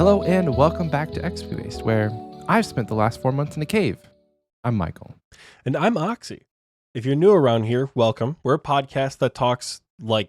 Hello and welcome back to Xpwaste, where I've spent the last 4 months in a cave. I'm Michael. And I'm Oxie. If you're new around here, welcome. We're a podcast that talks, I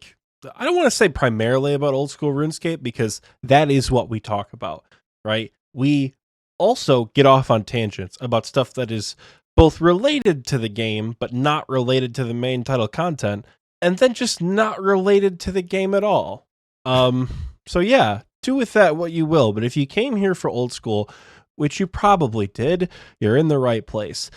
don't want to say primarily about Old School Runescape, because that is what we talk about, right? We also get off on tangents about stuff that is both related to the game, but not related to the main title content, and then just not related to the game at all. So yeah, do with that what you will, but if you came here for Old School, which you probably did, you're in the right place.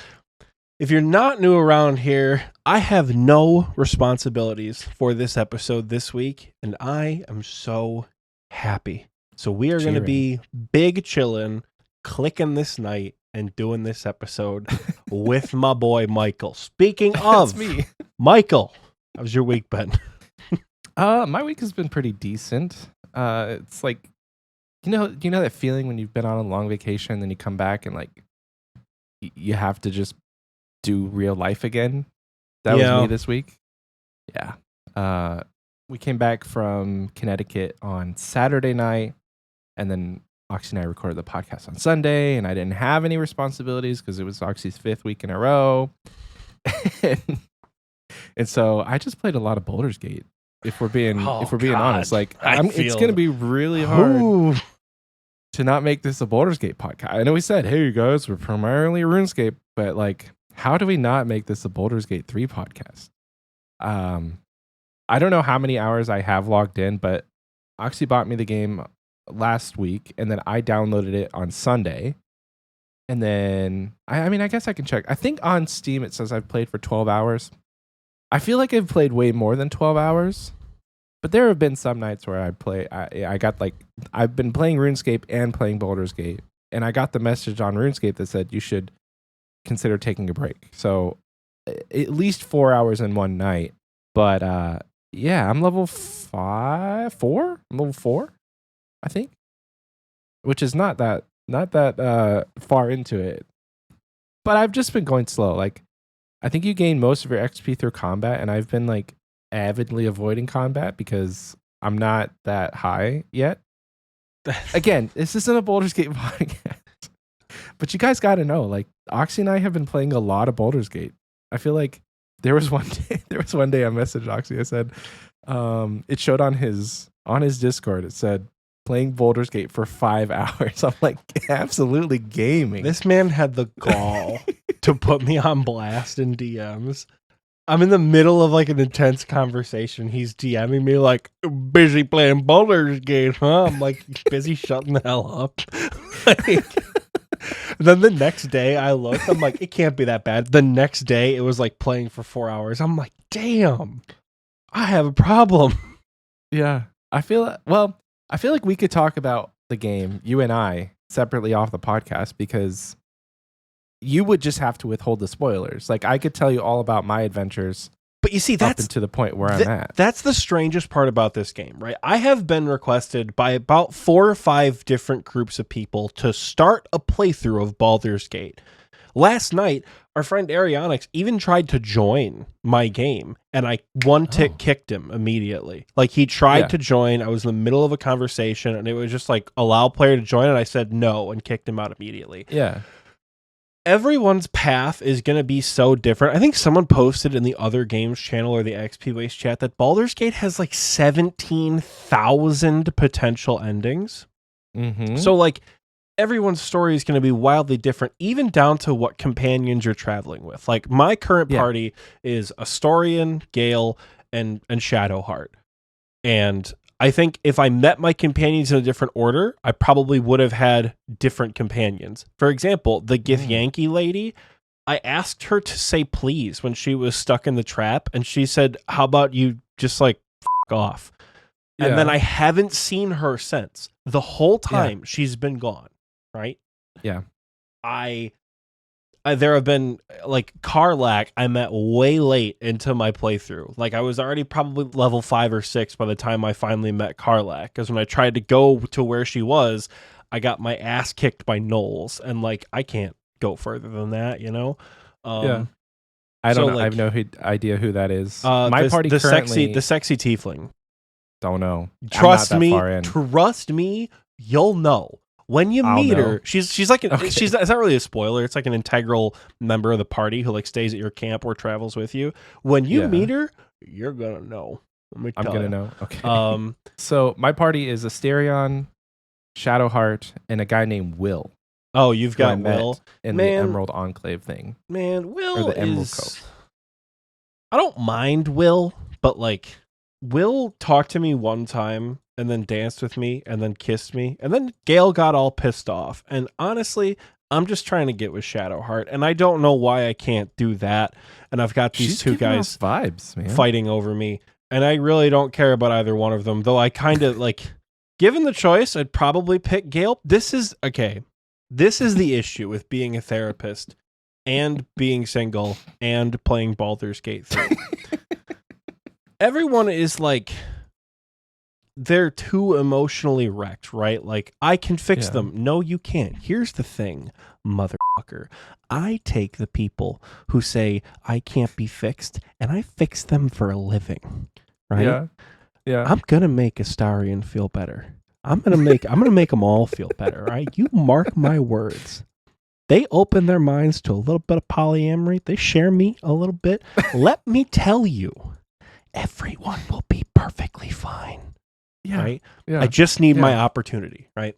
If you're not new around here, I have no responsibilities for this episode this week, and I am so happy. So we are going to be big chillin', clicking this night, and doing this episode with my boy Michael. Speaking of me, Michael, how's your week been? My week has been pretty decent. It's like, you know that feeling when you've been on a long vacation and then you come back and you have to just do real life again. That was me this week. Yeah. We came back from Connecticut on Saturday night, and then Oxie and I recorded the podcast on Sunday, and I didn't have any responsibilities because it was Oxie's 5th week in a row. and so I just played a lot of Baldur's Gate. If we're being honest, it's going to be really hard to not make this a Baldur's Gate podcast. I know we said, hey, you guys, we're primarily RuneScape, but how do we not make this a Baldur's Gate 3 podcast? I don't know how many hours I have logged in, but Oxie bought me the game last week, and then I downloaded it on Sunday. And then, I guess I can check. I think on Steam it says I've played for 12 hours. I feel like I've played way more than 12 hours, but there have been some nights where I've been playing RuneScape and playing Baldur's Gate, and I got the message on RuneScape that said you should consider taking a break. So at least 4 hours in one night. But yeah, I'm level 4. I'm level 4, I think, which is not that far into it. But I've just been going slow. I think you gain most of your XP through combat, and I've been avidly avoiding combat because I'm not that high yet. Again, this isn't a Baldur's Gate podcast, but you guys got to know, Oxie and I have been playing a lot of Baldur's Gate. I feel like there was one day I messaged Oxie. I said, it showed on his Discord. It said playing Baldur's Gate for 5 hours. I'm absolutely gaming. This man had the gall to put me on blast in DMs. I'm in the middle of an intense conversation. He's DMing me busy playing Baldur's Gate, huh? I'm busy shutting the hell up. Then the next day I looked, I'm it can't be that bad. The next day it was playing for 4 hours. I'm damn, I have a problem. Yeah. I feel like we could talk about the game, you and I, separately off the podcast, because you would just have to withhold the spoilers. I could tell you all about my adventures, but you see, that's to the point where I'm at. That's the strangest part about this game, right? I have been requested by about 4 or 5 different groups of people to start a playthrough of Baldur's Gate. Last night, our friend Arionyx even tried to join my game, and I one-tick kicked him immediately. He tried to join. I was in the middle of a conversation, and it was just allow player to join, and I said no and kicked him out immediately. Yeah. Everyone's path is going to be so different. I think someone posted in the other games channel or the Xpwaste chat that Baldur's Gate has 17,000 potential endings. Mm-hmm. So everyone's story is going to be wildly different, even down to what companions you're traveling with. My current party is Astarion, Gale, and Shadowheart. And I think if I met my companions in a different order, I probably would have had different companions. For example, the Githyanki lady, I asked her to say please when she was stuck in the trap, and she said, how about you just f off? Yeah. And then I haven't seen her since. The whole time she's been gone, right? Yeah. There have been Karlach I met way late into my playthrough. I was already probably level 5 or 6 by the time I finally met Karlach, because when I tried to go to where she was, I got my ass kicked by gnolls, and I can't go further than that, you know? Yeah. I don't know. I have no idea who that is. My party the currently... sexy tiefling. Don't know. Trust me, you'll know. When you I'll meet know. her, she's like Okay. it's not really a spoiler. It's like an integral member of the party who like stays at your camp or travels with you. When you Yeah. meet her, you're gonna know. Let me I'm tell gonna ya. know. Okay. So my party is Asterion, Shadowheart, and a guy named Will. Oh, you've who I got met Will. in Man, the Emerald Enclave thing. Man, Or Will the Emerald is. Cove. I don't mind Will, but like, Will talked to me one time and then danced with me and then kissed me, and then Gale got all pissed off. And honestly, I'm just trying to get with Shadowheart, and I don't know why I can't do that. And I've got these She's two giving guys off vibes, man. fighting over me, and I really don't care about either one of them. Though I kind of like, given the choice, I'd probably pick Gale. This is okay. This is the issue with being a therapist and being single and playing Baldur's Gate 3. Everyone is like, they're too emotionally wrecked, right? Like, I can fix Yeah. them. No, you can't. Here's the thing, motherfucker. I take the people who say I can't be fixed and I fix them for a living, right? Yeah. I'm gonna make Astarion feel better. I'm gonna make them all feel better, right? You mark my words. They open their minds to a little bit of polyamory. They share me a little bit. Let me tell you, everyone will be perfectly fine. Yeah. Right? Yeah. I just need my opportunity, right?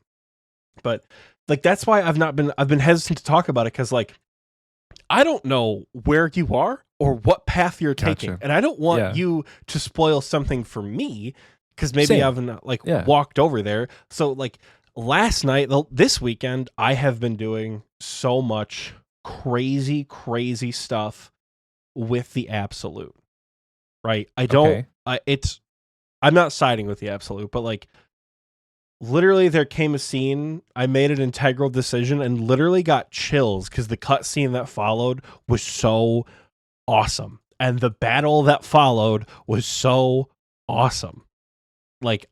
But like, that's why I've been hesitant to talk about it, because like, I don't know where you are or what path you're taking. Gotcha. And I don't want Yeah. you to spoil something for me, because maybe Same. I've not walked over there. So like, last night, this weekend, I have been doing so much crazy stuff with the Absolute, right? I'm not siding with the Absolute, but like, literally there came a scene, I made an integral decision and literally got chills because the cutscene that followed was so awesome. And the battle that followed was so awesome. Like,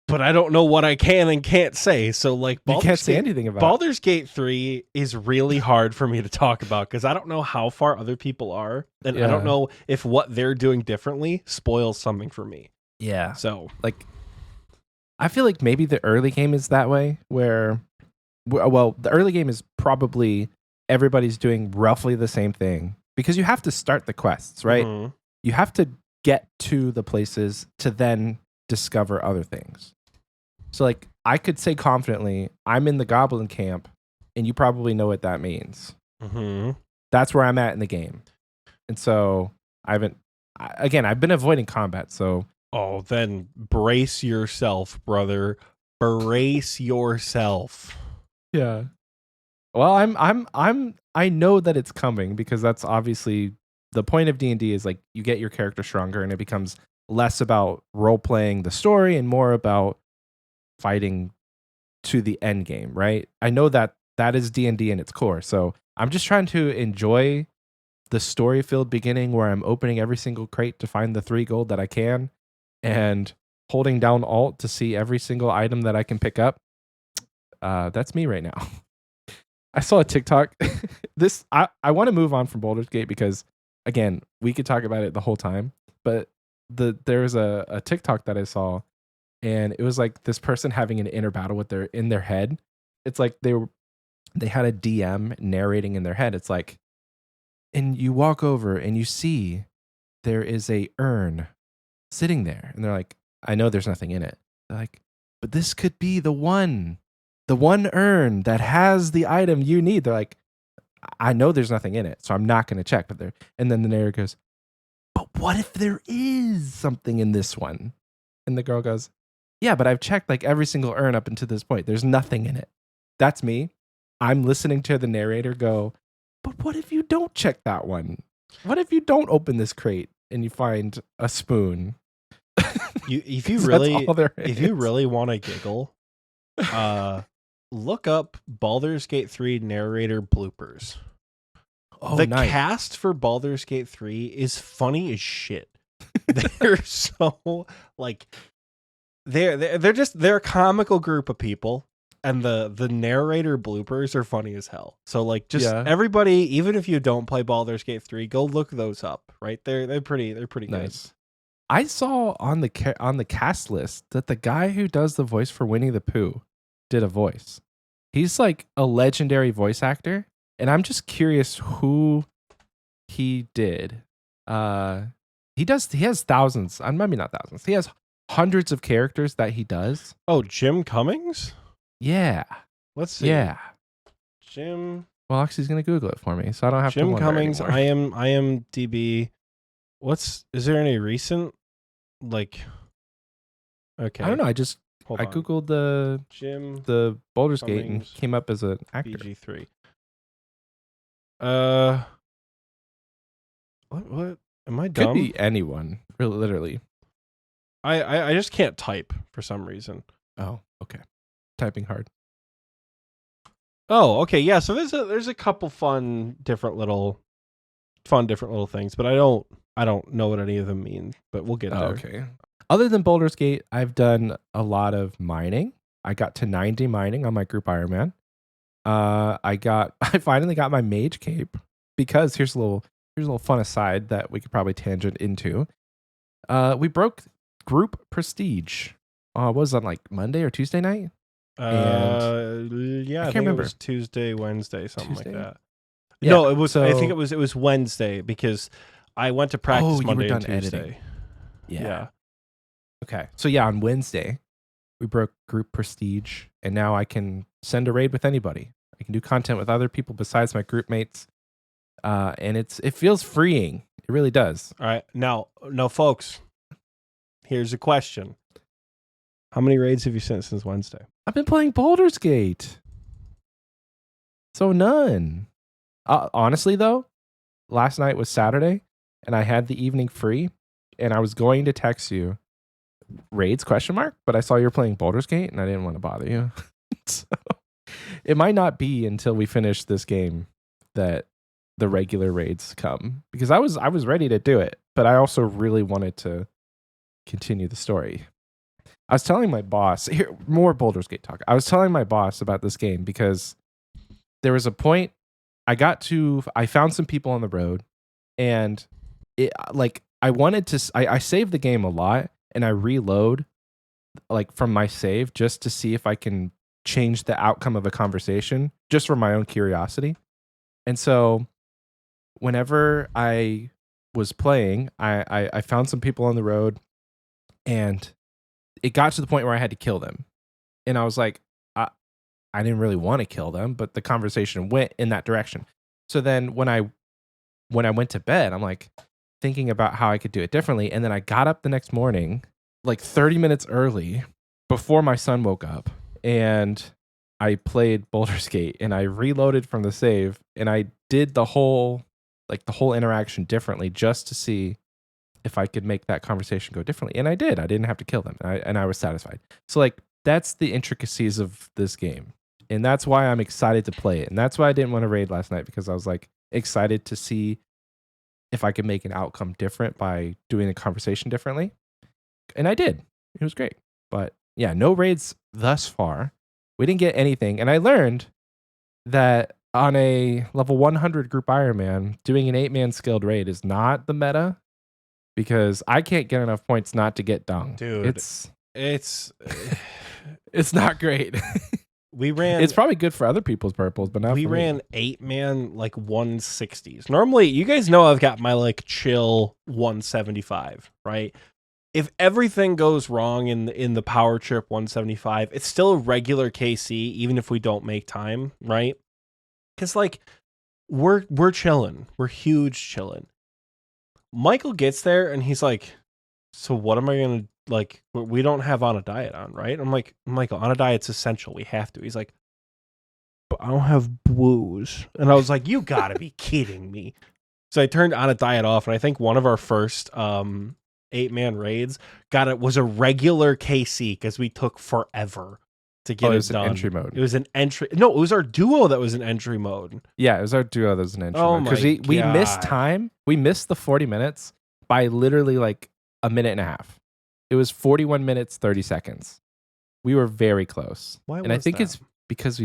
but I don't know what I can and can't say. So like, You can't say anything about Baldur's Gate 3 is really hard for me to talk about because I don't know how far other people are. And I don't know if what they're doing differently spoils something for me. Yeah. So like, I feel like maybe the early game is that way, where, well, the early game is probably everybody's doing roughly the same thing because you have to start the quests, right? Mhm. You have to get to the places to then discover other things. So like, I could say confidently, I'm in the goblin camp, and you probably know what that means. Mhm. That's where I'm at in the game. And so I've been avoiding combat, so Oh, then brace yourself, brother. Brace yourself. yeah. Well, I know that it's coming because that's obviously the point of D&D is like you get your character stronger and it becomes less about role playing the story and more about fighting to the end game, right? I know that is D&D in its core. So, I'm just trying to enjoy the story-filled beginning where I'm opening every single crate to find the 3 gold that I can and holding down Alt to see every single item that I can pick up. That's me right now. I saw a TikTok. I want to move on from Baldur's Gate because, again, we could talk about it the whole time. But there's a TikTok that I saw, and it was like this person having an inner battle with in their head. It's like they had a DM narrating in their head. It's like, and you walk over and you see there is a urn sitting there, and they're like, I know there's nothing in it. They're like, but this could be the one urn that has the item you need. They're like, I know there's nothing in it, so I'm not going to check. And then the narrator goes, but what if there is something in this one? And the girl goes, yeah, but I've checked like every single urn up until this point. There's nothing in it. That's me. I'm listening to the narrator go, but what if you don't check that one? What if you don't open this crate and you find a spoon? If you 'Cause really that's all there if you is. really want to giggle, look up Baldur's Gate 3 narrator bloopers. Oh, the nice. cast for Baldur's Gate 3 is funny as shit. They're so like they're a comical group of people, and the narrator bloopers are funny as hell. So like, just everybody, even if you don't play Baldur's Gate 3, go look those up. Right, they're pretty Nice. good. I saw on the cast list that the guy who does the voice for Winnie the Pooh did a voice. He's like a legendary voice actor, and I'm just curious who he did. He has thousands, maybe not thousands. He has hundreds of characters that he does. Oh, Jim Cummings? Yeah. Let's see. Yeah. Jim. Well, Oxie's gonna Google it for me, so I don't have to Jim wonder Cummings. anymore. IMDb. Is there any recent Okay. I don't know. I googled the Baldur's Gate and he came up as an actor. BG3. What? Am I dumb? Could be anyone, really, literally. I just can't type for some reason. Oh, okay. Typing hard. Oh, okay. Yeah, so there's a couple different little things, but I don't know what any of them mean, but we'll get there. Okay. Other than Baldur's Gate, I've done a lot of mining. I got to 90 mining on my group Iron Man. I finally got my mage cape because here's a little fun aside that we could probably tangent into. We broke group prestige. What was that, like Monday or Tuesday night? Yeah, I think remember. It was Tuesday, Wednesday, something Tuesday? like that. Yeah, No, it was. I think it was Wednesday because I went to practice you Monday were and done Tuesday. editing. Yeah. Okay. So yeah, on Wednesday, we broke group prestige, and now I can send a raid with anybody. I can do content with other people besides my group mates, and it feels freeing. It really does. All right, now, folks, here's a question: how many raids have you sent since Wednesday? I've been playing Baldur's Gate, so none. Honestly, though, last night was Saturday, and I had the evening free, and I was going to text you raids ? But I saw you were playing Baldur's Gate, and I didn't want to bother you. So it might not be until we finish this game that the regular raids come, because I was ready to do it, but I also really wanted to continue the story. I was telling my boss, here, more Baldur's Gate talk. I was telling my boss about this game because there was a point I found some people on the road, and I saved the game a lot, and I reload like from my save just to see if I can change the outcome of a conversation just for my own curiosity. And so whenever I was playing, I found some people on the road, and it got to the point where I had to kill them. And I was like, I didn't really want to kill them, but the conversation went in that direction. So then when I went to bed, I'm like thinking about how I could do it differently. And then I got up the next morning, like 30 minutes early before my son woke up, and I played Baldur's Gate, and I reloaded from the save, and I did the whole interaction differently just to see if I could make that conversation go differently. And I did. I didn't have to kill them, and I was satisfied. So like that's the intricacies of this game. And that's why I'm excited to play it. And that's why I didn't want to raid last night, because I was like excited to see if I could make an outcome different by doing a conversation differently. And I did. It was great. But yeah, no raids thus far. We didn't get anything. And I learned that on a level 100 group Iron Man, doing an 8-man skilled raid is not the meta, because I can't get enough points not to get dung. Dude, it's not great. We ran. It's probably good for other people's purples, but not for me. We ran 8-man like 160s. Normally, you guys know I've got my like chill 175, right? If everything goes wrong in the power trip 175, it's still a regular KC, even if we don't make time, right? Because like we're chilling, we're huge chilling. Michael gets there and he's like, "So what am I gonna like? We don't have on a diet on, right?" I'm like, "Michael, on a diet's essential. We have to." He's like, "But I don't have booze," and I was like, "You gotta be kidding me!" So I turned on a diet off, and I think one of our first 8-man raids was a regular KC because we took forever to get it done. An entry mode. It was an entry. No, it was our duo that was an entry mode. Yeah, it was our duo that was an entry mode. Because we missed time. We missed the 40 minutes by literally like a minute and a half. It was 41 minutes, 30 seconds. We were very close. And I think it's because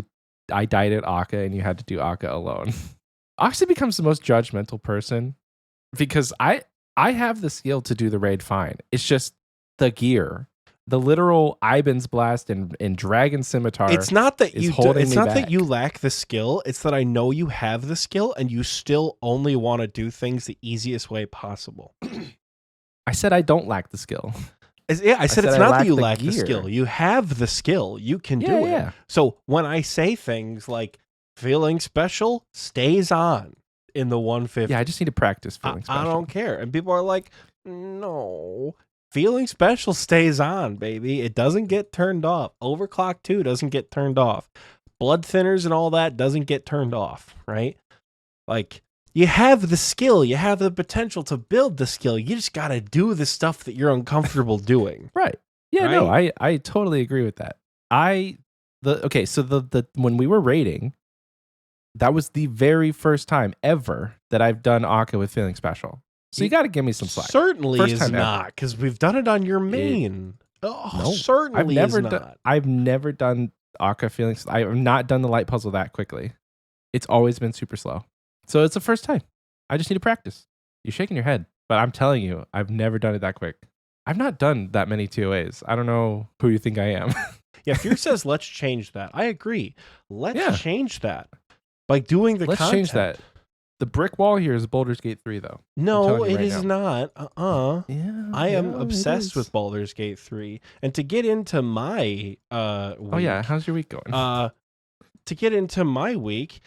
I died at Akka and you had to do Akka alone. Oxie becomes the most judgmental person because I have the skill to do the raid fine. It's just the gear. the literal Iban's Blast and Dragon Scimitar. It's not that you. It's not that you lack the skill. It's that I know you have the skill, and you still only want to do things the easiest way possible. I said I don't lack the skill. I said it's not that you lack the skill. You have the skill. You can do it. Yeah. So when I say things like feeling special stays on in the 150. Yeah, I just need to practice feeling special. I don't care. And people are like, no. Feeling special stays on, baby. It doesn't get turned off. Overclock 2 doesn't get turned off. Blood thinners and all that doesn't get turned off, right? Like, you have the skill. You have the potential to build the skill. You just got to do the stuff that you're uncomfortable doing. Right. Yeah, right? no, I totally agree with that. So the when we were raiding, that was the very first time ever that I've done Akka with feeling special. So you got to give me some slack. Certainly first is not, because we've done it on your main. Certainly is not. I've never done Akka feeling. I've not done the light puzzle that quickly. It's always been super slow. So it's the first time. I just need to practice. You're shaking your head, but I'm telling you, I've never done it that quick. I've not done that many TOAs. I don't know who you think I am. Yeah, Fear says, let's change that. I agree. Let's change that by doing the content. Change that. The brick wall here is Baldur's Gate 3, though. No, it is not. Yeah, I am obsessed with Baldur's Gate 3. And to get into my week... Oh, yeah. How's your week going? To get into my week,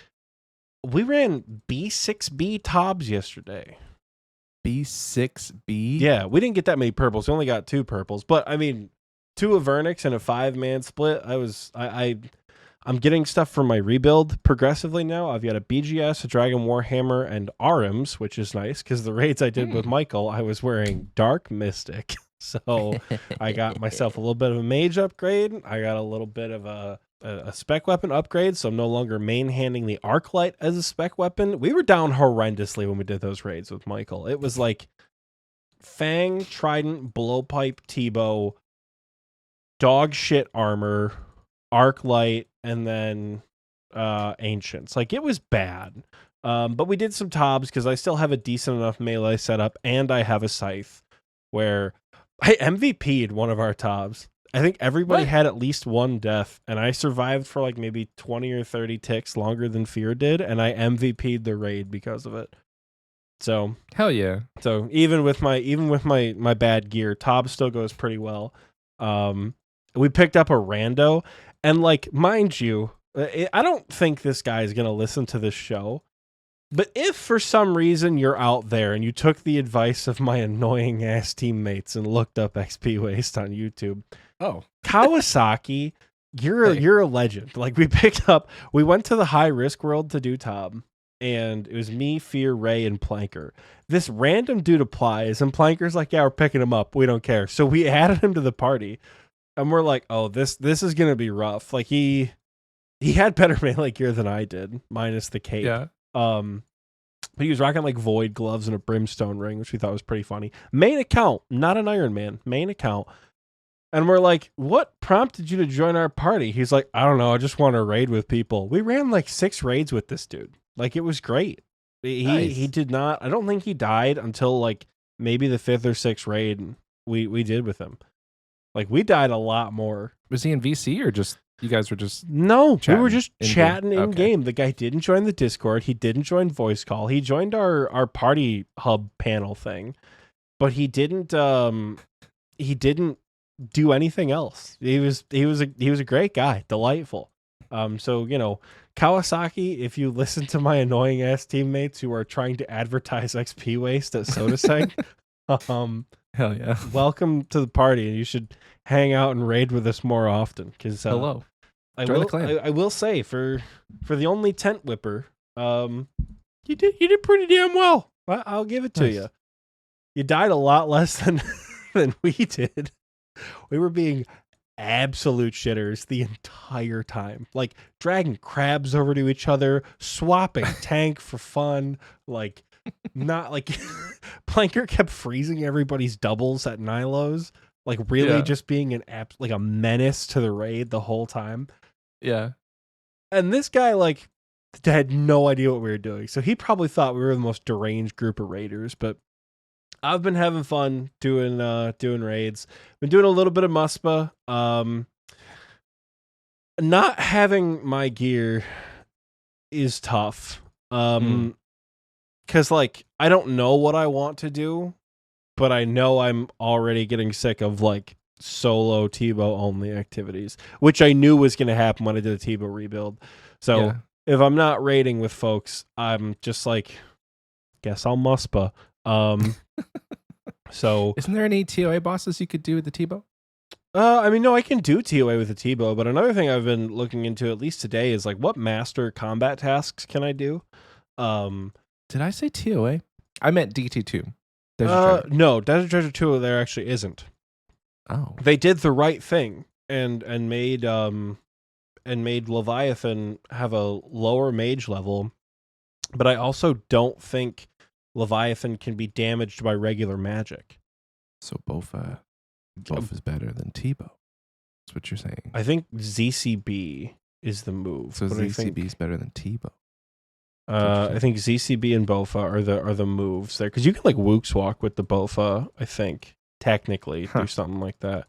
we ran B6B Tobs yesterday. B6B? Yeah, we didn't get that many purples. We only got 2 purples. But, I mean, 2 Avernix and a 5-man split. I'm getting stuff from my rebuild progressively now. I've got a BGS, a Dragon Warhammer, and RMs, which is nice because the raids I did with Michael, I was wearing Dark Mystic. So I got myself a little bit of a mage upgrade. I got a little bit of a spec weapon upgrade, so I'm no longer main-handing the Arclight as a spec weapon. We were down horrendously when we did those raids with Michael. It was like Fang, Trident, Blowpipe, T-bow, dog shit armor, Arclight, and then Ancients. Like, it was bad. But we did some Tobs because I still have a decent enough melee setup, and I have a Scythe where I MVP'd one of our Tobs. I think everybody had at least one death, and I survived for like maybe 20 or 30 ticks longer than Fear did, and I MVP'd the raid because of it. So hell yeah. So even with my bad gear, Tob still goes pretty well. We picked up a rando, and like, mind you, I don't think this guy is gonna listen to this show. But if for some reason you're out there and you took the advice of my annoying ass teammates and looked up Xpwaste on YouTube, Kawasaki, you're a legend. Like, we went to the high risk world to do Tob, and it was me, Fear, Ray, and Planker. This random dude applies, and Planker's like, yeah, we're picking him up. We don't care. So we added him to the party, and we're like, oh, this is gonna be rough. Like, he had better melee gear than I did, minus the cape. Yeah. But he was rocking like void gloves and a brimstone ring, which we thought was pretty funny. Main account, not an Iron Man, main account. And we're like, what prompted you to join our party? He's like, I don't know, I just want to raid with people. We ran like 6 raids with this dude. Like, it was great. He did not, I don't think he died until like maybe the 5th or 6th raid we did with him. Like, we died a lot more. Was he in VC or just you guys were just we were just chatting in okay. game. The guy didn't join the Discord. He didn't join voice call. He joined our party hub panel thing, but he didn't do anything else. He was a great guy, delightful. So, you know, Kawasaki, if you listen to my annoying ass teammates who are trying to advertise Xpwaste at SodaSeg, hell yeah, welcome to the party, and you should hang out and raid with us more often. Because hello. I will say, for the only tent whipper, you did pretty damn well. I'll give it to you. You died a lot less than we did. We were being absolute shitters the entire time, like dragging crabs over to each other, swapping tank for fun. Like, not like Planker kept freezing everybody's doubles at Nilo's, like really just being like a menace to the raid the whole time. Yeah. And this guy, like, had no idea what we were doing. So he probably thought we were the most deranged group of raiders, but I've been having fun doing raids. Been doing a little bit of muspa. Not having my gear is tough. Cause like I don't know what I want to do, but I know I'm already getting sick of like solo Tebow only activities, which I knew was gonna happen when I did a Tebow rebuild. So if I'm not raiding with folks, I'm just like, guess I'll muspa. So isn't there any TOA bosses you could do with the Tebow? I mean, no, I can do TOA with a Tebow, but another thing I've been looking into, at least today, is like what master combat tasks can I do? Did I say TOA? I meant DT2. No, Desert Treasure 2 there actually isn't. Oh. They did the right thing and made Leviathan have a lower mage level, but I also don't think Leviathan can be damaged by regular magic. So Bofa is better than Tebow. That's what you're saying. I think ZCB is the move. So ZCB is better than Tebow. I think ZCB and Bofa are the moves there, because you can like Wooks walk with the Bofa. I think technically do something like that.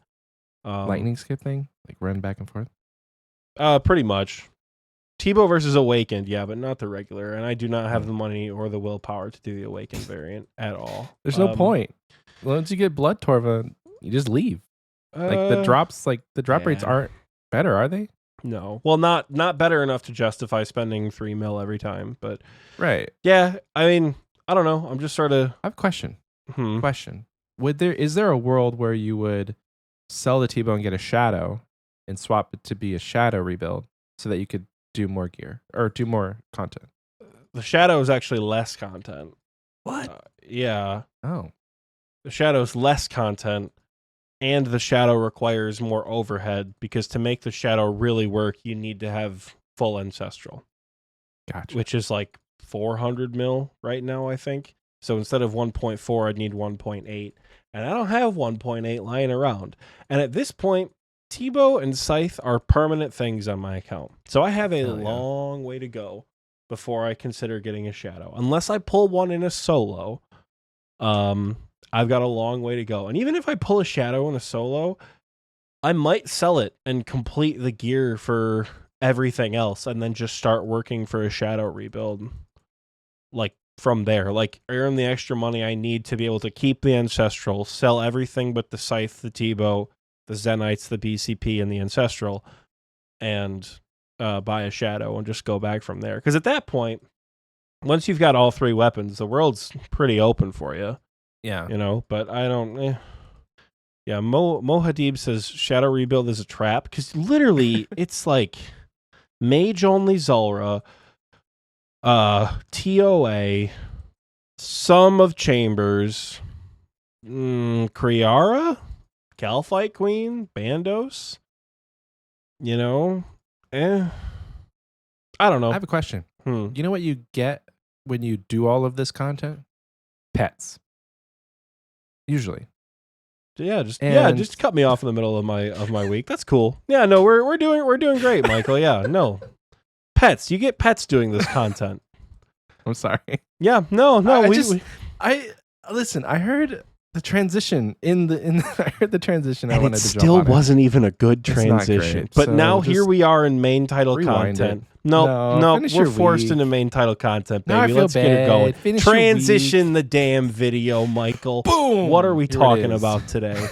Lightning skip thing, like run back and forth. Pretty much. Tebow versus Awakened, yeah, but not the regular. And I do not have the money or the willpower to do the Awakened variant at all. There's no point. Once you get Blood Torva, you just leave. Like the drop rates aren't better, are they? No. Well, not better enough to justify spending 3 mil every time, but right. Yeah, I mean, I don't know. I'm just sort of I have a question. Question. Is there a world where you would sell the Tebow and get a shadow and swap it to be a shadow rebuild so that you could do more gear or do more content? The shadow is actually less content. What? Yeah. Oh. The shadow is less content, and the shadow requires more overhead, because to make the shadow really work, you need to have full ancestral. Gotcha. Which is like 400 mil right now, I think. So instead of 1.4, I'd need 1.8. And I don't have 1.8 lying around. And at this point, Tebow and Scythe are permanent things on my account. So I have a long way to go before I consider getting a shadow. Unless I pull one in a solo, I've got a long way to go. And even if I pull a shadow in a solo, I might sell it and complete the gear for everything else and then just start working for a shadow rebuild. Like from there, like earn the extra money I need to be able to keep the ancestral, sell everything but the Scythe, the Tebow, the Zenites, the BCP, and the ancestral, and buy a shadow and just go back from there. Because at that point, once you've got all 3 weapons, the world's pretty open for you. Yeah. You know, but I don't... Yeah, Mo Hadib says Shadow Rebuild is a trap, because literally it's like Mage only Zulrah, TOA, some of Chambers, Kriara, Calphite Queen, Bandos, you know, I don't know. I have a question. You know what you get when you do all of this content? Pets. Usually. Just cut me off in the middle of my week. That's cool. Yeah, no, we're doing great, Michael. Yeah, no. Pets. You get pets doing this content. I'm sorry. Yeah, no. Listen, I heard the transition I heard the transition. And I wanted it to still jump on wasn't even a good transition. But so now here we are in main title content. No, we're forced into main title content, baby. Let's get it going. Transition the damn video, Michael. Boom. What are we talking about today?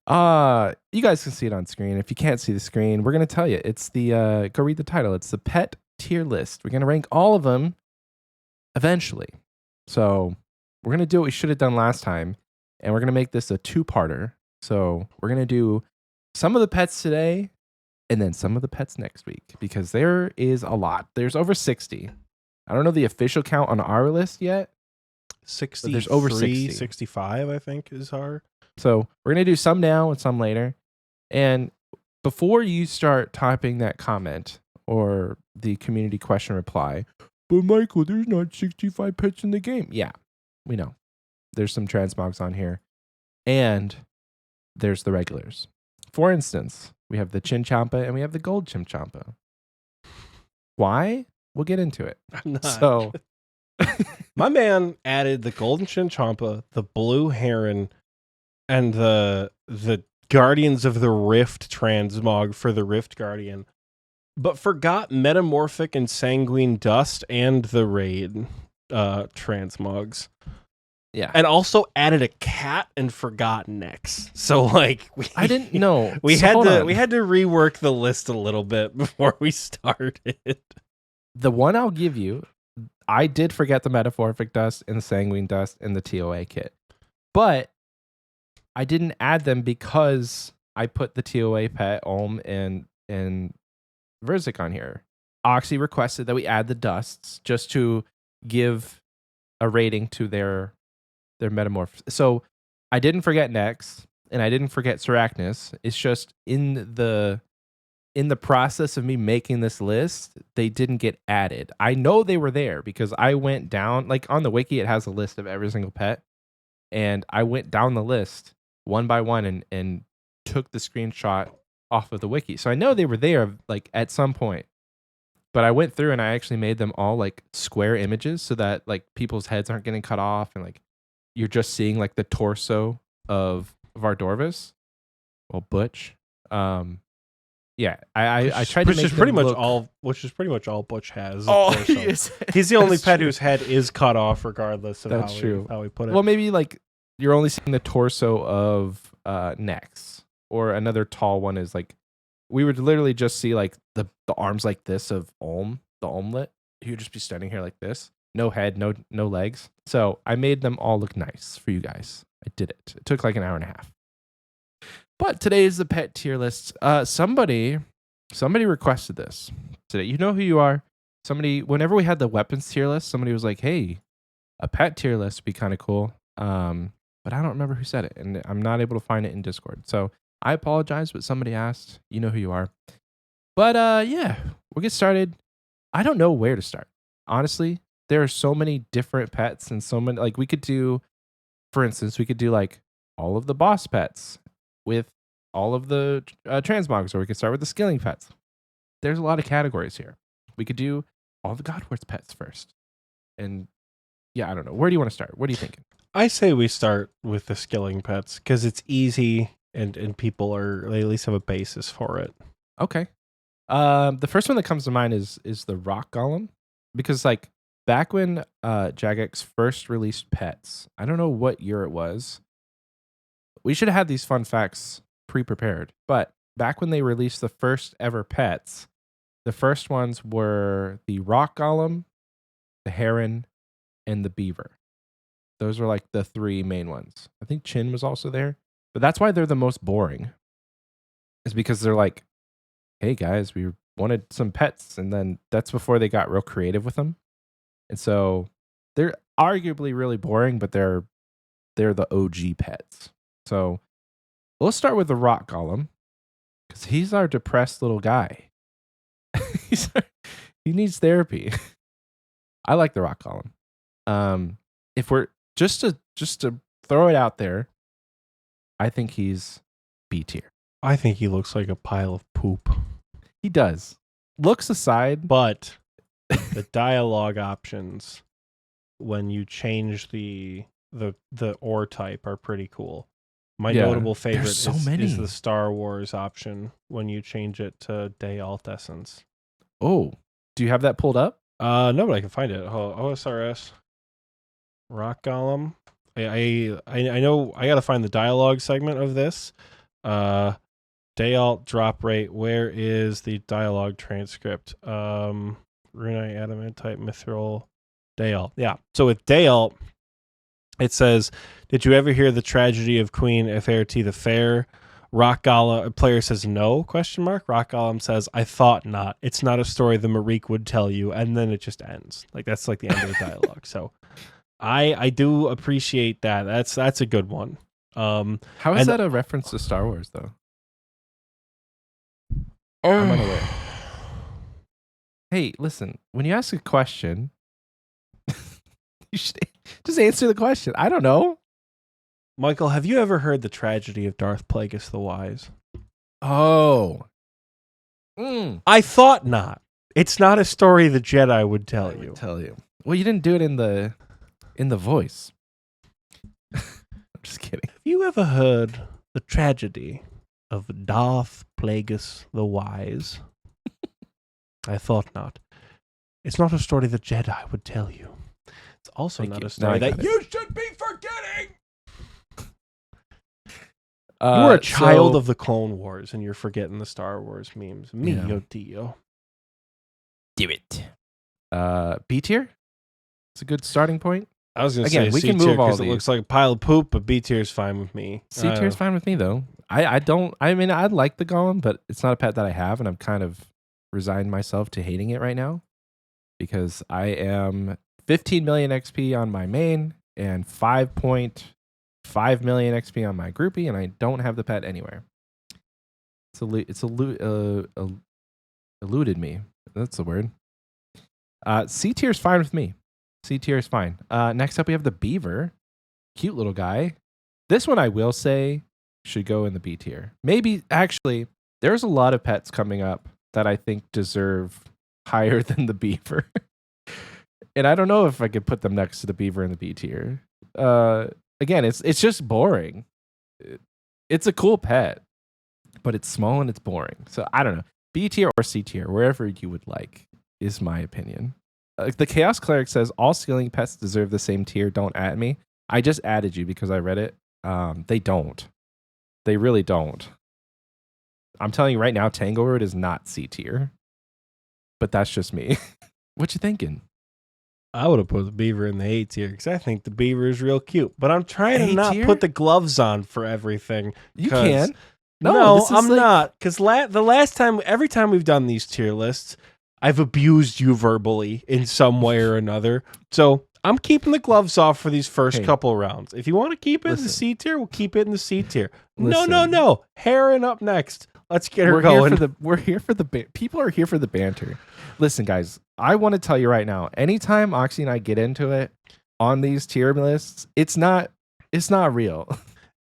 You guys can see it on screen. If you can't see the screen, we're gonna tell you. It's the go read the title. It's the pet tier list. We're gonna rank all of them eventually. So we're gonna do what we should have done last time, and we're gonna make this a 2-parter. So we're gonna do some of the pets today, and then some of the pets next week, because there is a lot. There's over 60. I don't know the official count on our list yet. 60. There's over 60. 65, I think, is our. So we're going to do some now and some later. And before you start typing that comment or the community question reply, but Michael, there's not 65 pets in the game. Yeah, we know. There's some transmogs on here. And there's the regulars. For instance, we have the Chinchompa and we have the gold Chinchompa. Why? We'll get into it. I'm not. So My man added the golden Chinchompa, the blue heron, and the Guardians of the Rift transmog for the Rift Guardian, but forgot Metamorphic and Sanguine Dust and the Raid transmogs. Yeah. And also added a cat and forgot Nex. So like I didn't know. We So had hold to on. we had to rework the list a little bit before we started. The one I'll give you, I did forget the Metamorphic Dust and the Sanguine Dust and the TOA kit. But I didn't add them because I put the TOA pet, Olm, and Verzik on here. Oxie requested that we add the dusts just to give a rating to their metamorph. So I didn't forget Nex and I didn't forget Seracnus. It's just in the process of me making this list, they didn't get added. I know they were there because I went down, like on the wiki, it has a list of every single pet. And I went down the list one by one and took the screenshot off of the wiki. So I know they were there like at some point. But I went through and I actually made them all like square images so that like people's heads aren't getting cut off and like you're just seeing like the torso of Vardorvis. Well, Butch. Yeah, I tried to make Which is pretty much all Butch has. Oh, he's the only pet whose head is cut off, regardless of how we put it. Well, maybe like you're only seeing the torso of Nex, or another tall one is like we would literally just see like the arms like this of Olm, the Olmlet. He would just be standing here like this, no head, no legs. So I made them all look nice for you guys. I did it. It took like an hour and a half. But today is the pet tier list. Somebody requested this today. You know who you are. Somebody, whenever we had the weapons tier list, somebody was like, "Hey, a pet tier list would be kind of cool." But I don't remember who said it, and I'm not able to find it in Discord. So I apologize, but somebody asked. You know who you are. But yeah, we'll get started. I don't know where to start. Honestly, there are so many different pets and so many. Like we could do, for instance, we could do like all of the boss pets with all of the transmogs, or we could start with the skilling pets. There's a lot of categories here. We could do all the Godwars pets first. And yeah, I don't know. Where do you want to start? What are you thinking? I say we start with the skilling pets because it's easy and they at least have a basis for it. Okay. The first one that comes to mind is the rock golem, because like back when Jagex first released pets, I don't know what year it was. We should have had these fun facts pre-prepared, but back when they released the first ever pets, the first ones were the rock golem, the heron, and the beaver. Those are like the three main ones. I think Chin was also there, but that's why they're the most boring. Is because they're like, "Hey guys, we wanted some pets," and then that's before they got real creative with them. And so they're arguably really boring, but they're the OG pets. So let's start with the rock golem, because he's our depressed little guy. He needs therapy. I like the rock golem. If we're just to throw it out there, I think he's B tier. I think he looks like a pile of poop. He does. Looks aside, but the dialogue options when you change the ore type are pretty cool. My notable favorite is the Star Wars option when you change it to Day Alt Essence. Oh, do you have that pulled up? No, but I can find it. OSRS Rock Golem. I know I gotta find the dialogue segment of this. Day Alt drop rate. Where is the dialogue transcript? Runite Adamant type Mithril Day Alt. Yeah. So with Day Alt, it says, "Did you ever hear the tragedy of Queen Eferti the Fair?" Rock Golem player says no, question mark. Rock Golem says, "I thought not. It's not a story the Marik would tell you," and then it just ends. Like that's like the end of the dialogue. So I do appreciate that. That's a good one. How is that a reference to Star Wars though? I'm unaware. Hey, listen, when you ask a question, you should just answer the question. I don't know. Michael, have you ever heard the tragedy of Darth Plagueis the Wise? Oh. I thought not. It's not a story the Jedi would tell you. Tell you. Well, you didn't do it in the voice. I'm just kidding. Have you ever heard the tragedy of Darth Plagueis the Wise? I thought not. It's not a story the Jedi would tell you. It's also not a story that you should be forgetting. You're a child of the Clone Wars, and you're forgetting the Star Wars memes. Mio Dio. Do it. B tier? It's a good starting point. I was going to say we C can tier move all because these. it looks like a pile of poop, but B tier is fine with me. C tier is fine with me, though. I like the Golem, but it's not a pet that I have, and I'm kind of resigned myself to hating it right now because I am 15 million XP on my main and 5.5 million XP on my groupie, and I don't have the pet anywhere. It's eluded me. That's the word. C tier is fine with me. C tier is fine. Next up, we have the Beaver. Cute little guy. This one, I will say, should go in the B tier. Maybe, actually, there's a lot of pets coming up that I think deserve higher than the Beaver. And I don't know if I could put them next to the Beaver in the B tier. Again, it's just boring. It's a cool pet, but it's small and it's boring. So I don't know. B tier or C tier, wherever you would like, is my opinion. The Chaos Cleric says, all skilling pets deserve the same tier. Don't add me. I just added you because I read it. They don't. They really don't. I'm telling you right now, Tangle is not C tier. But that's just me. What you thinking? I would have put the Beaver in the A tier because I think the Beaver is real cute. But I'm trying to not A-tier? put the gloves on for everything. You can. No, I'm not. Because the last time, every time we've done these tier lists, I've abused you verbally in some way or another. So I'm keeping the gloves off for these first couple rounds. If you want to keep it in the C tier, we'll keep it in the C tier. No. Heron up next. Let's get her going. We're here for the people are here for the banter. Listen, guys, I want to tell you right now. Anytime Oxie and I get into it on these tier lists, it's not real.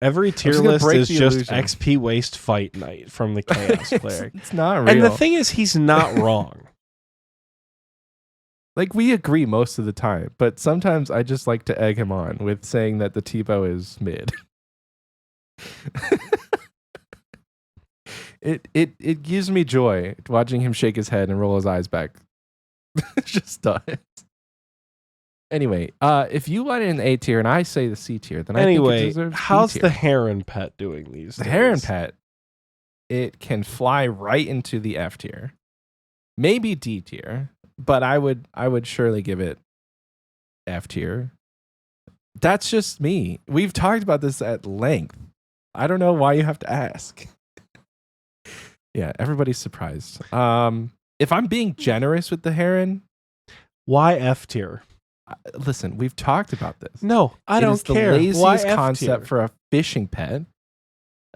Every tier list is just XP waste fight night from the Chaos Cleric. It's not real. And the thing is, he's not wrong. Like, we agree most of the time, but sometimes I just like to egg him on with saying that the T-Bow is mid. It gives me joy watching him shake his head and roll his eyes back. It just does. Anyway, if you let it in the A tier and I say the C tier, then I think it deserves how's B tier. the Heron pet doing these days? The Heron pet, it can fly right into the F tier. Maybe D tier, but I would surely give it F tier. That's just me. We've talked about this at length. I don't know why you have to ask. Yeah, everybody's surprised. If I'm being generous with the Heron, why F tier? Listen, we've talked about this. No, I don't care. It's the laziest why F concept tier? for a fishing pet.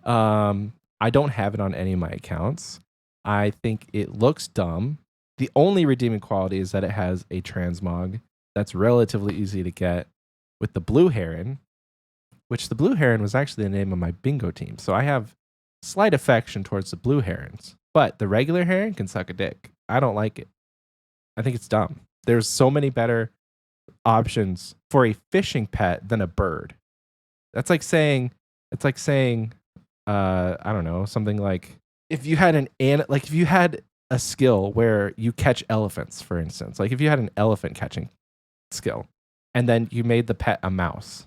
I don't have it on any of my accounts. I think it looks dumb. The only redeeming quality is that it has a transmog that's relatively easy to get with the Blue Heron, which the Blue Heron was actually the name of my bingo team. So I have slight affection towards the Blue Herons, but the regular Heron can suck a dick. I don't like it. I think it's dumb. There's so many better options for a fishing pet than a bird. That's like saying, I don't know, something like if you had if you had a skill where you catch elephants, for instance, like if you had an elephant catching skill and then you made the pet a mouse,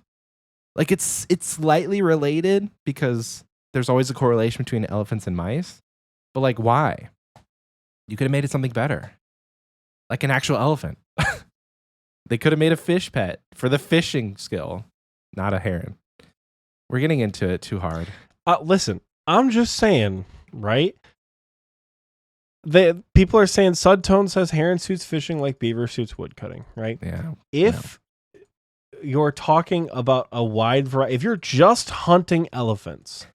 like it's slightly related because there's always a correlation between elephants and mice, but like why? You could have made it something better, like an actual elephant. They could have made a fish pet for the fishing skill, not a heron. We're getting into it too hard. Listen, I'm just saying, right? People are saying Sudtone says heron suits fishing like beaver suits woodcutting, right? Yeah. If you're talking about a wide variety, if you're just hunting elephants,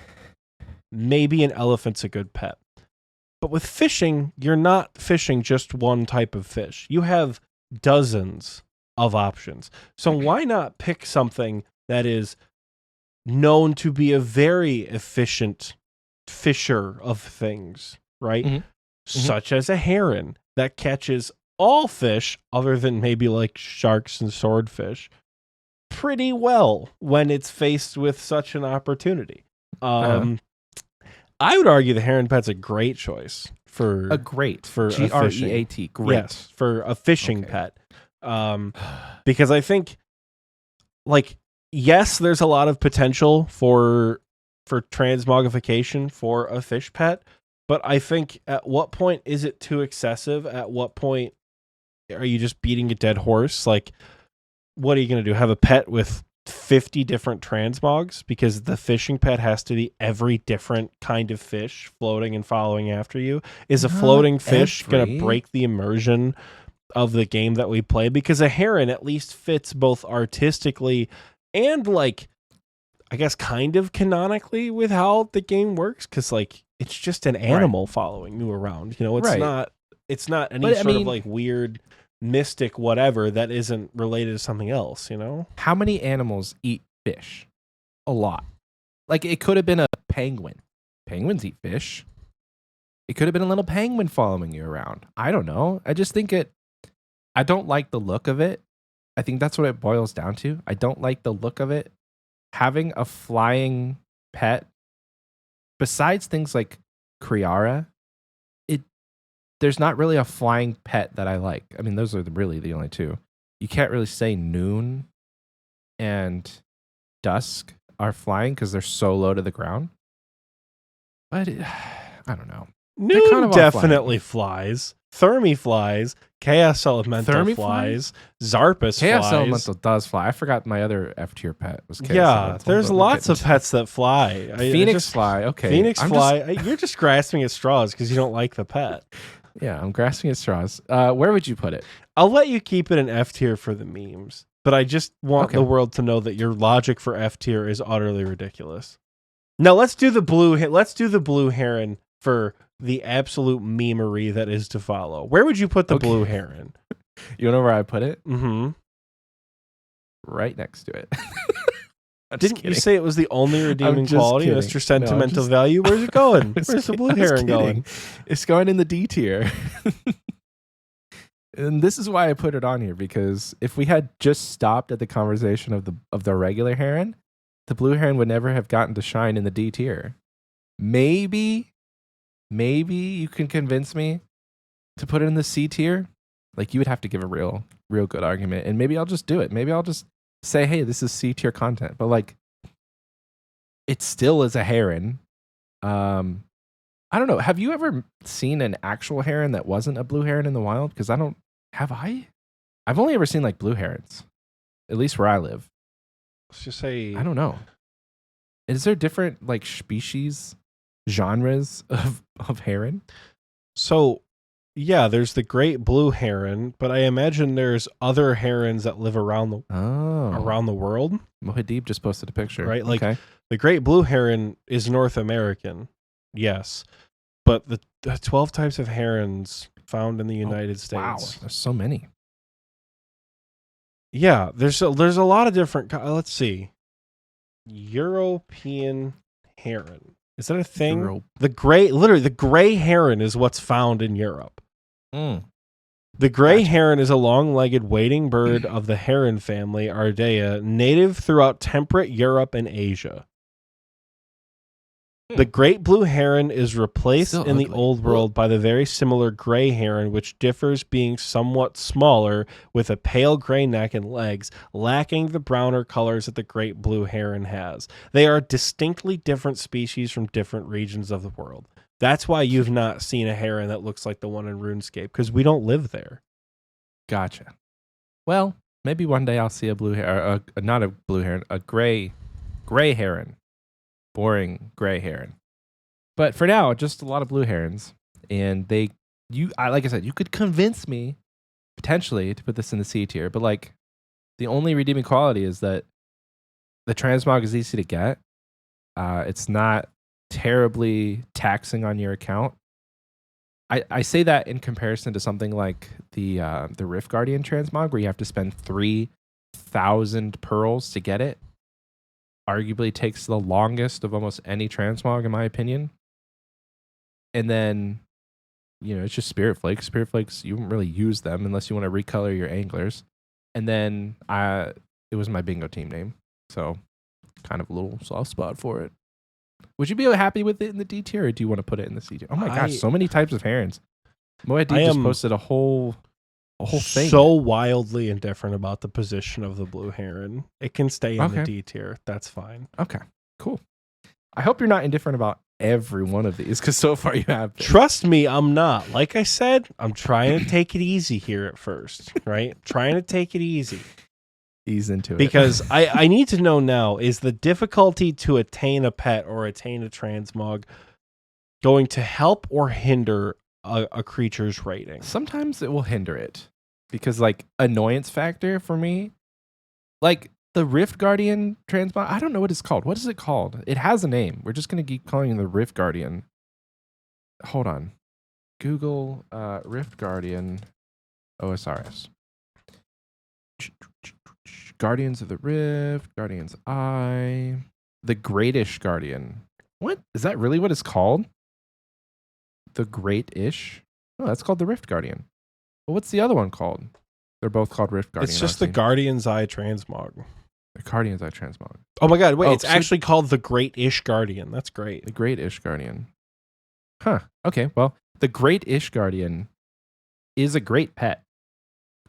maybe an elephant's a good pet. But with fishing, you're not fishing just one type of fish. You have dozens of options. So why not pick something that is known to be a very efficient fisher of things, right? Mm-hmm. Such as a heron that catches all fish, other than maybe like sharks and swordfish, pretty well when it's faced with such an opportunity. I would argue the heron pet's a great choice for A great. for a Great. fishing. Yes, for a fishing pet. Because I think, like, yes, there's a lot of potential for transmogrification for a fish pet, but I think at what point is it too excessive? At what point are you just beating a dead horse? Like, what are you going to do? Have a pet with 50 different transmogs because the fishing pet has to be every different kind of fish floating and following after you? Is a floating fish going to break the immersion of the game that we play? Because a heron at least fits both artistically and, like, I guess kind of canonically with how the game works, because like it's just an animal following you around. You know, it's not any of like weird mystic whatever that isn't related to something else, you know? How many animals eat fish? A lot. Like, it could have been a penguin. Penguins eat fish. It could have been a little penguin following you around. I don't know. I just think I don't like the look of it. I think that's what it boils down to. I don't like the look of it. Having a flying pet, besides things like Kriara, there's not really a flying pet that I like. I mean, those are really the only two. You can't really say Noon and Dusk are flying because they're so low to the ground. But I don't know. Noon kind of definitely flies. Thermi flies. Chaos Elemental flies. Zarpus Chaos flies. Elemental does fly. I forgot my other F tier pet was Chaos Elemental. There's lots of pets that fly. Phoenix fly. Okay. Phoenix fly. You're just grasping at straws because you don't like the pet. Yeah, I'm grasping at straws. Where would you put it? I'll let you keep it in F tier for the memes, but I just want the world to know that your logic for F tier is utterly ridiculous. Now let's do the blue heron for the absolute memery that is to follow. Where would you put the blue heron? You know where I put it? Mm-hmm. Right next to it. Didn't you say it was the only redeeming quality, Mr. Sentimental Value? Where's it going? Where's the blue heron going? It's going in the D tier. And this is why I put it on here, because if we had just stopped at the conversation of the regular heron, the blue heron would never have gotten to shine in the D tier. Maybe you can convince me to put it in the C tier. Like, you would have to give a real good argument, and maybe I'll just do it. Maybe I'll just say, hey, this is C tier content, but like, it still is a heron. I don't know. Have you ever seen an actual heron that wasn't a blue heron in the wild? Because I've only ever seen like blue herons, at least where I live. Let's just say, I don't know. Is there different like species, genres of heron? So, yeah, there's the great blue heron, but I imagine there's other herons that live around the world. Mohadib just posted a picture. Right? Like, the great blue heron is North American, yes. But the 12 types of herons found in the United States. Wow, there's so many. Yeah, there's a lot of different. Let's see. European heron. Is that a thing? The gray heron is what's found in Europe. The gray heron is a long-legged wading bird of the heron family, Ardea, native throughout temperate Europe and Asia. The great blue heron is replaced in the old world by the very similar gray heron, which differs being somewhat smaller with a pale gray neck and legs, lacking the browner colors that the great blue heron has. They are distinctly different species from different regions of the world. That's why you've not seen a heron that looks like the one in RuneScape, because we don't live there. Gotcha. Well, maybe one day I'll see a blue heron, not a blue heron, a gray heron. Boring gray heron. But for now, just a lot of blue herons. And like I said, you could convince me potentially to put this in the C tier, but like, the only redeeming quality is that the transmog is easy to get. It's not terribly taxing on your account. I say that in comparison to something like the Rift Guardian transmog, where you have to spend 3,000 pearls to get it. Arguably takes the longest of almost any transmog, in my opinion. And then it's just Spirit Flakes. Spirit Flakes, you wouldn't really use them unless you want to recolor your anglers. And then it was my bingo team name, so kind of a little soft spot for it. Would you be happy with it in the D tier, or do you want to put it in the C tier? Oh my gosh, so many types of herons. Moed just posted a whole thing. So wildly indifferent about the position of the blue heron. It can stay in the D tier. That's fine. Okay, cool. I hope you're not indifferent about every one of these, because so far you have been. Trust me, I'm not. Like I said, I'm trying to take it easy here at first, right? Trying to take it easy. Ease into it. Because I need to know now, is the difficulty to attain a pet or attain a transmog going to help or hinder a creature's rating? Sometimes it will hinder it, because like annoyance factor for me, like the Rift Guardian transmog, I don't know what it's called. What is it called? It has a name. We're just going to keep calling it the Rift Guardian. Hold on. Google Rift Guardian OSRS. Guardians of the Rift, Guardian's Eye, the Greatish Guardian. What? Is that really what it's called? The Great-ish? No, that's called the Rift Guardian. Well, what's the other one called? They're both called Rift Guardian. It's just the Guardian's Eye Transmog. The Guardian's Eye Transmog. Oh my god, wait, it's actually called the Great-ish Guardian. That's great. The Great-ish Guardian. Huh. Okay, well, the Great-ish Guardian is a great pet,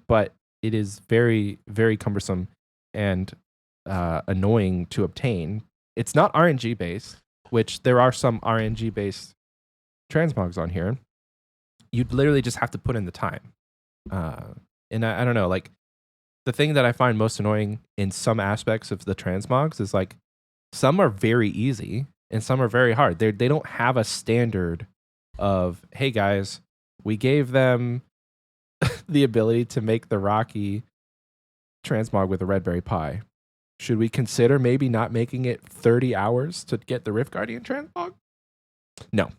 but it is very, very cumbersome and annoying to obtain. It's not RNG based, which there are some RNG based transmogs on here. You'd literally just have to put in the time. And I don't know, like the thing that I find most annoying in some aspects of the transmogs is like some are very easy and some are very hard. They don't have a standard of, hey guys, we gave them the ability to make the Rocky transmog with a red berry pie. Should we consider maybe not making it 30 hours to get the Rift Guardian transmog? No,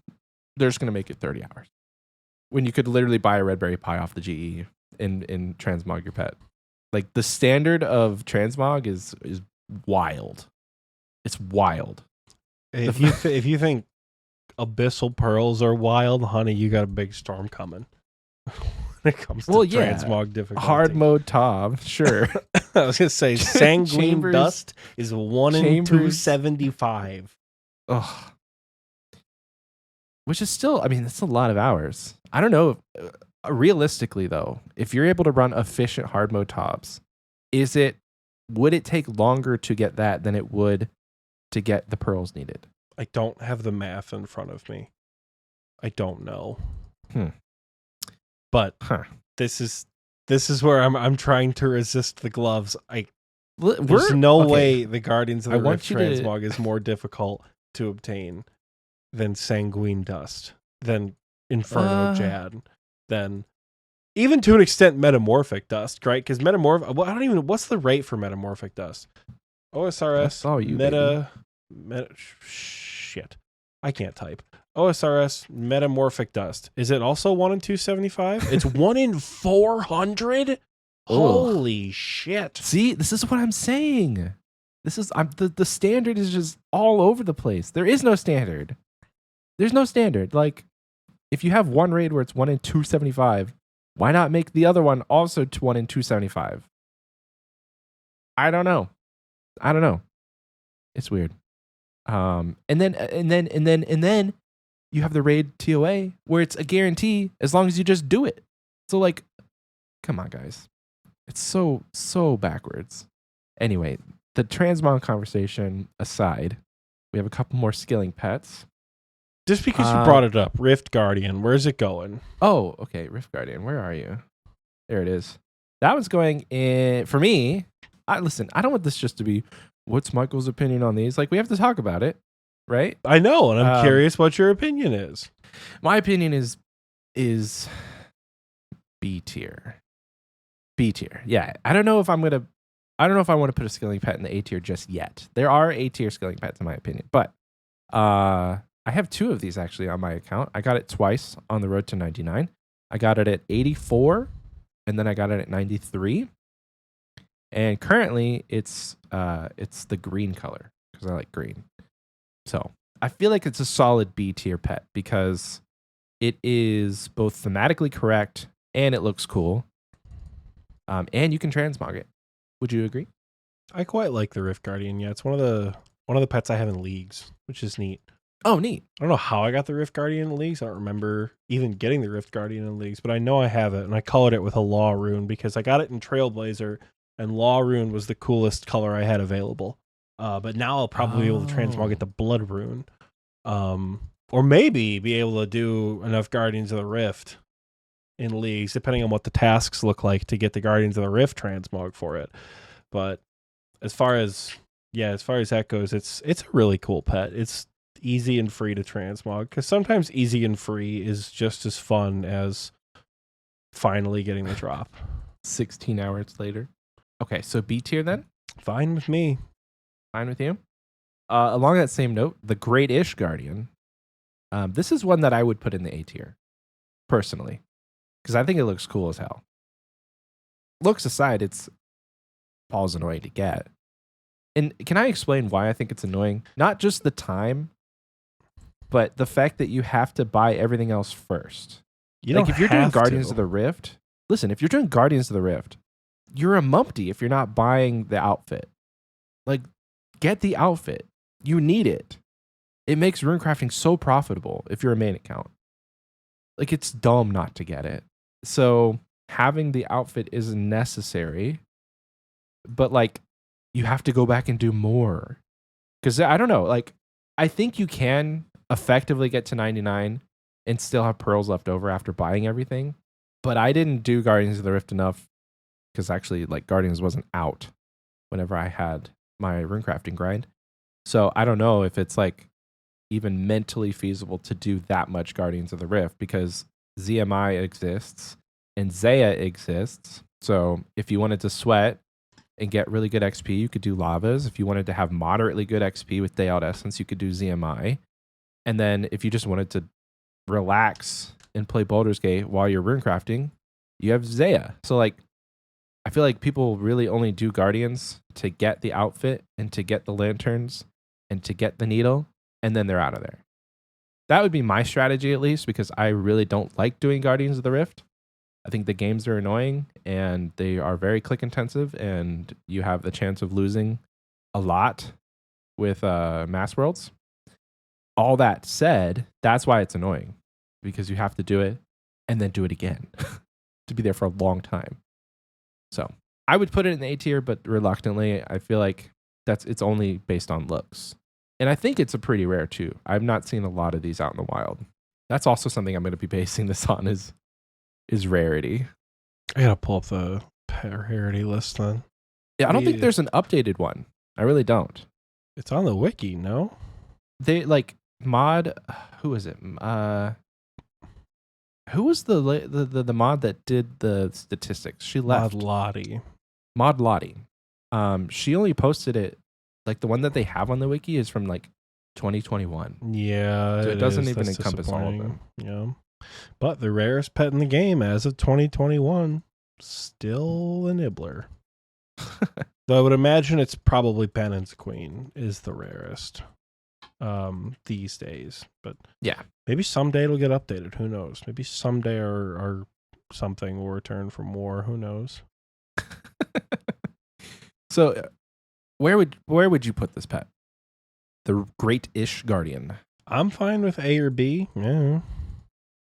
they're just going to make it 30 hours. When you could literally buy a red berry pie off the GE and transmog your pet. Like the standard of transmog is wild. It's wild. If you think abyssal pearls are wild, honey, you got a big storm coming. When it comes to transmog difficulty. Hard mode top, sure. I was going to say sanguine dust is 1 in 275. Ugh. Which is still, I mean, that's a lot of hours. I don't know. Realistically, though, if you're able to run efficient hard mode tops, would it take longer to get that than it would to get the pearls needed? I don't have the math in front of me. I don't know. But this is where I'm trying to resist the gloves. There's no way the Guardians of the Rift transmog is more difficult to obtain than Sanguine Dust, than Inferno Jad, than even to an extent Metamorphic Dust, right? Because what's the rate for Metamorphic Dust? OSRS shit. I can't type. OSRS Metamorphic Dust. Is it also 1 in 275? It's 1 in 400? Holy shit. See, this is what I'm saying. This is the standard is just all over the place. There is no standard. There's no standard. Like, if you have one raid where it's 1 in 275, why not make the other one also 1 in 275? I don't know. It's weird. And then you have the raid TOA where it's a guarantee as long as you just do it. So like, come on, guys. It's so backwards. Anyway, the transmog conversation aside, we have a couple more skilling pets. Just because you brought it up, Rift Guardian, where's it going? Oh, okay, Rift Guardian, where are you? There it is. That one's going in, for me, listen, I don't want this just to be, what's Michael's opinion on these? Like, we have to talk about it, right? I know, and I'm curious what your opinion is. My opinion is B tier. B tier. Yeah. I don't know if I want to put a skilling pet in the A tier just yet. There are A tier skilling pets in my opinion, but I have 2 of these actually on my account. I got it twice on the road to 99. I got it at 84 and then I got it at 93. And currently it's the green color because I like green. So I feel like it's a solid B tier pet because It is both thematically correct and it looks cool. And you can transmog it. Would you agree? I quite like the Rift Guardian. Yeah, it's one of the pets I have in leagues, which is neat. Oh, neat. I don't know how I got the Rift Guardian in leagues. I don't remember even getting the Rift Guardian in leagues, but I know I have it, and I colored it with a Law Rune because I got it in Trailblazer, and Law Rune was the coolest color I had available. But now I'll probably be able to transmog it to Blood Rune. Or maybe be able to do enough Guardians of the Rift in leagues, depending on what the tasks look like to get the Guardians of the Rift transmog for it. But as far as that goes, it's a really cool pet. It's easy and free to transmog, because sometimes easy and free is just as fun as finally getting the drop 16 hours later. Okay, so B tier then? Fine with me. Fine with you? Along that same note, the Great-ish Guardian. This is one that I would put in the A tier, personally, because I think it looks cool as hell. Looks aside, it's Paul's annoying to get. And can I explain why I think it's annoying? Not just the time, but the fact that you have to buy everything else first. If you're doing Guardians of the Rift, listen, if you're doing Guardians of the Rift, you're a mumpty if you're not buying the outfit. Like, get the outfit. You need it. It makes runecrafting so profitable if you're a main account. Like, it's dumb not to get it. So having the outfit is necessary, but like, you have to go back and do more. Because I don't know, like, I think you can effectively get to 99 and still have pearls left over after buying everything. But I didn't do Guardians of the Rift enough, because actually, like, Guardians wasn't out whenever I had my runecrafting grind. So I don't know if it's like even mentally feasible to do that much Guardians of the Rift, because ZMI exists and Zaya exists. So if you wanted to sweat and get really good XP, you could do Lavas. If you wanted to have moderately good XP with Day Out Essence, you could do ZMI. And then if you just wanted to relax and play Baldur's Gate while you're runecrafting, you have Zaya. So like, I feel like people really only do Guardians to get the outfit and to get the lanterns and to get the needle, and then they're out of there. That would be my strategy, at least, because I really don't like doing Guardians of the Rift. I think the games are annoying and they are very click intensive, and you have the chance of losing a lot with Mass Worlds. All that said, that's why it's annoying, because you have to do it and then do it again to be there for a long time. So I would put it in the A tier, but reluctantly. I feel like it's only based on looks. And I think it's a pretty rare too. I've not seen a lot of these out in the wild. That's also something I'm going to be basing this on is rarity. I gotta pull up the rarity list then. Yeah, I don't think there's an updated one. I really don't. It's on the wiki, no? They like mod. Who is it? Who was the mod that did the statistics? She left. Mod Lottie. She only posted it. Like, the one that they have on the wiki is from like 2021. Yeah, so it doesn't even encompass all of them. Yeah, but the rarest pet in the game as of 2021, still a nibbler. So I would imagine it's probably Penance Queen is the rarest these days. But yeah, maybe someday it'll get updated. Who knows? Maybe someday our something will return from war. Who knows? So where would you put this pet? The Great-ish Guardian. I'm fine with A or B. Yeah.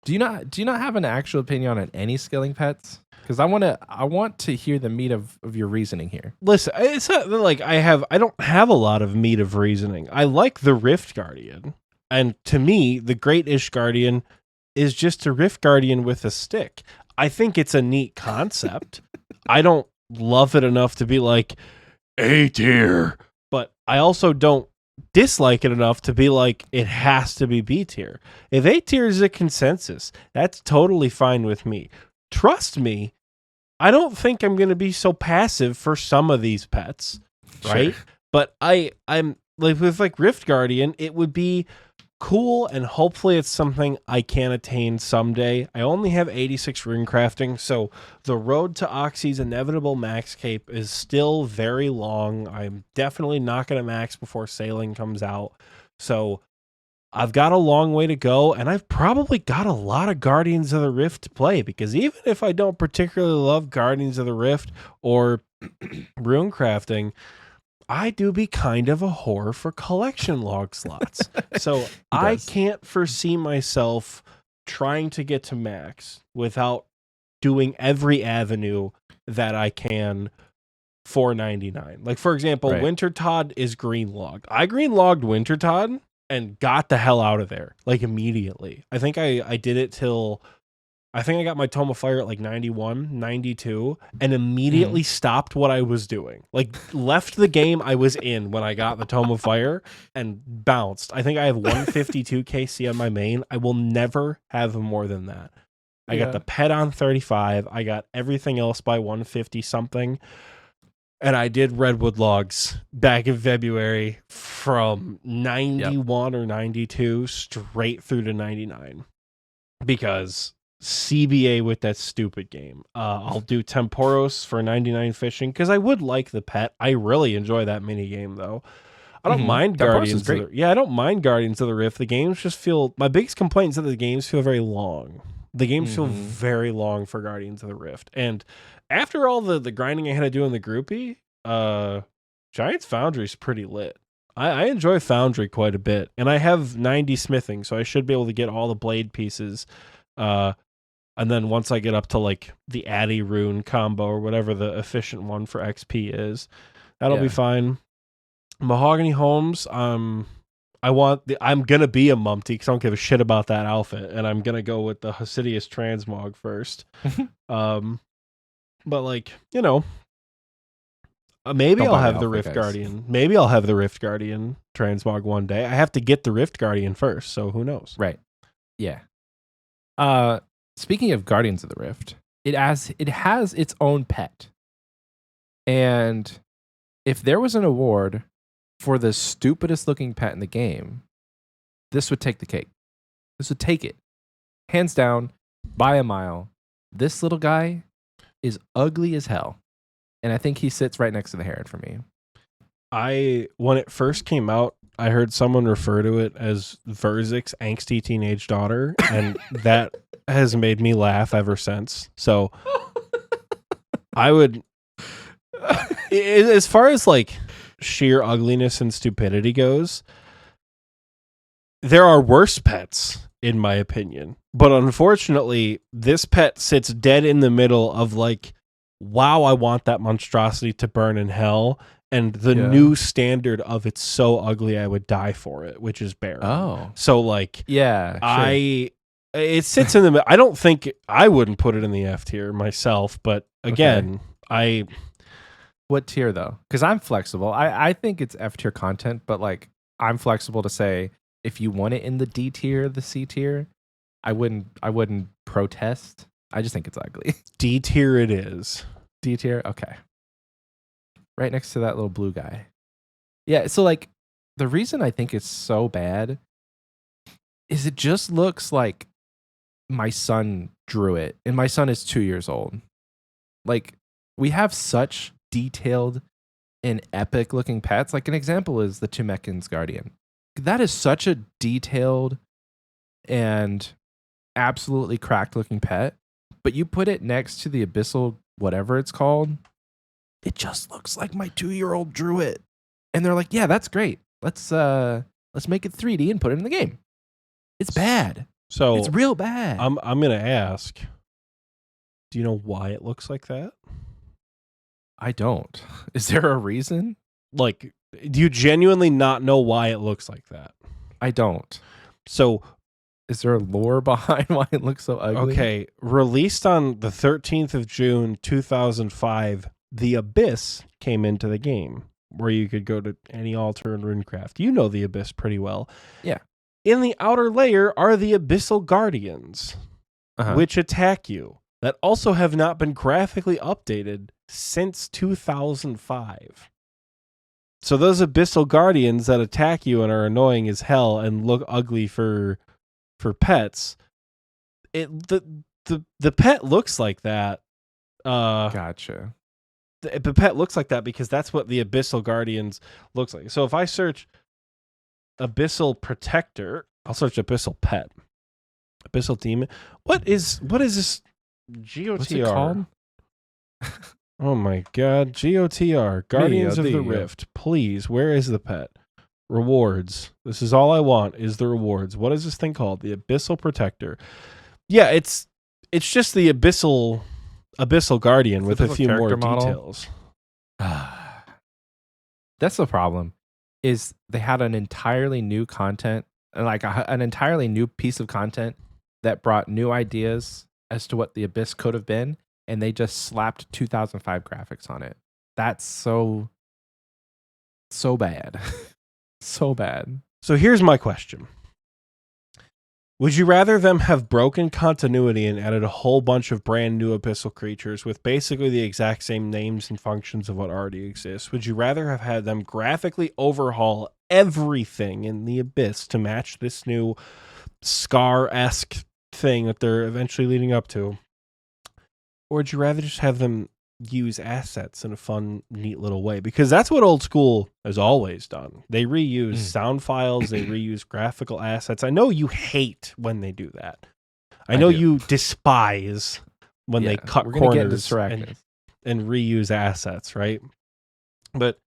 Do you not have an actual opinion on any skilling pets? Because I want to hear the meat of your reasoning here. Listen, it's not like I don't have a lot of meat of reasoning. I like the Rift Guardian, and to me, the Great-ish Guardian is just a Rift Guardian with a stick. I think it's a neat concept. I don't love it enough to be like A tier, but I also don't dislike it enough to be like it has to be B tier. If A tier is a consensus, that's totally fine with me. Trust me, I don't think I'm going to be so passive for some of these pets, right? Sure. But I'm like with like Rift Guardian, it would be cool, and hopefully it's something I can attain someday. I only have 86 runecrafting, so the road to Oxie's inevitable max cape is still very long. I'm definitely not going to max before sailing comes out. So I've got a long way to go, and I've probably got a lot of Guardians of the Rift to play, because even if I don't particularly love Guardians of the Rift or rune crafting, I do be kind of a whore for collection log slots. So I can't foresee myself trying to get to max without doing every avenue that I can for 99. Like, for example, Wintertodd is green logged. I green logged Wintertodd and got the hell out of there, like, immediately. I think I did it till, I think I got my Tome of Fire at like 91, 92, and immediately stopped what I was doing. Like, left the game I was in when I got the Tome of Fire and bounced. I think I have 152 KC on my main. I will never have more than that. I got the pet on 35. I got everything else by 150 something. And I did Redwood Logs back in February from 91 or 92 straight through to 99. Because CBA with that stupid game. I'll do Temporos for 99 fishing because I would like the pet. I really enjoy that mini game though. I don't mind Guardians of the, I don't mind Guardians of the Rift. The games just feel, my biggest complaint is that the games feel very long. The games feel very long for Guardians of the Rift. And after all the grinding I had to do in the groupie, Giant's Foundry is pretty lit. I enjoy Foundry quite a bit. And I have 90 smithing, so I should be able to get all the blade pieces. And then once I get up to like the Addy Rune combo or whatever the efficient one for XP is, that'll be fine. Mahogany Homes, I'm gonna be a Mumpty because I don't give a shit about that outfit, and I'm gonna go with the Hasidious Transmog first. But like, you know, maybe I'll have the Rift Guardian. Maybe I'll have the Rift Guardian Transmog one day. I have to get the Rift Guardian first, so who knows? Right. Yeah. Speaking of Guardians of the Rift, it has its own pet. And if there was an award for the stupidest looking pet in the game, this would take the cake. This would take it. Hands down, by a mile. This little guy is ugly as hell. And I think he sits right next to the Heron for me. When it first came out, I heard someone refer to it as Verzik's angsty teenage daughter, and that has made me laugh ever since. So I would, as far as like sheer ugliness and stupidity goes, there are worse pets, in my opinion. But unfortunately, this pet sits dead in the middle of like, wow, I want that monstrosity to burn in hell. And the new standard of it's so ugly I would die for it, which is Baron. Oh. So like, yeah, sure. It sits in the middle. I don't think I wouldn't put it in the F tier myself, but again, what tier though? Because I'm flexible. I think it's F tier content, but like I'm flexible to say if you want it in the D tier, the C tier, I wouldn't protest. I just think it's ugly. D tier it is. D tier, okay. Right next to that little blue guy. Yeah, so like the reason I think it's so bad is it just looks like my son drew it, and my son is 2 years old. Like, we have such detailed and epic looking pets. Like, an example is the Chimekin's Guardian. That is such a detailed and absolutely cracked looking pet, but you put it next to the Abyssal, whatever it's called, it just looks like my 2-year-old drew it. And they're like, yeah, that's great. Let's make it 3D and put it in the game. It's bad. So it's real bad. I'm gonna ask, do you know why it looks like that? I don't. Is there a reason? Like, do you genuinely not know why it looks like that? I don't. So is there a lore behind why it looks so ugly? Okay, released on the 13th of June 2005, The Abyss came into the game, where you could go to any altar in Runecraft. You know the Abyss pretty well. Yeah. In the outer layer are the Abyssal Guardians, which attack you, that also have not been graphically updated since 2005. So those Abyssal Guardians that attack you and are annoying as hell and look ugly for pets, the pet looks like that. Gotcha. The pet looks like that because that's what the Abyssal Guardians looks like. So if I search Abyssal Protector I'll search Abyssal Pet. Abyssal Demon. What is this? GOTR. What's it called? Oh my god. GOTR. Guardians of the Rift. Please, where is the pet? Rewards. This is all I want is the rewards. What is this thing called? The Abyssal Protector. Yeah, it's just the Abyssal Guardian with a few more details. That's the problem. Is they had an entirely new content, like an entirely new piece of content that brought new ideas as to what the Abyss could have been, and they just slapped 2005 graphics on it. That's so bad. So bad. So here's my question. Would you rather them have broken continuity and added a whole bunch of brand new abyssal creatures with basically the exact same names and functions of what already exists? Would you rather have had them graphically overhaul everything in the Abyss to match this new Scar-esque thing that they're eventually leading up to? Or would you rather just have them use assets in a fun, neat little way? Because that's what Old School has always done. They reuse sound files, they reuse graphical assets. I know you hate when they do that. I know you despise when they cut corners and reuse assets, right? But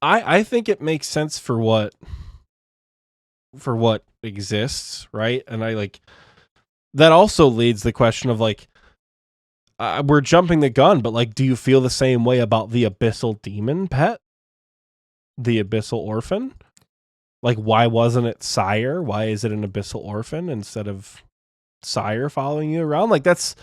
I think it makes sense for what exists, right? And I like that also leads the question of like, we're jumping the gun, but like, do you feel the same way about the Abyssal Demon pet? The Abyssal Orphan? Like, why wasn't it Sire? Why is it an Abyssal Orphan instead of Sire following you around? Like, that's,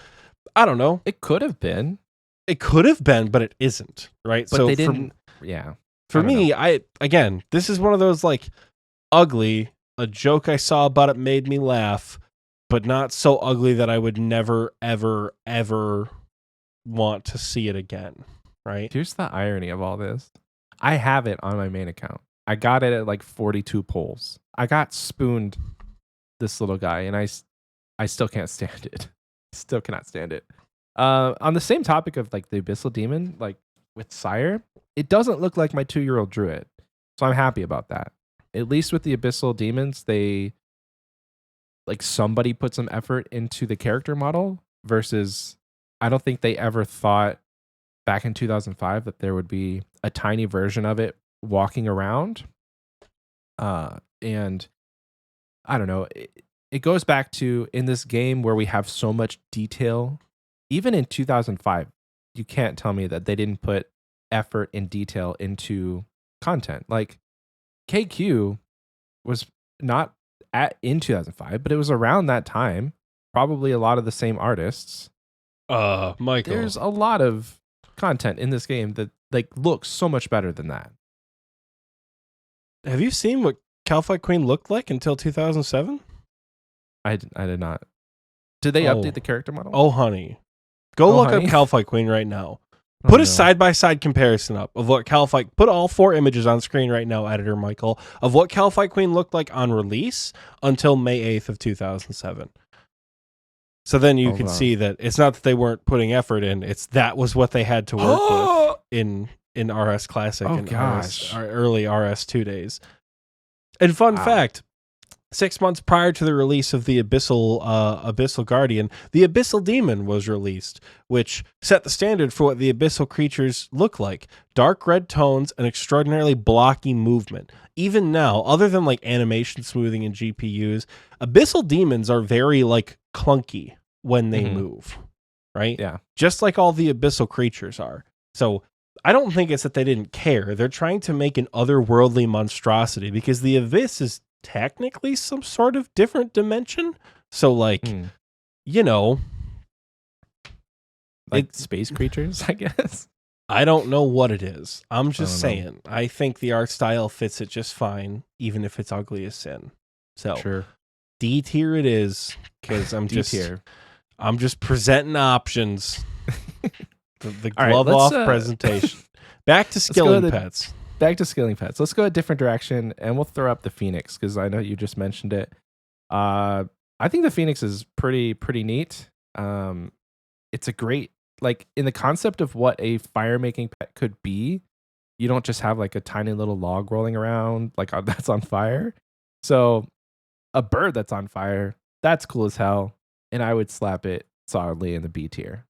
I don't know. It could have been. It could have been, but it isn't, right? But so they didn't. Yeah. For me, again, this is one of those like ugly, a joke I saw about it made me laugh, but not so ugly that I would never, ever, ever want to see it again, right? Here's the irony of all this. I have it on my main account. I got it at like 42 polls. I got spooned this little guy, and I still can't stand it. Still cannot stand it. On the same topic of like the Abyssal Demon, like with Sire, it doesn't look like my 2-year-old drew it. So I'm happy about that. At least with the Abyssal Demons, they... like somebody put some effort into the character model versus I don't think they ever thought back in 2005 that there would be a tiny version of it walking around. And I don't know, it goes back to in this game where we have so much detail, even in 2005, you can't tell me that they didn't put effort and detail into content. Like KQ was not in 2005, but it was around that time. Probably a lot of the same artists. Michael, there's a lot of content in this game that like looks so much better than that. Have you seen what Calfight Queen looked like until 2007? I did not. Did they update the character model? Oh, honey. Go look up Calfight Queen right now. Put a side-by-side comparison up of what Calfight... Put all 4 images on screen right now, editor Michael, of what Calfight Queen looked like on release until May 8th of 2007. So then you can see that it's not that they weren't putting effort in, it's that was what they had to work with in RS Classic and early RS2 days. And fun fact... 6 months prior to the release of the Abyssal Guardian, the Abyssal Demon was released, which set the standard for what the Abyssal creatures look like. Dark red tones and extraordinarily blocky movement. Even now, other than like animation smoothing and GPUs, Abyssal Demons are very like clunky when they move, right? Yeah. Just like all the Abyssal creatures are. So I don't think it's that they didn't care. They're trying to make an otherworldly monstrosity because the Abyss is technically some sort of different dimension. So like, you know, like space creatures, I guess. I don't know what it is. I'm just saying. I think the art style fits it just fine, even if it's ugly as sin. So sure. D tier it is, because I'm just presenting options. the glove off presentation. Back to skilling pets. Back to skilling pets. Let's go a different direction, and we'll throw up the Phoenix because I know you just mentioned it. I think the Phoenix is pretty neat. It's a great, like, in the concept of what a fire making pet could be. You don't just have like a tiny little log rolling around like that's on fire. So a bird that's on fire, that's cool as hell. And I would slap it solidly in the B tier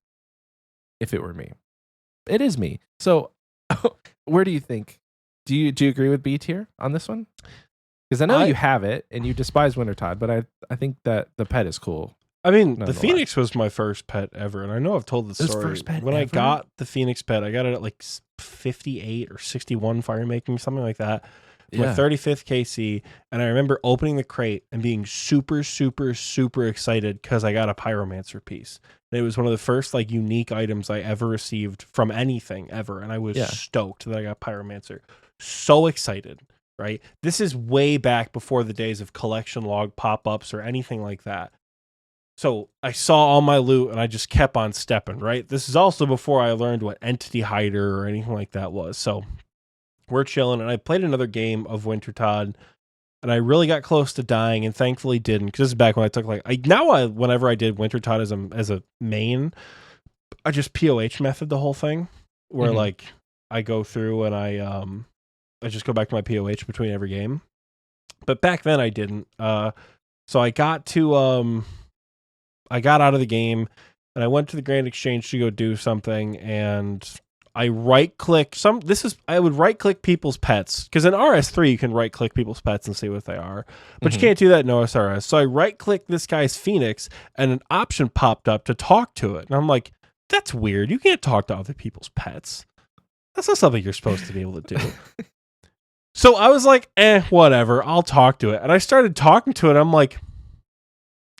if it were me. It is me. So where do you think? Do you agree with B tier on this one? Because I know you have it and you despise Wintertod, but I think that the pet is cool. I mean, the Phoenix was my first pet ever, and I know I've told the story. First pet when ever? I got the Phoenix pet, I got it at like 58 or 61 fire making, something like that. My 35th KC, and I remember opening the crate and being super, super, super excited because I got a Pyromancer piece. And it was one of the first like unique items I ever received from anything ever, and I was stoked that I got Pyromancer. So excited, right? This is way back before the days of collection log pop-ups or anything like that. So I saw all my loot and I just kept on stepping, right? This is also before I learned what Entity Hider or anything like that was. So we're chilling, and I played another game of Wintertod, and I really got close to dying, and thankfully didn't, because this is back when I took whenever I did Wintertod as a main, I just POH method the whole thing, where like I go through and I just go back to my POH between every game. But back then I didn't. So I got out of the game, and I went to the Grand Exchange to go do something, and I right-click I would right-click people's pets, because in RS3 you can right-click people's pets and see what they are, but you can't do that in OSRS. So I right-clicked this guy's Phoenix, and an option popped up to talk to it, and I'm like, that's weird. You can't talk to other people's pets. That's not something you're supposed to be able to do. So I was like, whatever, I'll talk to it. And I started talking to it. I'm like,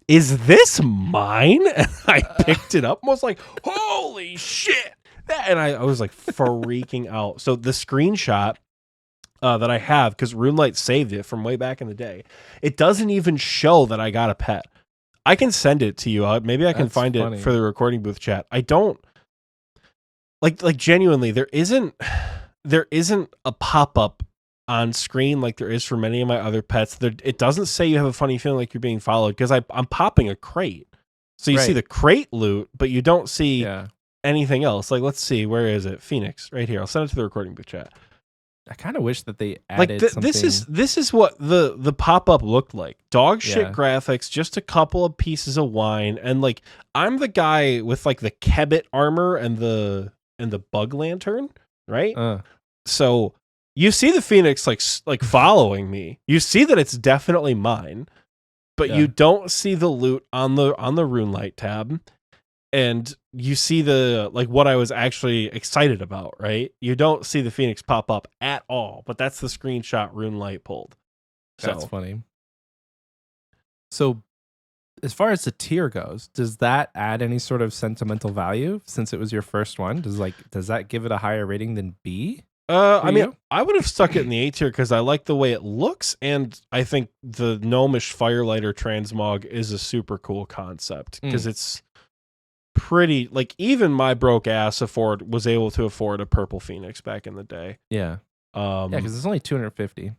is this mine? And I picked it up and was like, holy shit. And I was like freaking out. So the screenshot that I have, because RuneLite saved it from way back in the day, it doesn't even show that I got a pet. I can send it to you. Maybe I can find it for the recording booth chat. I don't like genuinely. There isn't a pop-up on screen like there is for many of my other pets. It doesn't say you have a funny feeling like you're being followed, because I'm popping a crate. So you see the crate loot, but you don't see anything else. Like, let's see, where is it? Phoenix, right here. I'll send it to the recording booth chat. I kind of wish that they added something. This is what the pop-up looked like. Dog shit graphics, just a couple of pieces of wine, and like I'm the guy with like the Kebbit armor and the bug lantern, right? So you see the Phoenix like following me. You see that it's definitely mine, but you don't see the loot on the RuneLite tab. And you see the like what I was actually excited about, right? You don't see the Phoenix pop up at all, but that's the screenshot RuneLite pulled. That's funny. So as far as the tier goes, does that add any sort of sentimental value since it was your first one? Does that give it a higher rating than B? I mean, I would have stuck it in the A tier because I like the way it looks, and I think the gnomish firelighter transmog is a super cool concept because it's pretty, like, even my broke ass was able to afford a purple Phoenix back in the day. Yeah. Because it's only 250.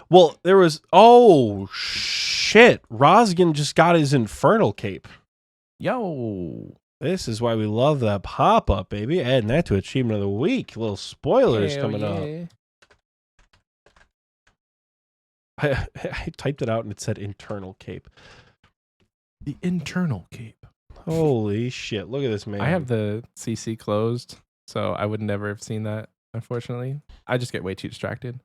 Well, there was shit. Rosgan just got his infernal cape. Yo. This is why we love that pop-up, baby. Adding that to Achievement of the Week. Little spoilers coming up. I typed it out and it said internal cape. The internal cape. Holy shit. Look at this, man. I have the CC closed, so I would never have seen that, unfortunately. I just get way too distracted.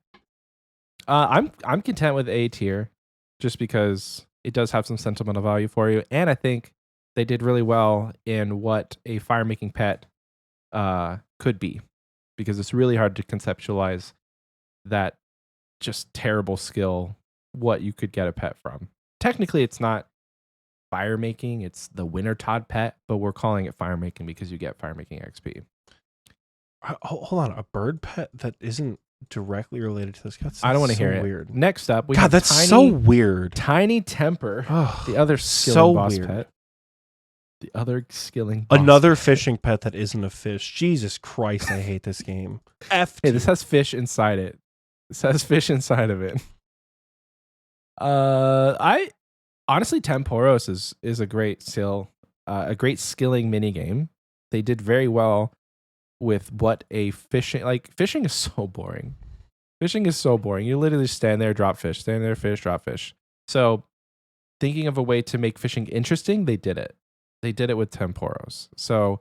I'm content with A tier just because it does have some sentimental value for you, and I think they did really well in what a fire-making pet could be, because it's really hard to conceptualize that just terrible skill, what you could get a pet from. Technically, it's not fire-making, it's the Wintertod pet, but we're calling it fire-making because you get fire-making XP. Hold on, a bird pet that isn't directly related to this? I don't want to hear it. Weird. Next up, we have that's so weird. Tiny Temper, the other skilling boss pet. The other skilling boss Another fishing pet that isn't a fish. Jesus Christ, I hate this game. Hey, this has fish inside it. This has fish inside of it. I honestly, Temporos is a great skill, a great skilling mini game. They did very well with what a fishing fishing is so boring. Fishing is so boring. You literally stand there, drop fish, stand there, fish, drop fish. So thinking of a way to make fishing interesting, they did it. They did it with Temporos. So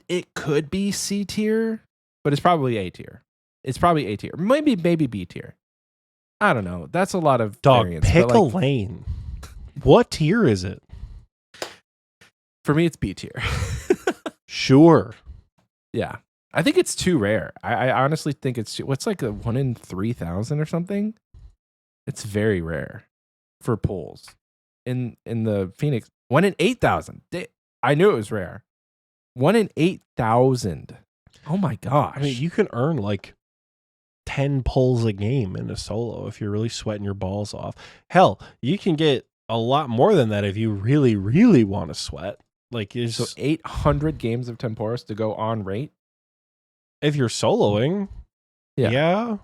it could be C tier, but it's probably A tier. It's probably A tier. Maybe B tier. I don't know. That's a lot of Dog, variance. pick but a lane. What tier is it? For me, it's B tier. Sure. Yeah. I think it's too rare. I honestly think it's what's like a 1 in 3,000 or something. It's very rare for pulls. In the Phoenix, 1 in 8,000. I knew it was rare. 1 in 8,000. Oh my gosh. I mean, you can earn like 10 pulls a game in a solo if you're really sweating your balls off. Hell, you can get a lot more than that if you really, really want to sweat. Like, so 800 games of Temporos to go on rate. If you're soloing, yeah.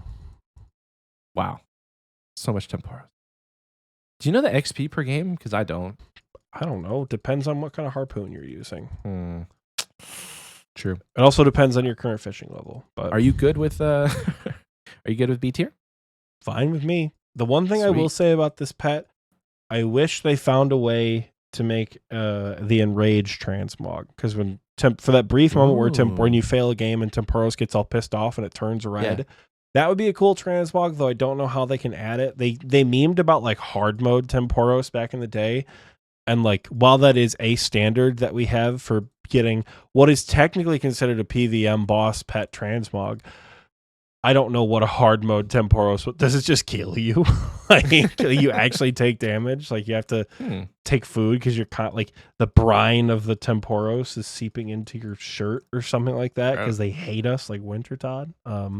Wow, so much Temporos. Do you know the XP per game? Because I don't. I don't know. Depends on what kind of harpoon you're using. True. It also depends on your current fishing level. But are you good with Are you good with B tier? Fine with me. The one thing Sweet. I will say about this pet, I wish they found a way to make the enraged transmog, because when for that brief moment where when you fail a game and Temporos gets all pissed off and it turns red, that would be a cool transmog. Though I don't know how they can add it. They memed about like hard mode Temporos back in the day, and like while that is a standard that we have for getting what is technically considered a PVM boss pet transmog, I don't know what a hard mode Temporos. Does it just kill you? Like, you actually take damage? Like, you have to take food because you're kind of like the brine of the Temporos is seeping into your shirt or something like that because they hate us like Winter Todd. I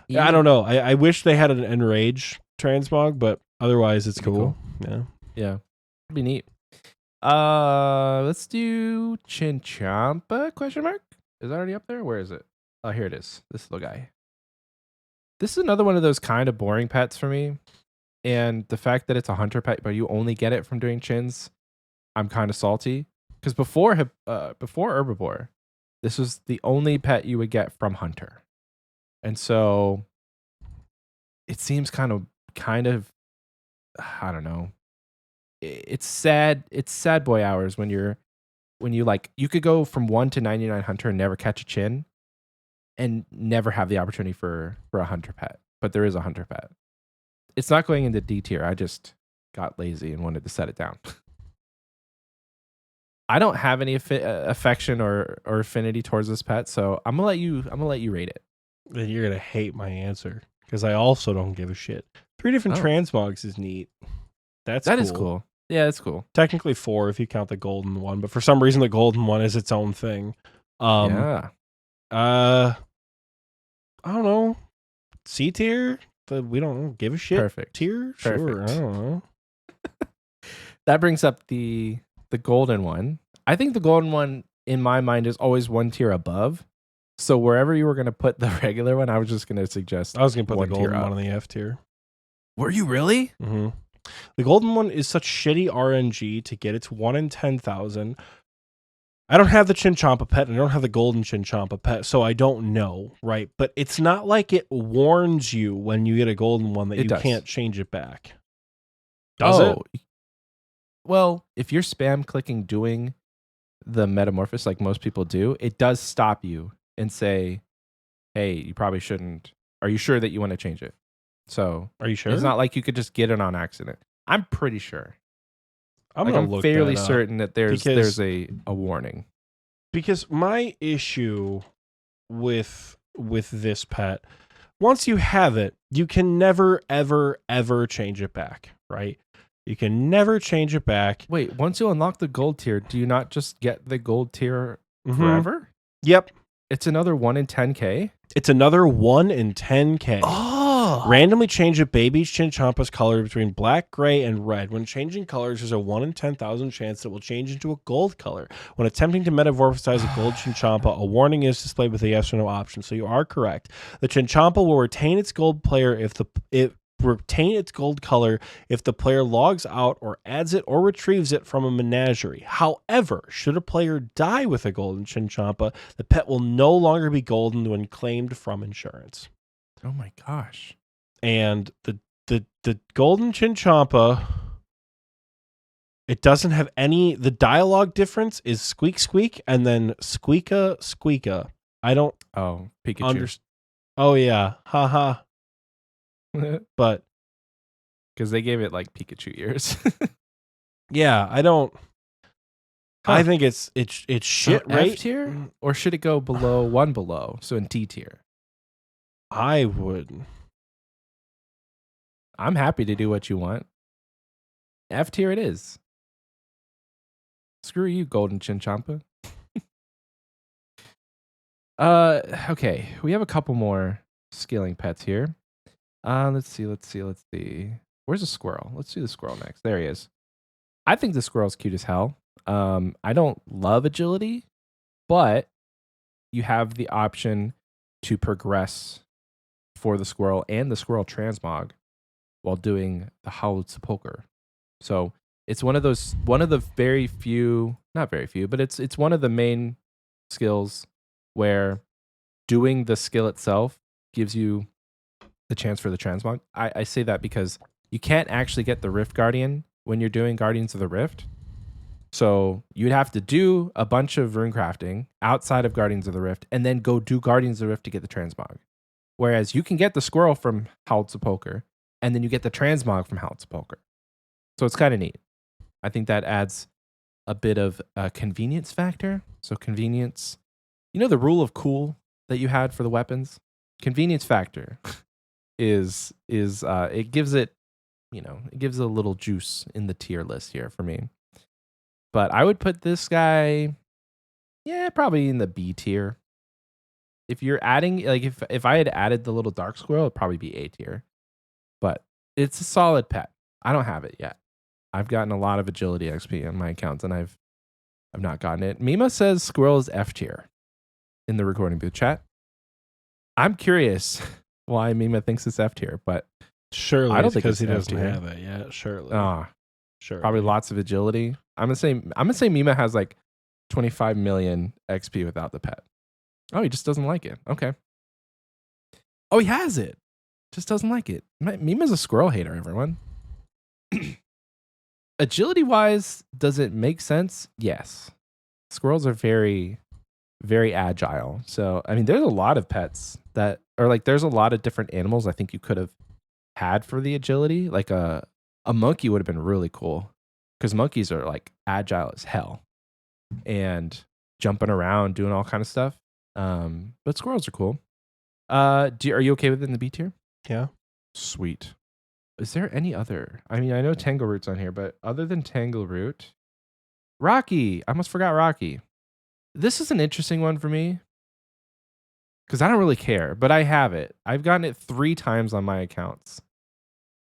don't know. I wish they had an enrage transmog, but otherwise it's cool. Yeah. It'd be neat. Let's do Chinchompa? Question mark? Is that already up there? Where is it? Oh, here it is. This little guy. This is another one of those kind of boring pets for me. And the fact that it's a hunter pet, but you only get it from doing chins, I'm kind of salty. Because before Herbiboar, this was the only pet you would get from hunter. And so it seems kind of, I don't know. It's sad. It's sad boy hours when you like, you could go from 1 to 99 hunter and never catch a chin and never have the opportunity for a hunter pet. But there is a hunter pet. It's not going into D tier. I just got lazy and wanted to set it down. I don't have any affection or affinity towards this pet, so I'm gonna let you rate it. Then you're gonna hate my answer because I also don't give a shit. 3 different transmogs is neat. That is cool. Yeah, it's cool. Technically 4 if you count the golden one, but for some reason the golden one is its own thing. I don't know. C tier, but we don't give a shit. Perfect. Tier, Perfect. Sure. I don't know. That brings up the golden one. I think the golden one in my mind is always 1 tier above. So wherever you were going to put the regular one, I was just going to suggest. I was going to put the golden tier one on the F tier. Were you really? Mm-hmm. The golden one is such shitty RNG to get. It's 1 in 10,000. I don't have the Chinchompa pet, and I don't have the golden Chinchompa pet, so I don't know, right? But it's not like it warns you when you get a golden one that you can't change it back. Does it? Well, if you're spam clicking doing the metamorphosis like most people do, it does stop you and say, hey, you probably shouldn't. Are you sure that you want to change it? So are you sure? It's not like you could just get it on accident. I'm pretty sure. I'm fairly certain that there's a warning. Because my issue with this pet, once you have it, you can never ever ever change it back, right? You can never change it back. Wait, once you unlock the gold tier, do you not just get the gold tier forever? Yep. It's another 1 in 10K? It's another 1 in 10K. Oh. Randomly change a baby Chinchompa's color between black, gray, and red. When changing colors, there's a 1 in 10,000 chance that it will change into a gold color. When attempting to metamorphosize a gold Chinchompa, a warning is displayed with a yes or no option. So you are correct. The Chinchompa will retain its gold player retain its gold color if the player logs out or adds it or retrieves it from a menagerie. However, should a player die with a golden Chinchompa, the pet will no longer be golden when claimed from insurance. Oh my gosh. And the golden Chinchompa, it doesn't have any. The dialogue difference is squeak squeak and then squeaka squeaka. I don't Pikachu. understand. Oh yeah, haha. But because they gave it like Pikachu ears. yeah, I don't. Huh. I think it's shit, right? F tier, or should it go below one below? So in D tier. I would. I'm happy to do what you want. F tier it is. Screw you, Golden Chinchompa. Okay. We have a couple more scaling pets here. Let's see. Where's the squirrel? Let's do the squirrel next. There he is. I think the squirrel's cute as hell. I don't love agility, but you have the option to progress for the squirrel and the squirrel transmog while doing the howled sepulcher. So it's one of the very few, not very few, but it's one of the main skills where doing the skill itself gives you the chance for the transmog. I say that because you can't actually get the Rift Guardian when you're doing Guardians of the Rift. So you'd have to do a bunch of rune crafting outside of Guardians of the Rift and then go do Guardians of the Rift to get the transmog. Whereas you can get the squirrel from Howled Sepulcher and then you get the transmog from Howled Sepulcher. So it's kind of neat. I think that adds a bit of a convenience factor. So convenience, you know the rule of cool that you had for the weapons? Convenience factor is it gives it, it gives it a little juice in the tier list here for me. But I would put this guy, probably in the B tier. If you're adding, like if I had added the little dark squirrel, it'd probably be A tier. But it's a solid pet. I don't have it yet. I've gotten a lot of agility XP on my accounts, and I've not gotten it. Mima says squirrel is F tier in the recording booth chat. I'm curious why Mima thinks it's F tier, but surely I don't think because he it's doesn't F-tier. have it yet. Surely. Sure. Probably lots of agility. I'm gonna say Mima has like 25 million XP without the pet. Oh, he just doesn't like it. Okay. Oh, he has it. Just doesn't like it. Mima's a squirrel hater, everyone. Agility wise, does it make sense? Yes. Squirrels are very, very agile. So, I mean, there's a lot of pets that are like, there's a lot of different animals I think you could have had for the agility. Like a monkey would have been really cool because monkeys are like agile as hell and jumping around, doing all kind of stuff. But squirrels are cool. Are you okay with it in the B tier? Yeah. Sweet. Is there any other? I mean, I know Tangle Root's on here, but other than Tangle Root, Rocky. I almost forgot Rocky. This is an interesting one for me because I don't really care, but I have it. I've gotten it 3 times on my accounts.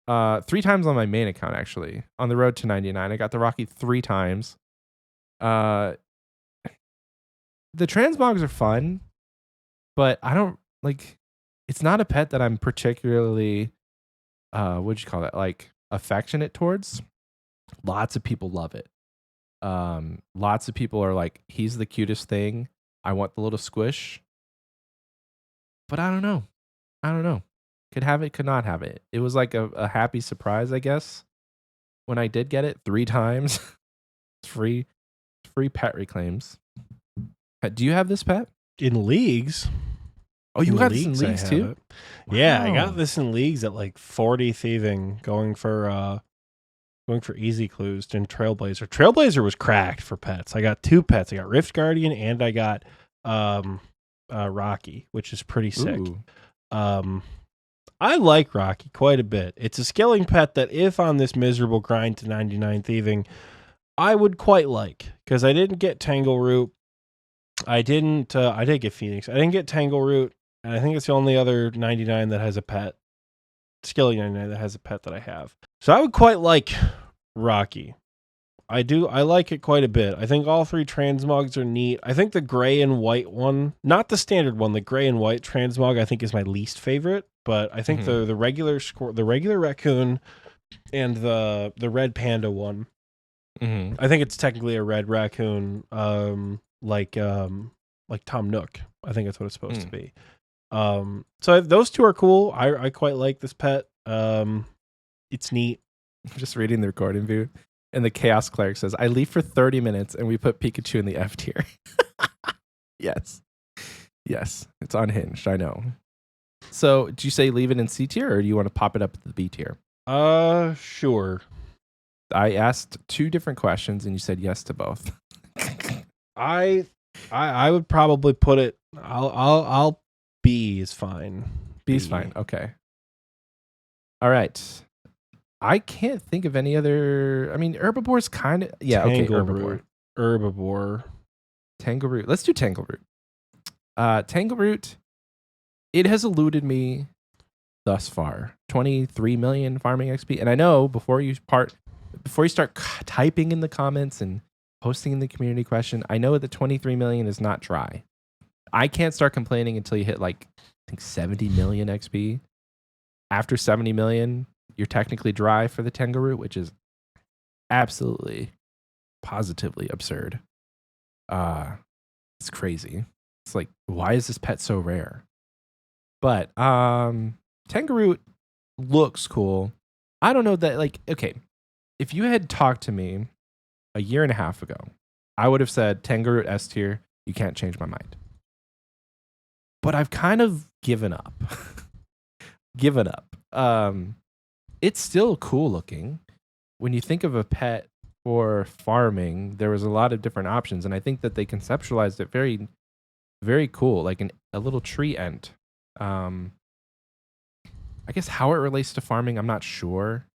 3 times on my main account, actually. On the road to 99, I got the Rocky 3 times. The transmogs are fun, but I don't like. It's not a pet that I'm particularly, what'd you call it? Like affectionate towards. Lots of people love it. Lots of people are like, he's the cutest thing. I want the little squish. But I don't know. Could have it, could not have it. It was like a happy surprise, I guess, when I did get it 3 times. free pet reclaims. Do you have this pet? In leagues. Oh, you got this in leagues too? Wow. Yeah, I got this in leagues at like 40 thieving, going for easy clues in Trailblazer. Trailblazer was cracked for pets. I got 2 pets. I got Rift Guardian and I got Rocky, which is pretty sick. Ooh. I like Rocky quite a bit. It's a scaling pet that if on this miserable grind to 99 thieving, I would quite like, because I didn't get Tangle Root. I did get Phoenix. I didn't get Tangle Root, and I think it's the only other 99 that has a pet. Scaling 99 that has a pet that I have. So I would quite like Rocky. I like it quite a bit. I think all 3 transmogs are neat. I think the gray and white one, not the standard one, the gray and white transmog, I think is my least favorite. But I think the regular raccoon and the red panda one, I think it's technically a red raccoon, like Tom Nook. I think that's what it's supposed to be. So those 2 are cool. I quite like this pet. It's neat. I'm just reading the recording view, and the Chaos Cleric says, I leave for 30 minutes and we put Pikachu in the F tier. Yes. Yes. It's unhinged. I know. So, do you say leave it in C tier or do you want to pop it up to the B tier? Sure. I asked 2 different questions and you said yes to both. I would probably put it. I'll B is fine. B is fine. Okay. All right. I can't think of any other. I mean, Herbiboar's kind of Tangle okay. Root. Herbiboar. Tangle Root. Let's do Tangle Root. Tangle Root. It has eluded me thus far. 23 million farming XP, and I know before you start typing in the comments and posting in the community question, I know that 23 million is not dry. I can't start complaining until you hit like I think 70 million XP. After 70 million, you're technically dry for the Tangle Root, which is absolutely, positively absurd. It's crazy. It's like, why is this pet so rare? But Tangle Root looks cool. I don't know that, like, okay, if you had talked to me a year and a half ago, I would have said Tangle Root S tier. You can't change my mind. But I've kind of given up. It's still cool looking. When you think of a pet for farming, there was a lot of different options, and I think that they conceptualized it very, very cool, like a little tree ent. I guess how it relates to farming, I'm not sure.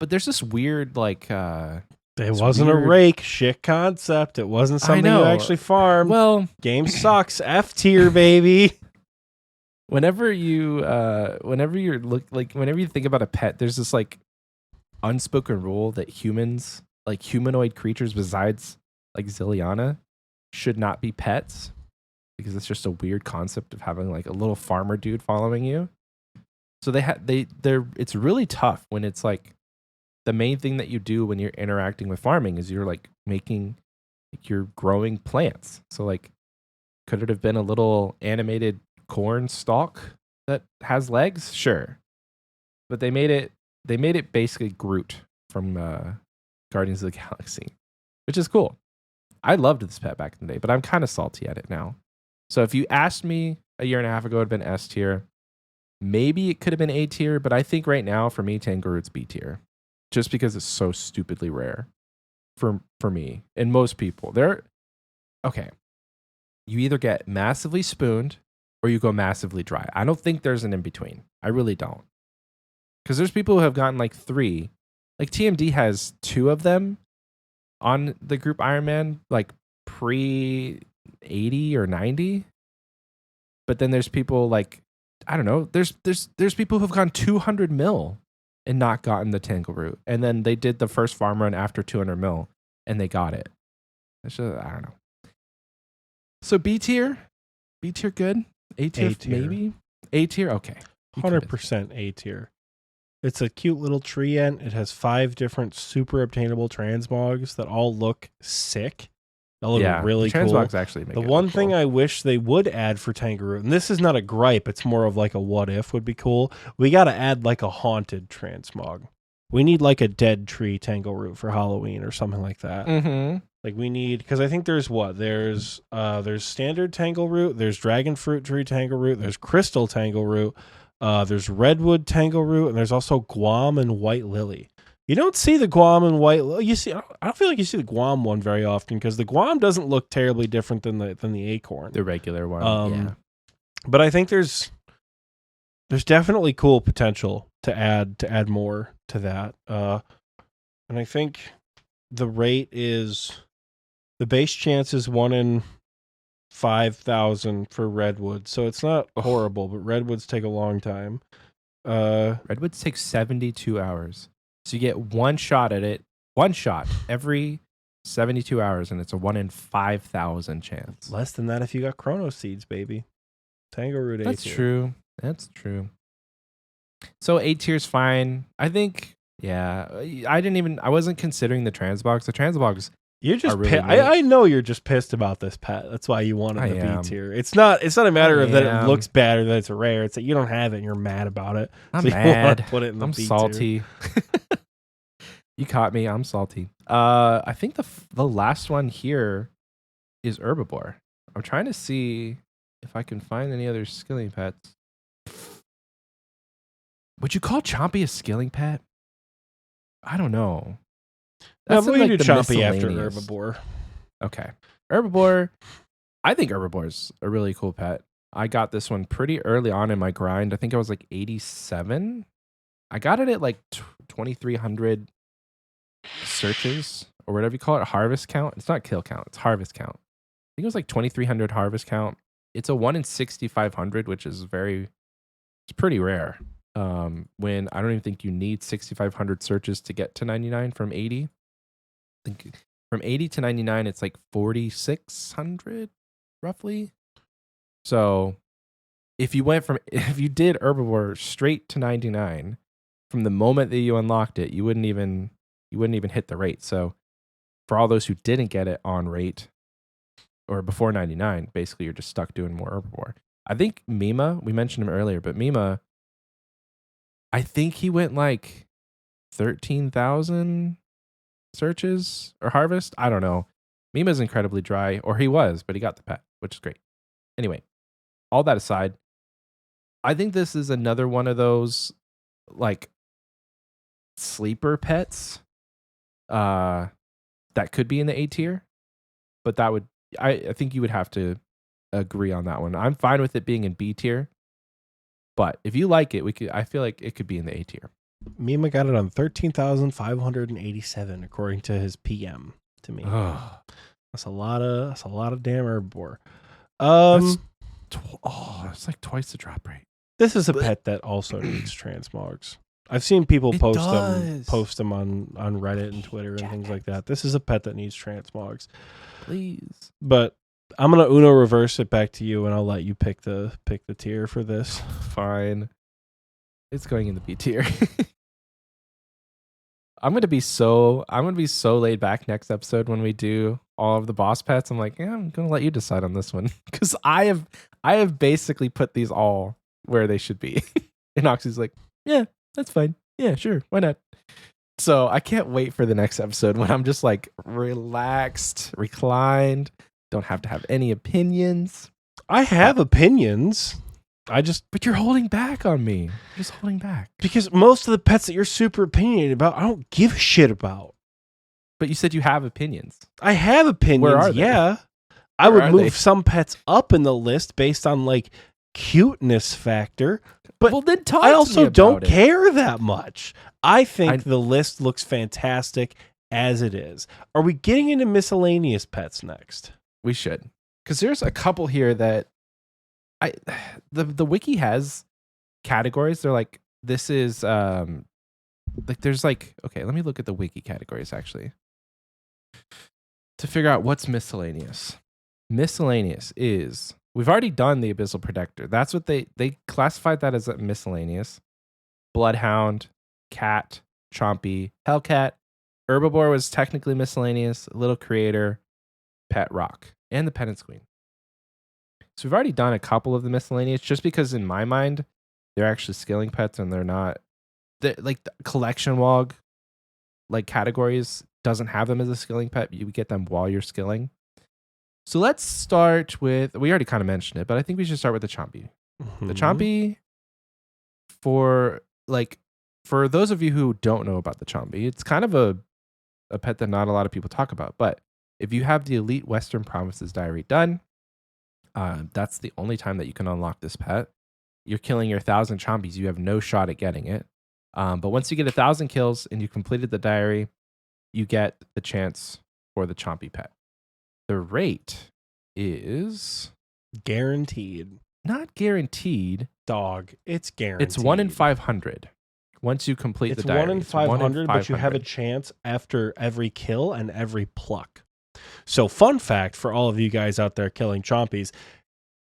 But there's this weird, like, it wasn't a rake shit concept. It wasn't something you actually farmed. Well, game sucks. F tier, baby. Whenever you think about a pet, there's this like unspoken rule that humans, like humanoid creatures besides like Zilliana, should not be pets because it's just a weird concept of having like a little farmer dude following you. So it's really tough when it's like the main thing that you do when you're interacting with farming is you're like you're growing plants. So like, could it have been a little animated corn stalk that has legs? Sure. But they made it basically Groot from Guardians of the Galaxy, which is cool. I loved this pet back in the day, but I'm kind of salty at it now. So if you asked me a year and a half ago, it'd been S tier. Maybe it could have been A tier, but I think right now for me, Tangle Root's B tier. Just because it's so stupidly rare for me and most people. Okay. You either get massively spooned or you go massively dry. I don't think there's an in between. I really don't. Because there's people who have gotten like 3. Like TMD has 2 of them on the group Iron Man, like pre 80 or 90. But then there's people like, I don't know, there's people who've gone 200 mil and not gotten the Tangle Root. And then they did the first farm run after 200 mil and they got it. It's just, I don't know. So B tier good. A tier maybe. A tier, okay. 100% A tier. It's a cute little tree ent. It has 5 different super obtainable transmogs that all look sick. They look really cool. Transmogs actually make the one thing I wish they would add for Tangle Root, and this is not a gripe, it's more of like a what if would be cool. We got to add like a haunted transmog. We need like a dead tree Tangle Root for Halloween or something like that. Mm-hmm. Like we need, because I think there's standard Tangle Root, there's dragon fruit tree Tangle Root, there's crystal Tangle Root, there's redwood Tangle Root, and there's also Guam and white lily. You don't see the Guam and white lily. I don't feel like you see the Guam one very often because the Guam doesn't look terribly different than the acorn, the regular one. Yeah. But I think there's definitely cool potential to add more to that. And I think the rate is, the base chance is 1 in 5,000 for redwood, so it's not horrible, but redwoods take a long time. Redwoods take 72 hours. So you get one shot at it, every 72 hours, and it's a 1 in 5,000 chance. Less than that if you got chrono seeds, baby. Tangle Root A tier. That's true. So A tier's fine. I think, I wasn't considering the Transmogs. The Transmogs You're just really I know you're just pissed about this pet. That's why you wanted I the am. B tier. It's not a matter of that it am. looks bad or that it's rare. It's that you don't have it and you're mad about it. I'm so you wanna mad. put it in the I'm B tier. salty. You caught me. I'm salty. I think the last one here is Herbiboar. I'm trying to see if I can find any other skilling pets. Would you call Chompy a skilling pet? I don't know. No, but we in, do the Chompy after miscellaneous. Herbiboar. Okay. Herbiboar. I think Herbiboar's a really cool pet. I got this one pretty early on in my grind. I think I was like 87. I got it at like 2,300 searches or whatever you call it. Harvest count. It's not kill count. It's harvest count. I think it was like 2,300 harvest count. It's a 1 in 6,500, which is it's pretty rare. When I don't even think you need 6,500 searches to get to 99 from 80. I think from 80 to 99, it's like 4,600 roughly. So if you did Herbiboar straight to 99 from the moment that you unlocked it, you wouldn't even hit the rate. So for all those who didn't get it on rate or before 99, basically you're just stuck doing more Herbiboar. I think Mima, we mentioned him earlier, but Mima, I think he went like 13,000 searches or harvest. I don't know. Mima's incredibly dry, or he was, but he got the pet, which is great. Anyway, all that aside, I think this is another one of those like sleeper pets that could be in the A tier, but that would I think you would have to agree on that one. I'm fine with it being in B tier, but if you like it, I feel like it could be in the A tier. Mima got it on 13,587 according to his PM to me. That's a lot of damn Herbiboar. It's like twice the drop rate. This is a pet that also needs transmogs. I've seen people post them on Reddit and Twitter and things like that. This is a pet that needs transmogs. Please. But I'm gonna Uno reverse it back to you, and I'll let you pick the tier for this. Fine. It's going in the B tier. I'm gonna be so laid back next episode when we do all of the boss pets. I'm like, yeah, I'm gonna let you decide on this one because I have basically put these all where they should be. And Oxie's like, yeah, that's fine. Yeah, sure, why not? So I can't wait for the next episode when I'm just like relaxed, reclined, don't have to have any opinions. I have opinions. But you're holding back on me. You're just holding back. Because most of the pets that you're super opinionated about, I don't give a shit about. But you said you have opinions. I have opinions. Where are they? Yeah. I would move some pets up in the list based on like cuteness factor. But well, then I also don't care that much. I think the list looks fantastic as it is. Are we getting into miscellaneous pets next? We should. Because there's a couple here that the wiki has categories. They're like, this is like there's like, okay, let me look at the wiki categories actually to figure out what's miscellaneous. Miscellaneous is, we've already done the Abyssal Protector. That's what they classified that as a miscellaneous. Bloodhound, Cat, Chompy, Hellcat, Herbiboar was technically miscellaneous, Little Creator, Pet Rock, and the Penance Queen. So we've already done a couple of the miscellaneous just because in my mind, they're actually skilling pets and they're not. Like the collection log like categories doesn't have them as a skilling pet. You get them while you're skilling. So let's start with, we already kind of mentioned it, but I think we should start with the Chompy. Mm-hmm. The Chompy, for those of you who don't know about the Chompy, it's kind of a pet that not a lot of people talk about. But if you have the Elite Western Provinces Diary done, that's the only time that you can unlock this pet. You're killing your 1,000 Chompies. You have no shot at getting it. But once you get 1,000 kills and you completed the diary, you get the chance for the Chompy pet. The rate is guaranteed. Not guaranteed. Dog, it's guaranteed. It's 1 in 500. Once you complete the diary. It's 1 in 500, but you have a chance after every kill and every pluck. So fun fact for all of you guys out there killing Chompies,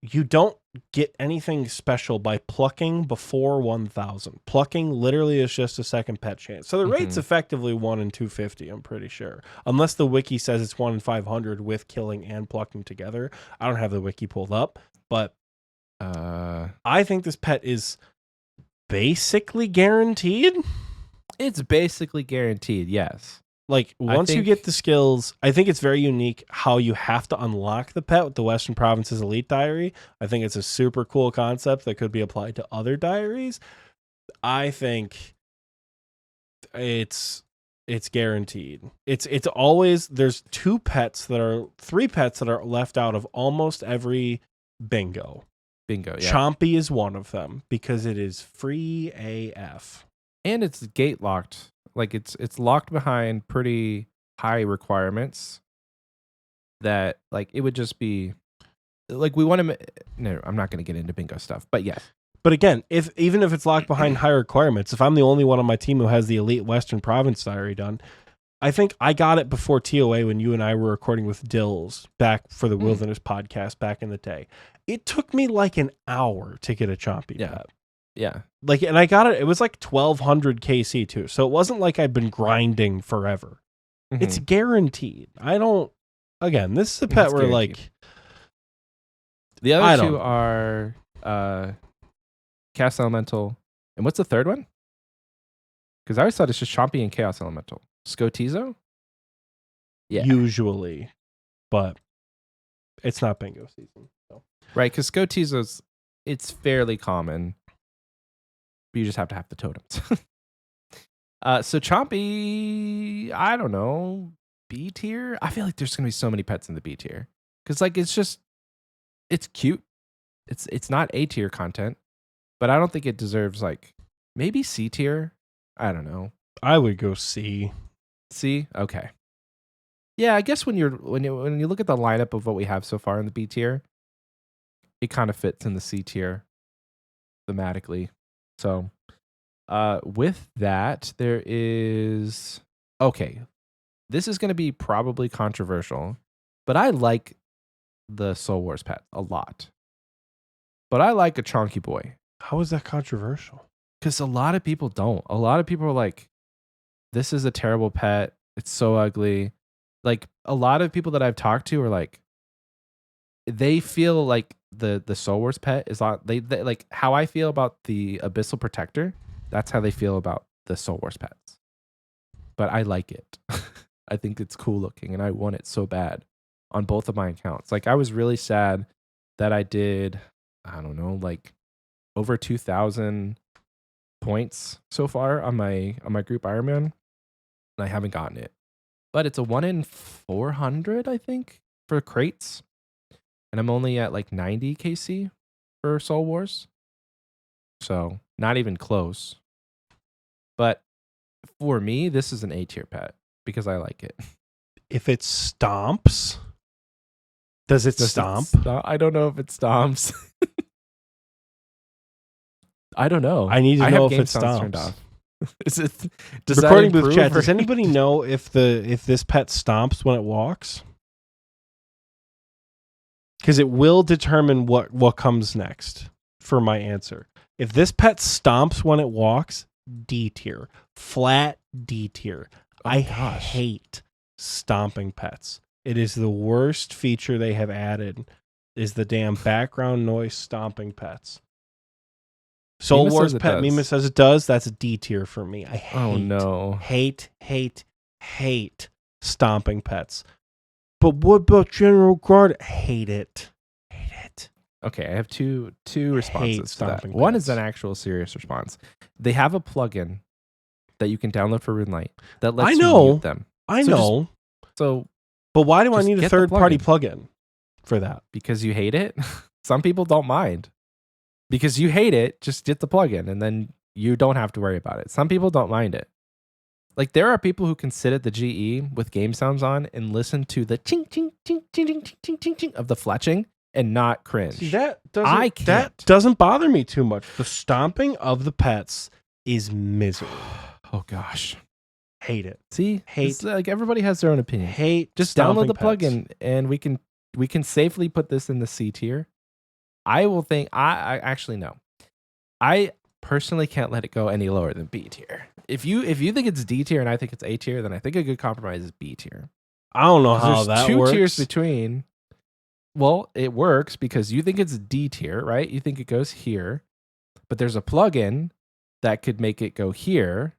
you don't get anything special by plucking before 1,000. Plucking literally is just a second pet chance. So the rate's effectively 1 in 250, I'm pretty sure. Unless the wiki says it's 1 in 500 with killing and plucking together. I don't have the wiki pulled up, but I think this pet is basically guaranteed. It's basically guaranteed, yes. Like, once you get the skills, I think it's very unique how you have to unlock the pet with the Western Provinces Elite Diary. I think it's a super cool concept that could be applied to other diaries. I think it's guaranteed. It's always, there's 3 pets that are left out of almost every bingo. Yeah. Chompy is one of them because it is free AF. And it's gate locked. Like it's locked behind pretty high requirements that like it would just be like we want to. No, I'm not going to get into bingo stuff, but yes. But again, even if it's locked behind high requirements, if I'm the only one on my team who has the Elite Western Province Diary done, I think I got it before TOA when you and I were recording with Dills back for the Wilderness podcast back in the day. It took me like an hour to get a Chompy pet. Yeah. Like, and I got it. It was like 1,200 KC too. So it wasn't like I'd been grinding forever. It's guaranteed. Again, this is a pet where like. The other 2 are Chaos Elemental. And what's the third one? Because I always thought it's just Chompy and Chaos Elemental. Scotizo? Yeah. Usually. But it's not bingo season. So. Right, because Scotizo's, it's fairly common. You just have to have the totems. So Chompy, I don't know, B tier? I feel like there's going to be so many pets in the B tier. Because like it's cute. It's not A tier content. But I don't think it deserves like, maybe C tier? I don't know. I would go C. C? Okay. Yeah, I guess when you look at the lineup of what we have so far in the B tier, it kind of fits in the C tier thematically. So, with that, there is... Okay, this is going to be probably controversial, but I like the Soul Wars pet a lot. But I like a Chonky Boy. How is that controversial? Because a lot of people don't. A lot of people are like, this is a terrible pet. It's so ugly. Like, a lot of people that I've talked to are like, they feel like the Soul Wars pet is not, they like how I feel about the Abyssal Protector. That's how they feel about the Soul Wars pets. But I like it. I think it's cool looking, and I want it so bad on both of my accounts. Like, I was really sad that I did, I don't know, like over 2,000 points so far on my group Ironman, and I haven't gotten it. But it's a 1 in 400, I think, for crates. And I'm only at like 90 KC for Soul Wars. So not even close. But for me, this is an A tier pet because I like it. If it stomps, does it stomp? I don't know if it stomps. I don't know. I need to know if it stomps. Is it recording booth chat? Does anybody know if this pet stomps when it walks? Because it will determine what comes next for my answer. If this pet stomps when it walks, D tier. Flat D tier. I hate stomping pets. It is the worst feature they have added is the damn background noise stomping pets. Soul Wars pet Mima says it does. That's a D tier for me. I hate stomping pets. But what about General Guard? Hate it. Okay, I have two responses to that. One is an actual serious response. They have a plugin that you can download for RuneLight that lets you mute them. I know. But why do I need a third-party plugin for that? Because you hate it? Some people don't mind. Because you hate it, just get the plugin, and then you don't have to worry about it. Some people don't mind it. Like, there are people who can sit at the GE with game sounds on and listen to the ching, ching, ching, ching, ching, ching, ching, ching of the fletching and not cringe. See, that doesn't bother me too much. The stomping of the pets is misery. Oh, gosh. Hate it. See? Hate. Like, everybody has their own opinion. Hate. Just download the plugin, and we can safely put this in the C tier. I will think. I actually no. I personally can't let it go any lower than B tier. If you think it's D tier and I think it's A tier, then I think a good compromise is B tier. I don't know 'Cause how there's that two works. tiers between. Well, it works because you think it's D tier, right? You think it goes here, but there's a plugin that could make it go here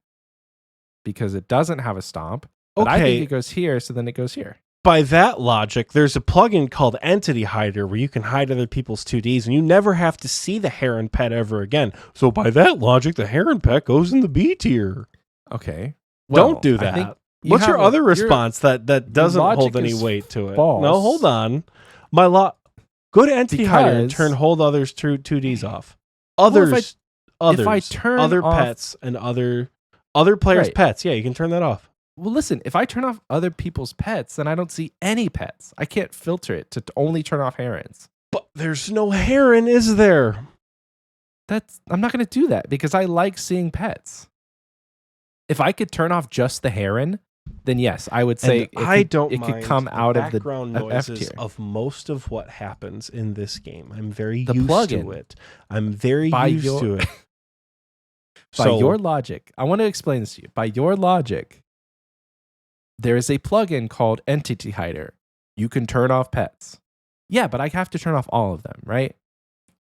because it doesn't have a stomp. But I think it goes here, so then it goes here. By that logic, there's a plugin called Entity Hider where you can hide other people's 2Ds and you never have to see the heron pet ever again. So by that logic, the heron pet goes in the B tier. Okay. Don't do that. What's your other response that doesn't hold any weight to it? False. No, hold on. Go to Entity Hider and turn hold others 2Ds off. Others. If I turn other off, pets and other players' pets. Yeah, you can turn that off. Well, listen, if I turn off other people's pets, then I don't see any pets. I can't filter it to only turn off herons. But there's no heron, is there? I'm not going to do that because I like seeing pets. If I could turn off just the heron, then yes, I would say it could come out of the background noises F tier of most of what happens in this game. I'm very used to it. To it. By your logic, I want to explain this to you. By your logic, there is a plugin called Entity Hider. You can turn off pets. Yeah, but I have to turn off all of them, right?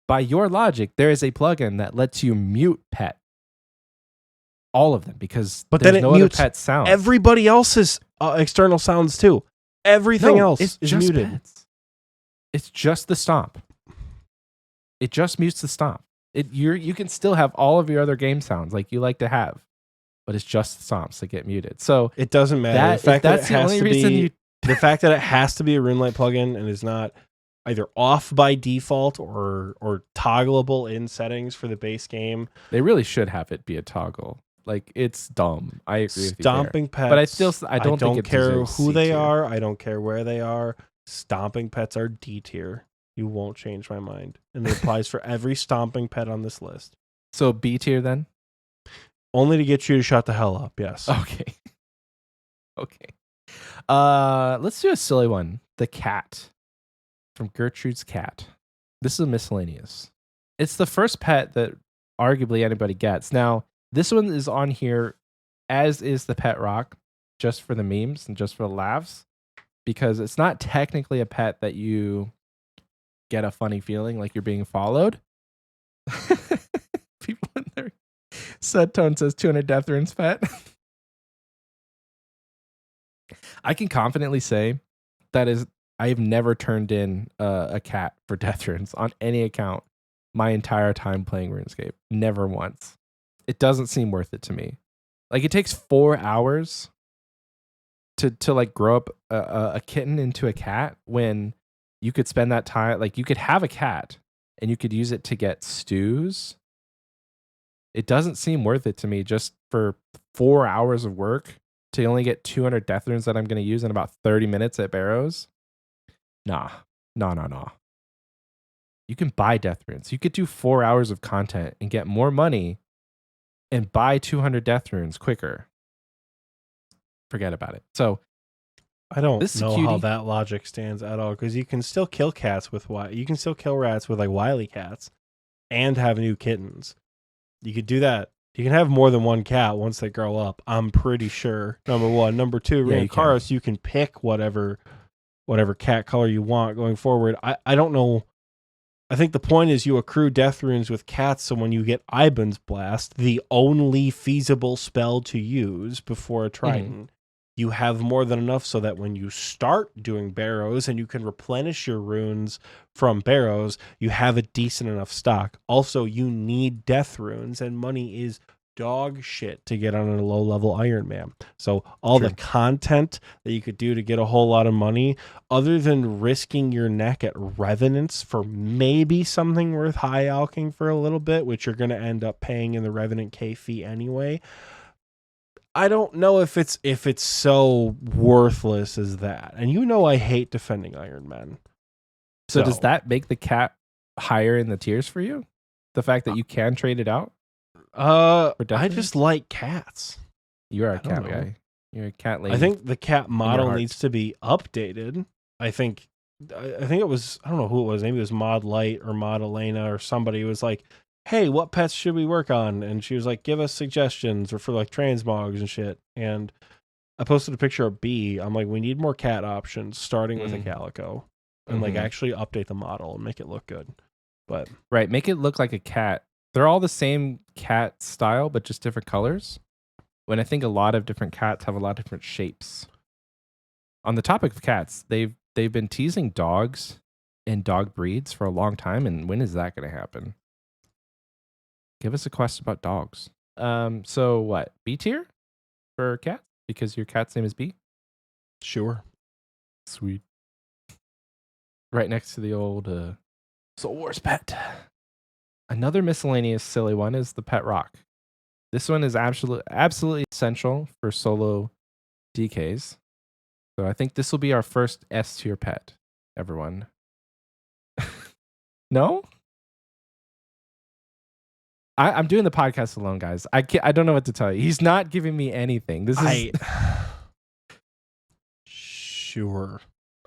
By your logic, there is a plugin that lets you mute pet. All of them, because there's no other pet sound. Everybody else's external sounds too. Everything else is muted. Pets. It's just the stomp. It just mutes the stomp. You can still have all of your other game sounds like you like to have, but it's just the stomps that get muted. So it doesn't matter. The fact that it has to be a RuneLite plugin and is not either off by default or toggleable in settings for the base game. They really should have it be a toggle. Like, it's dumb. I agree with you. Stomping pets. But I don't care who they are. I don't care where they are. Stomping pets are D tier. You won't change my mind. And it applies for every stomping pet on this list. So B tier then? Only to get you to shut the hell up, yes. Okay. Okay. Let's do a silly one. The cat. From Gertrude's Cat. This is a miscellaneous. It's the first pet that arguably anybody gets. Now, this one is on here, as is the pet rock, just for the memes and just for the laughs, because it's not technically a pet that you get a funny feeling like you're being followed. People in their set tone says 200 Death Runes pet. I can confidently say I have never turned in a cat for Death Runes on any account my entire time playing RuneScape. Never once. It doesn't seem worth it to me. Like, it takes 4 hours to like grow up a kitten into a cat when you could spend that time. Like, you could have a cat and you could use it to get stews. It doesn't seem worth it to me just for 4 hours of work to only get 200 Death Runes that I'm going to use in about 30 minutes at Barrows. Nah. You can buy Death Runes. You could do 4 hours of content and get more money and buy 200 Death Runes quicker. Forget about it. So I don't know how that logic stands at all, because you can still kill rats with like wily cats and have new kittens. You could do that. You can have more than one cat once they grow up, I'm pretty sure. Number one. Number two, Reincaros, you can pick whatever cat color you want going forward. I don't know. I think the point is you accrue Death Runes with cats, so when you get Iban's Blast, the only feasible spell to use before a Triton, you have more than enough so that when you start doing Barrows and you can replenish your runes from Barrows, you have a decent enough stock. Also, you need Death Runes, and money is dog shit to get on a low-level Iron Man. So all the content that you could do to get a whole lot of money, other than risking your neck at Revenants for maybe something worth high alking for a little bit, which you're going to end up paying in the Revenant K fee anyway, I don't know if it's so worthless as that. And you know I hate defending Iron Men. So does that make the cat higher in the tiers for you? The fact that you can trade it out? I just like cats. You are a cat guy. You're a cat lady. I think the cat model needs to be updated. I think I think it was, I don't know who it was. Maybe it was Mod Light or Mod Elena or somebody was like, hey, what pets should we work on? And she was like, give us suggestions, or for like transmogs and shit. And I posted a picture of B. I'm like, we need more cat options, starting with a calico, and like actually update the model and make it look good. But right, make it look like a cat. They're all the same cat style, but just different colors. When I think a lot of different cats have a lot of different shapes. On the topic of cats, they've been teasing dogs and dog breeds for a long time, and when is that going to happen? Give us a quest about dogs. So what? B tier for cats because your cat's name is B? sure. Sweet. Right next to the old Soul Wars pet. Another miscellaneous silly one is the pet rock. This one is absolutely essential for solo DKs. So I think this will be our first S tier pet, everyone. No? I'm doing the podcast alone, guys. I don't know what to tell you. He's not giving me anything. This is sure.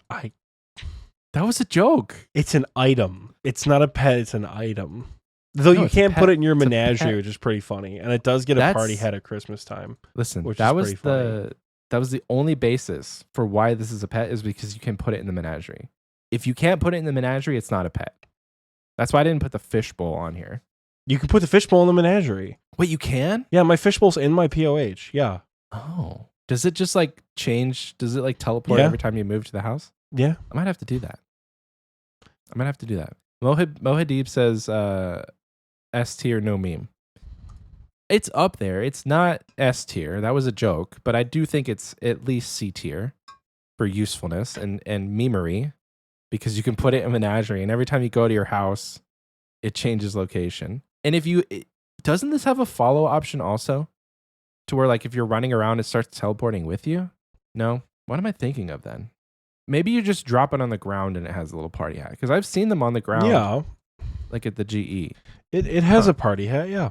That was a joke. It's an item. It's not a pet. It's an item. Though No, you can't put it in your It's a menagerie, pet. which is pretty funny, and it does get a party head at Christmas time. Listen, which that is was pretty funny. that was the only basis for why this is a pet is because you can put it in the menagerie. If you can't put it in the menagerie, it's not a pet. That's why I didn't put the fishbowl on here. You can put the fishbowl in the menagerie. Wait, you can? Yeah, my fishbowl's in my POH. Yeah. Oh. Does it just like change? Does it like teleport Yeah. every time you move to the house? Yeah. I might have to do that. Mohadib says S tier, no meme. It's up there. It's not S tier. That was a joke, but I do think it's at least C tier for usefulness and memery because you can put it in menagerie and every time you go to your house, it changes location. And doesn't this have a follow option also? To where like if you're running around, it starts teleporting with you? No? What am I thinking of then? Maybe you just drop it on the ground and it has a little party hat. Because I've seen them on the ground. Yeah. Like at the GE. It has a party hat, yeah.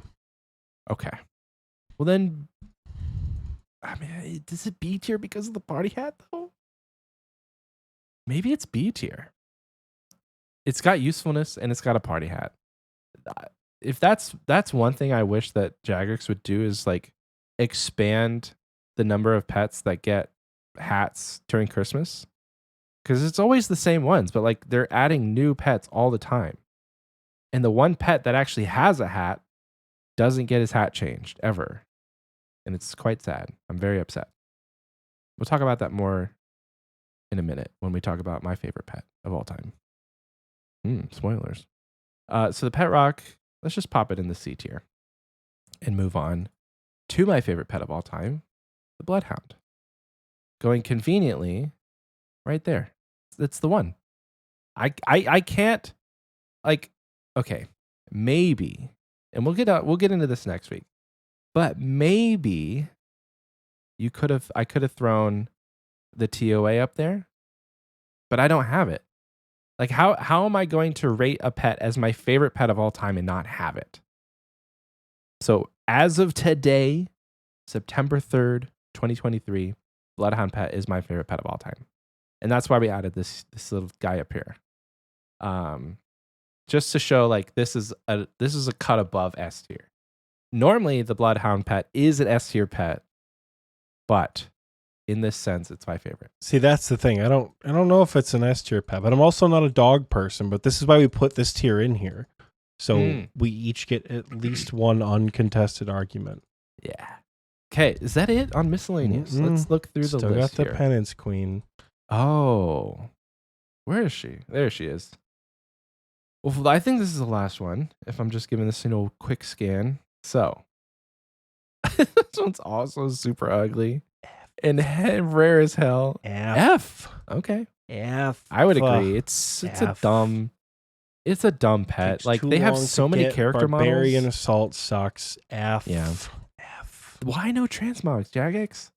Okay. Well then, I mean, does it B tier because of the party hat though? Maybe it's B tier. It's got usefulness and it's got a party hat. If that's one thing I wish that Jagex would do is like expand the number of pets that get hats during Christmas. Because it's always the same ones, but like they're adding new pets all the time. And the one pet that actually has a hat doesn't get his hat changed ever. And it's quite sad. I'm very upset. We'll talk about that more in a minute when we talk about my favorite pet of all time. Spoilers. So the pet rock, let's just pop it in the C tier and move on to my favorite pet of all time, the bloodhound. Going conveniently right there. That's the one. I can't like, okay, maybe, and we'll get into this next week, but maybe I could have thrown the TOA up there, but I don't have it. Like how am I going to rate a pet as my favorite pet of all time and not have it? So as of today, September 3rd, 2023, Bloodhound pet is my favorite pet of all time. And that's why we added this little guy up here. Just to show like this is a cut above S tier. Normally the Bloodhound pet is an S tier pet, but in this sense, it's my favorite. See, that's the thing. I don't know if it's an S tier pet, but I'm also not a dog person. But this is why we put this tier in here, so we each get at least one uncontested argument. Yeah. Okay, is that it on miscellaneous? Let's look through the Still list got the here. Penance Queen. Oh, where is she? There she is. Well, I think this is the last one. If I'm just giving this a quick scan, so this one's also super ugly and rare as hell. F. Okay. F. I would agree. It's a dumb pet. Takes like too they have long so to many get. character Barbarian models. Assault sucks. F. Yeah. F. Why no Transmogs, Jagex?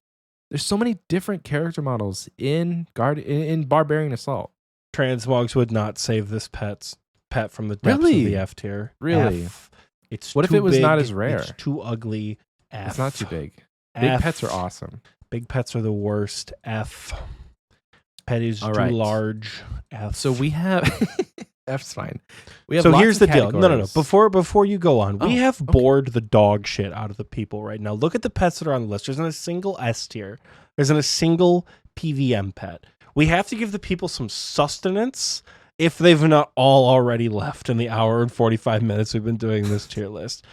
There's so many different character models in Barbarian Assault. Transmogs would not save this pet from the depths of the F tier. Really? F. It's what if too it was big, not as rare? It's too ugly. F. It's not too big. F. Big pets are awesome. Big pets are the worst. F. Pet is All too right. large. F. So we have F's fine. We have So lots here's of the deal. No. categories. Before you go on, we have okay. bored the dog shit out of the people right now. Look at the pets that are on the list. There's not a single S tier. There's not a single PVM pet. We have to give the people some sustenance if they've not all already left in the hour and 45 minutes we've been doing this tier list.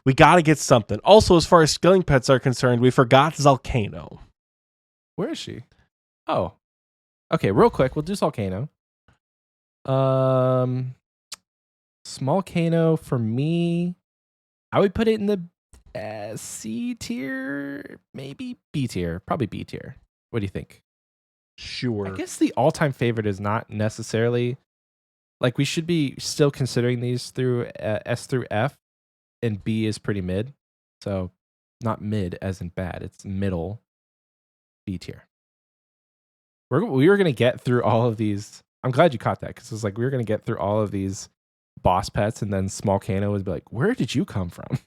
We got to get something. Also, as far as skilling pets are concerned, we forgot Volcano. Where is she? Oh. Okay, real quick, we'll do Volcano. Small Kano for me, I would put it in the C tier, maybe B tier, probably B tier. What do you think? Sure. I guess the all-time favorite is not necessarily like we should be still considering these through S through F, and B is pretty mid. So not mid as in bad, it's middle B tier. We were gonna get through all of these. I'm glad you caught that because it's like we were gonna get through all of these boss pets, and then Small Kano would be like, "Where did you come from?"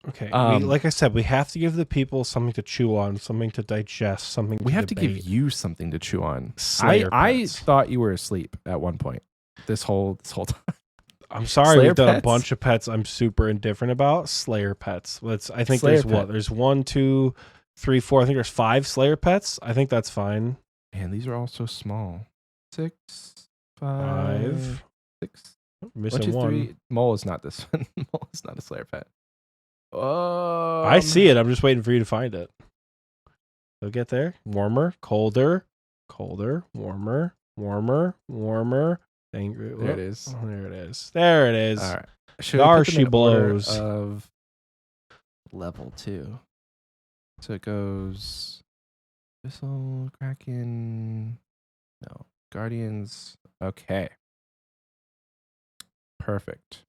Okay, like I said, we have to give the people something to chew on, something to digest, something. We have to give you something to chew on. I thought you were asleep at one point. This whole time. I'm sorry, Slayer we've done pets? a bunch of pets I'm super indifferent about. Slayer pets. I think Slayer there's pet. what? There's 1, 2, 3, 4. I think there's 5 Slayer pets. I think that's fine. Man, these are all so small. 6, 5, 6. Missing 1, 2, 3. 1. Mole is not this one. Mole is not a Slayer pet. I see it. I'm just waiting for you to find it. So get there. Warmer, colder, warmer, warmer. There it is. Oh, there it is. There it is. All right. There she blows. Of level 2. So it goes Abyssal, Kraken. No. Guardians. Okay. Perfect.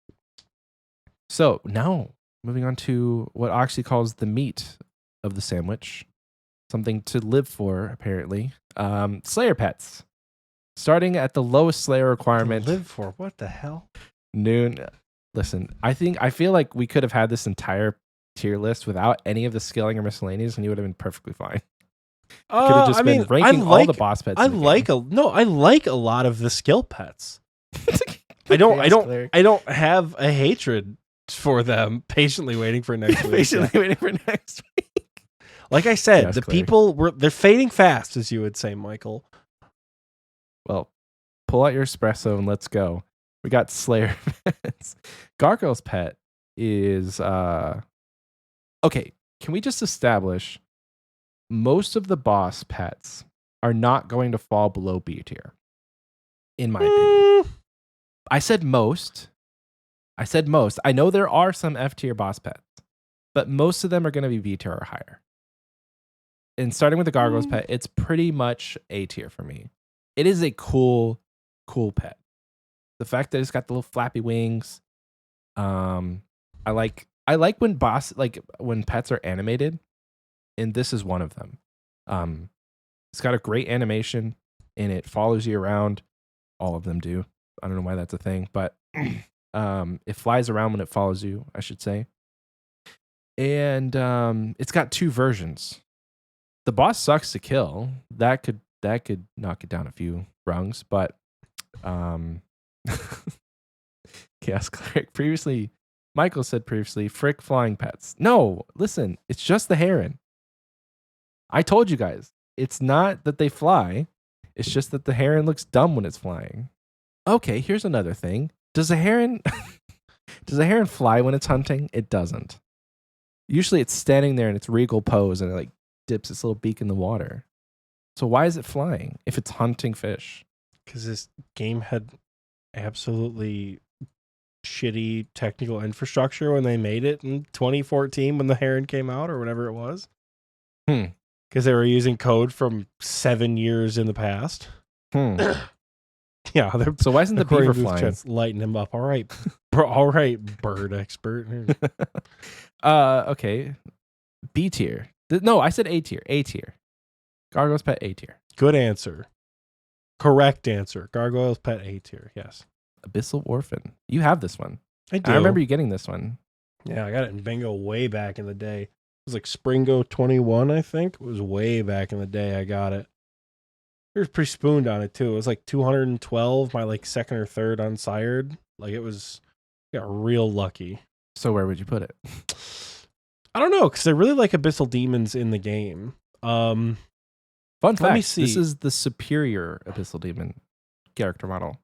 So now moving on to what Oxie calls the meat of the sandwich. Something to live for, apparently. Slayer pets. Starting at the lowest Slayer requirement. Live for what the hell? Noon. Listen, I feel like we could have had this entire tier list without any of the skilling or miscellaneous, and you would have been perfectly fine. Could have just been ranking all the boss pets. I like a lot of the skill pets. I don't have a hatred for them. Patiently waiting for next week. Patiently waiting for next week. Like I said, Yes, the Claire. people they're fading fast, as you would say, Michael. Well, pull out your espresso and let's go. We got Slayer pets. Gargoyle's pet is okay. Can we just establish most of the boss pets are not going to fall below B tier? In my opinion. I said most. I know there are some F tier boss pets, but most of them are going to be B tier or higher. And starting with the Gargoyle's pet, it's pretty much A tier for me. It is a cool pet. The fact that it's got the little flappy wings. I like when when pets are animated, and this is one of them. It's got a great animation, and it follows you around. All of them do. I don't know why that's a thing, but it flies around when it follows you, I should say. And it's got 2 versions. The boss sucks to kill. That could knock it down a few rungs, but Chaos Cleric previously, Michael said previously, frick flying pets. No, listen, it's just the heron. I told you guys, it's not that they fly. It's just that the heron looks dumb when it's flying. Okay, here's another thing. Does a heron fly when it's hunting? It doesn't. Usually it's standing there in its regal pose and it like dips its little beak in the water. So why is it flying if it's hunting fish? Because this game had absolutely shitty technical infrastructure when they made it in 2014 when the heron came out or whatever it was. Because they were using code from 7 years in the past. Yeah. So why isn't the beaver flying? Lighten him up. All right, bird expert. Okay. B tier. No, I said A tier. A tier. Gargoyle's pet A tier. Good answer. Correct answer. Gargoyle's pet A tier. Yes. Abyssal Orphan. You have this one. I do. I remember you getting this one. Yeah, I got it in bingo way back in the day. It was like Springo 21, I think. It was way back in the day I got it. was pretty spooned on it too. It was like 212, my like second or third unsired. Like it was, got real lucky. So where would you put it? I don't know, because I really like Abyssal Demons in the game. Fun Let fact, me see. this is the superior Abyssal Demon character model.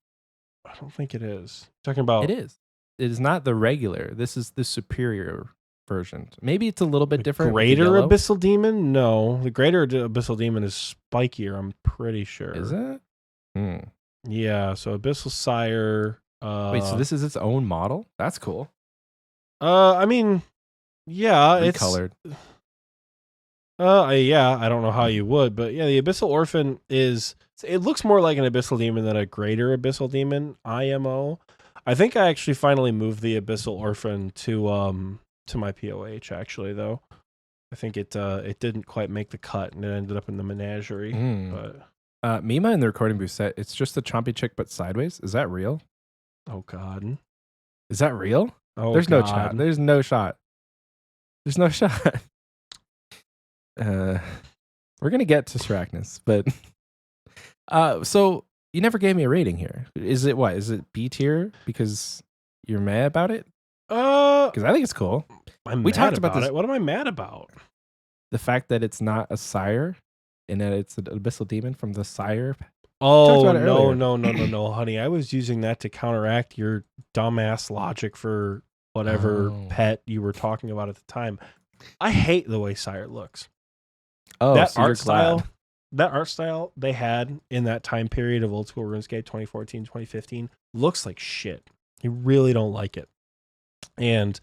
I don't think it is. Talking about It is. It is not the regular. This is the superior version. Maybe it's a little bit different. Greater Abyssal Demon? No, the Greater Abyssal Demon is spikier. I'm pretty sure. Is it? Yeah. So Abyssal Sire. Wait, so this is its own model? That's cool. I mean, yeah, Recolored. yeah. I don't know how you would, but yeah, the Abyssal Orphan is. It looks more like an Abyssal Demon than a Greater Abyssal Demon. IMO. I think I actually finally moved the Abyssal Orphan to my POH. Actually, though, I think it didn't quite make the cut, and it ended up in the menagerie. But Mima in the recording booth said it's just the chompy chick, but sideways. Is that real? oh god, Is that real? oh There's god. no shot. There's no shot. There's no shot. We're gonna get to Shracnus, but so you never gave me a rating here. Is it what? Is it B tier because you're mad about it? Because I think it's cool. We talked about this. What am I mad about? The fact that it's not a sire and that it's an Abyssal Demon from the sire. Oh, no, honey. I was using that to counteract your dumbass logic for whatever pet you were talking about at the time. I hate the way sire looks. Oh, that so art style. That art style they had in that time period of Old School RuneScape 2014, 2015 looks like shit. You really don't like it. And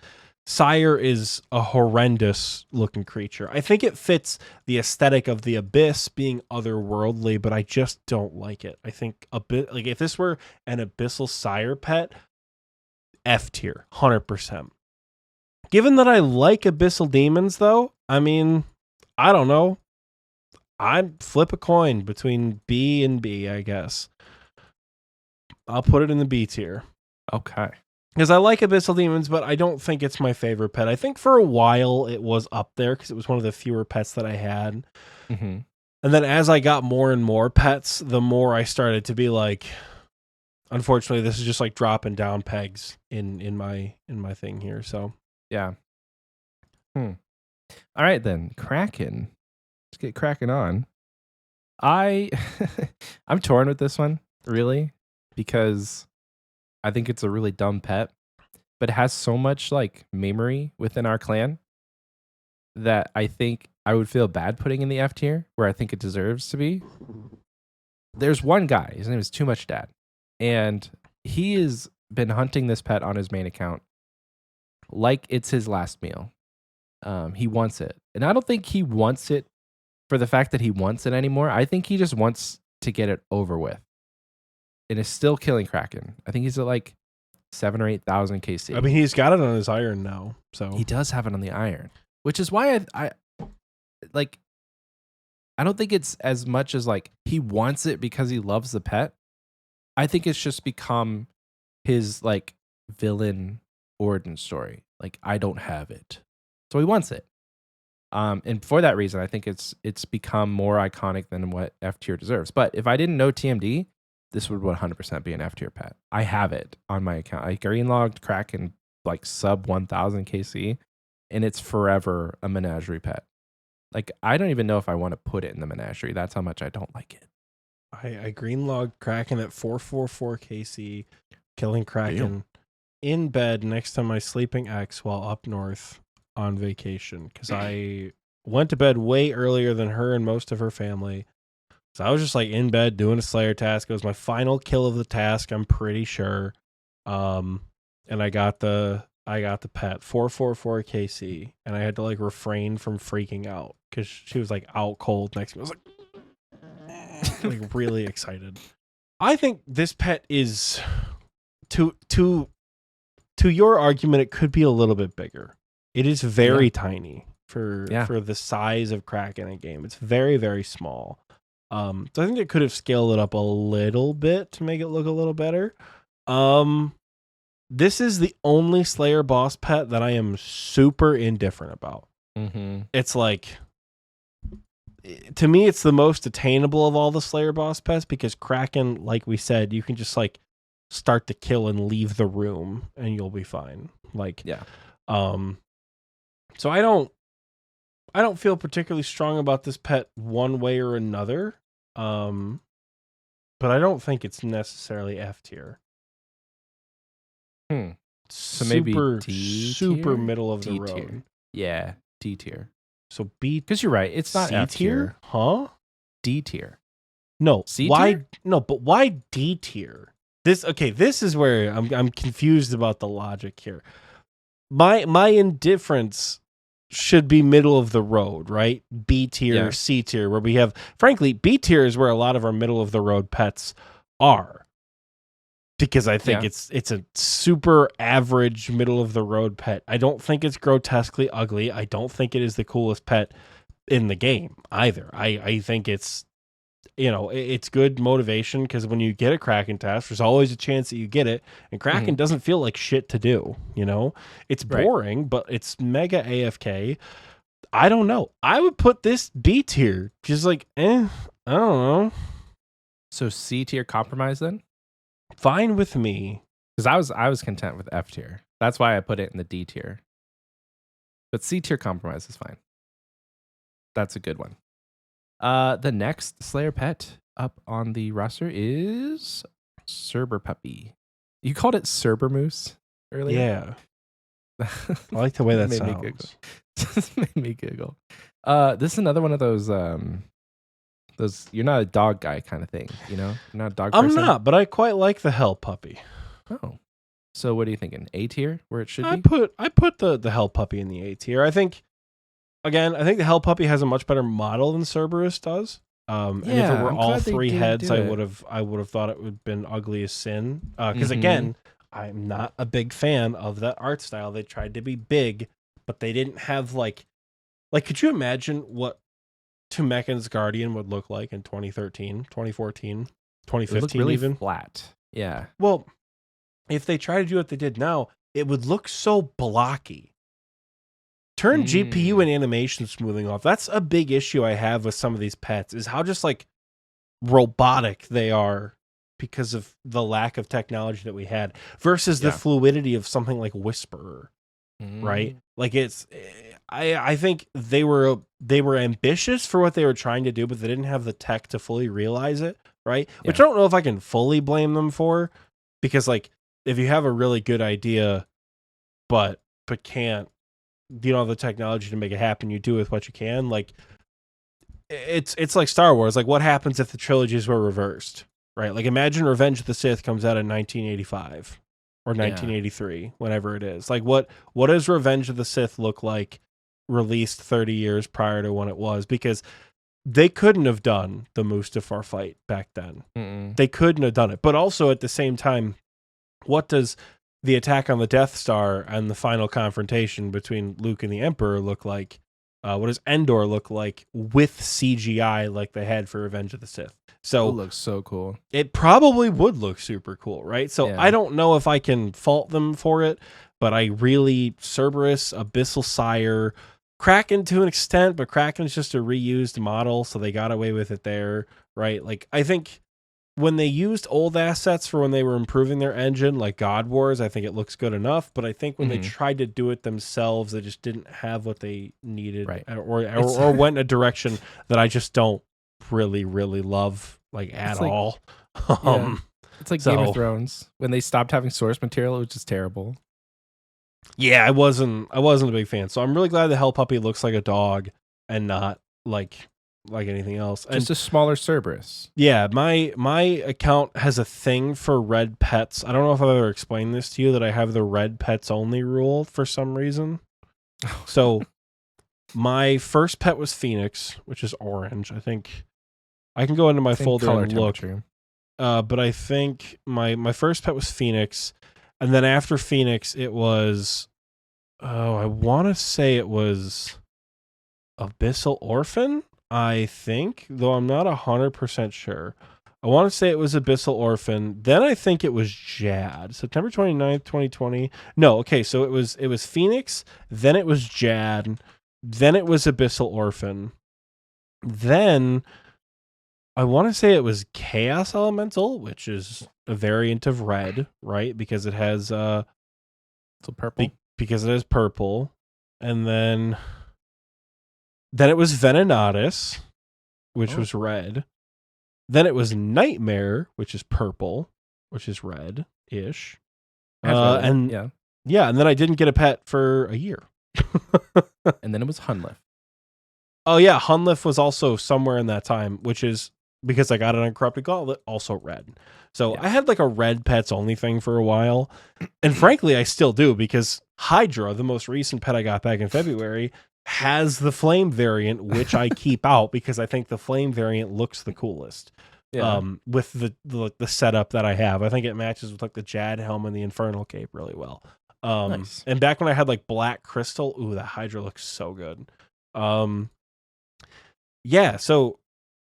Sire is a horrendous looking creature. I think it fits the aesthetic of the Abyss being otherworldly, but I just don't like it. I think a bit like if this were an Abyssal Sire pet, F tier, 100%. Given that I like Abyssal Demons though, I mean, I don't know. I'd flip a coin between B and B, I guess. I'll put it in the B tier. Okay. Because I like Abyssal Demons, but I don't think it's my favorite pet. I think for a while it was up there because it was one of the fewer pets that I had. Mm-hmm. And then as I got more and more pets, the more I started to be like, unfortunately, this is just like dropping down pegs in my thing here. So yeah. All right then, Kraken. Let's get cracking on. I'm torn with this one, really, because I think it's a really dumb pet, but it has so much like memory within our clan that I think I would feel bad putting in the F tier where I think it deserves to be. There's one guy, his name is Too Much Dad, and he has been hunting this pet on his main account like it's his last meal. He wants it, and I don't think he wants it for the fact that he wants it anymore. I think he just wants to get it over with. And is still killing Kraken. I think he's at like 7,000 or 8,000 KC. I mean, he's got it on his iron now, so he does have it on the iron, which is why I like. I don't think it's as much as like he wants it because he loves the pet. I think it's just become his like villain origin story. Like I don't have it, so he wants it. And for that reason, I think it's become more iconic than what F tier deserves. But if I didn't know TMD, this would 100% be an F tier pet. I have it on my account. I green logged Kraken like sub 1,000 KC, and it's forever a menagerie pet. Like I don't even know if I want to put it in the menagerie. That's how much I don't like it. I green logged Kraken at 444 KC, killing Kraken in bed next to my sleeping ex while up north on vacation because I went to bed way earlier than her and most of her family. So I was just like in bed doing a Slayer task. It was my final kill of the task, I'm pretty sure. And I got the pet 444 KC, and I had to like refrain from freaking out because she was like out cold next to me. I was like really excited. I think this pet is to your argument, it could be a little bit bigger. It is very tiny for the size of Kraken in a game. It's very, very small. So I think it could have scaled it up a little bit to make it look a little better. This is the only Slayer boss pet that I am super indifferent about. Mm-hmm. It's like to me, it's the most attainable of all the Slayer boss pets because Kraken, like we said, you can just like start the kill and leave the room and you'll be fine. Like, Yeah. So I don't feel particularly strong about this pet one way or another. But I don't think it's necessarily F tier. So maybe D super tier? middle of D the road. tier. Yeah, D tier. So B, Because you're right, it's not C F tier. huh? D tier. No, C why? tier? No, but why D tier? This is where I'm confused about the logic here. My indifference should be middle of the road, right? B tier, Yeah. C tier, where we have, frankly, B tier is where a lot of our middle of the road pets are. Because I think it's a super average middle of the road pet. I don't think it's grotesquely ugly. I don't think it is the coolest pet in the game either. I think it's, it's good motivation because when you get a Kraken task, there's always a chance that you get it. And Kraken doesn't feel like shit to do, It's boring, but it's mega AFK. I don't know. I would put this B tier. Just like, I don't know. So C tier compromise then? Fine with me. Because I was content with F tier. That's why I put it in the D tier. But C tier compromise is fine. That's a good one. The next Slayer pet up on the roster is Cerber Puppy. You called it Cerber Moose earlier? Yeah. I like the way that made sounds. Me giggle. Made me giggle. This is another one of those you're not a dog guy kind of thing, You're not a dog person? I'm not, but I quite like the Hell Puppy. Oh. So what are you thinking? A tier where it should be? I put the Hell Puppy in the A tier. I think the Hell Puppy has a much better model than Cerberus does. And if it were all three heads, I would have thought it would have been ugly as sin. Because again, I'm not a big fan of that art style. They tried to be big, but they didn't have like could you imagine what Tumeken's Guardian would look like in 2013, 2014, 2015 really even? Flat. Yeah. Well, if they try to do what they did now, it would look so blocky. Turn GPU and animation smoothing off. That's a big issue I have with some of these pets is how just like robotic they are because of the lack of technology that we had versus the fluidity of something like Whisperer, right? Like I think they were ambitious for what they were trying to do, but they didn't have the tech to fully realize it, right? Yeah. Which I don't know if I can fully blame them for, because like if you have a really good idea, but can't, you don't have the technology to make it happen, you do with what you can. Like it's like Star Wars. Like what happens if the trilogies were reversed, right? Like imagine Revenge of the Sith comes out in 1985 or 1983, whenever it is. Like what does Revenge of the Sith look like released 30 years prior to when it was? Because they couldn't have done the Mustafar fight back then. They couldn't have done it. But also at the same time, what does the attack on the Death Star and the final confrontation between Luke and the Emperor look like? What does Endor look like with CGI like they had for Revenge of the Sith? So it looks so cool. It probably would look super cool, right? So I don't know if I can fault them for it, but I really, Cerberus, Abyssal Sire, Kraken to an extent, but Kraken's just a reused model, so they got away with it there, right? Like I think when they used old assets for when they were improving their engine, like God Wars, I think it looks good enough. But I think when they tried to do it themselves, they just didn't have what they needed, or went in a direction that I just don't really, really love, like at all. It's like Game of Thrones when they stopped having source material, it was just terrible. Yeah, I wasn't a big fan. So I'm really glad the Hell Puppy looks like a dog and not like anything else. Just a smaller Cerberus. Yeah, my account has a thing for red pets. I don't know if I've ever explained this to you, that I have the red pets only rule for some reason. So my first pet was Phoenix, which is orange. I think I can go into my folder and look. But I think my first pet was Phoenix. And then after Phoenix, it was, I want to say it was Abyssal Orphan, I think, though I'm not 100% sure. I want to say it was Abyssal Orphan. Then I think it was Jad. September 29th, 2020. No, okay, so it was Phoenix, then it was Jad, then it was Abyssal Orphan. Then I want to say it was Chaos Elemental, which is a variant of red, right? Because it has So purple. because it has purple. And then it was Venenatis, which was red. Then it was Nightmare, which is purple, which is red-ish. And then I didn't get a pet for a year. And then it was Hunlif. Oh yeah, Hunlif was also somewhere in that time, which is because I got an Uncorrupted Gauntlet, also red. So I had like a red pets only thing for a while. And frankly, I still do, because Hydra, the most recent pet I got back in February, has the flame variant, which I keep out because I think the flame variant looks the coolest. Yeah. With the setup that I have. I think it matches with like the Jad helm and the Infernal Cape really well. Nice. And back when I had like Black Crystal, ooh, that Hydra looks so good. Yeah, so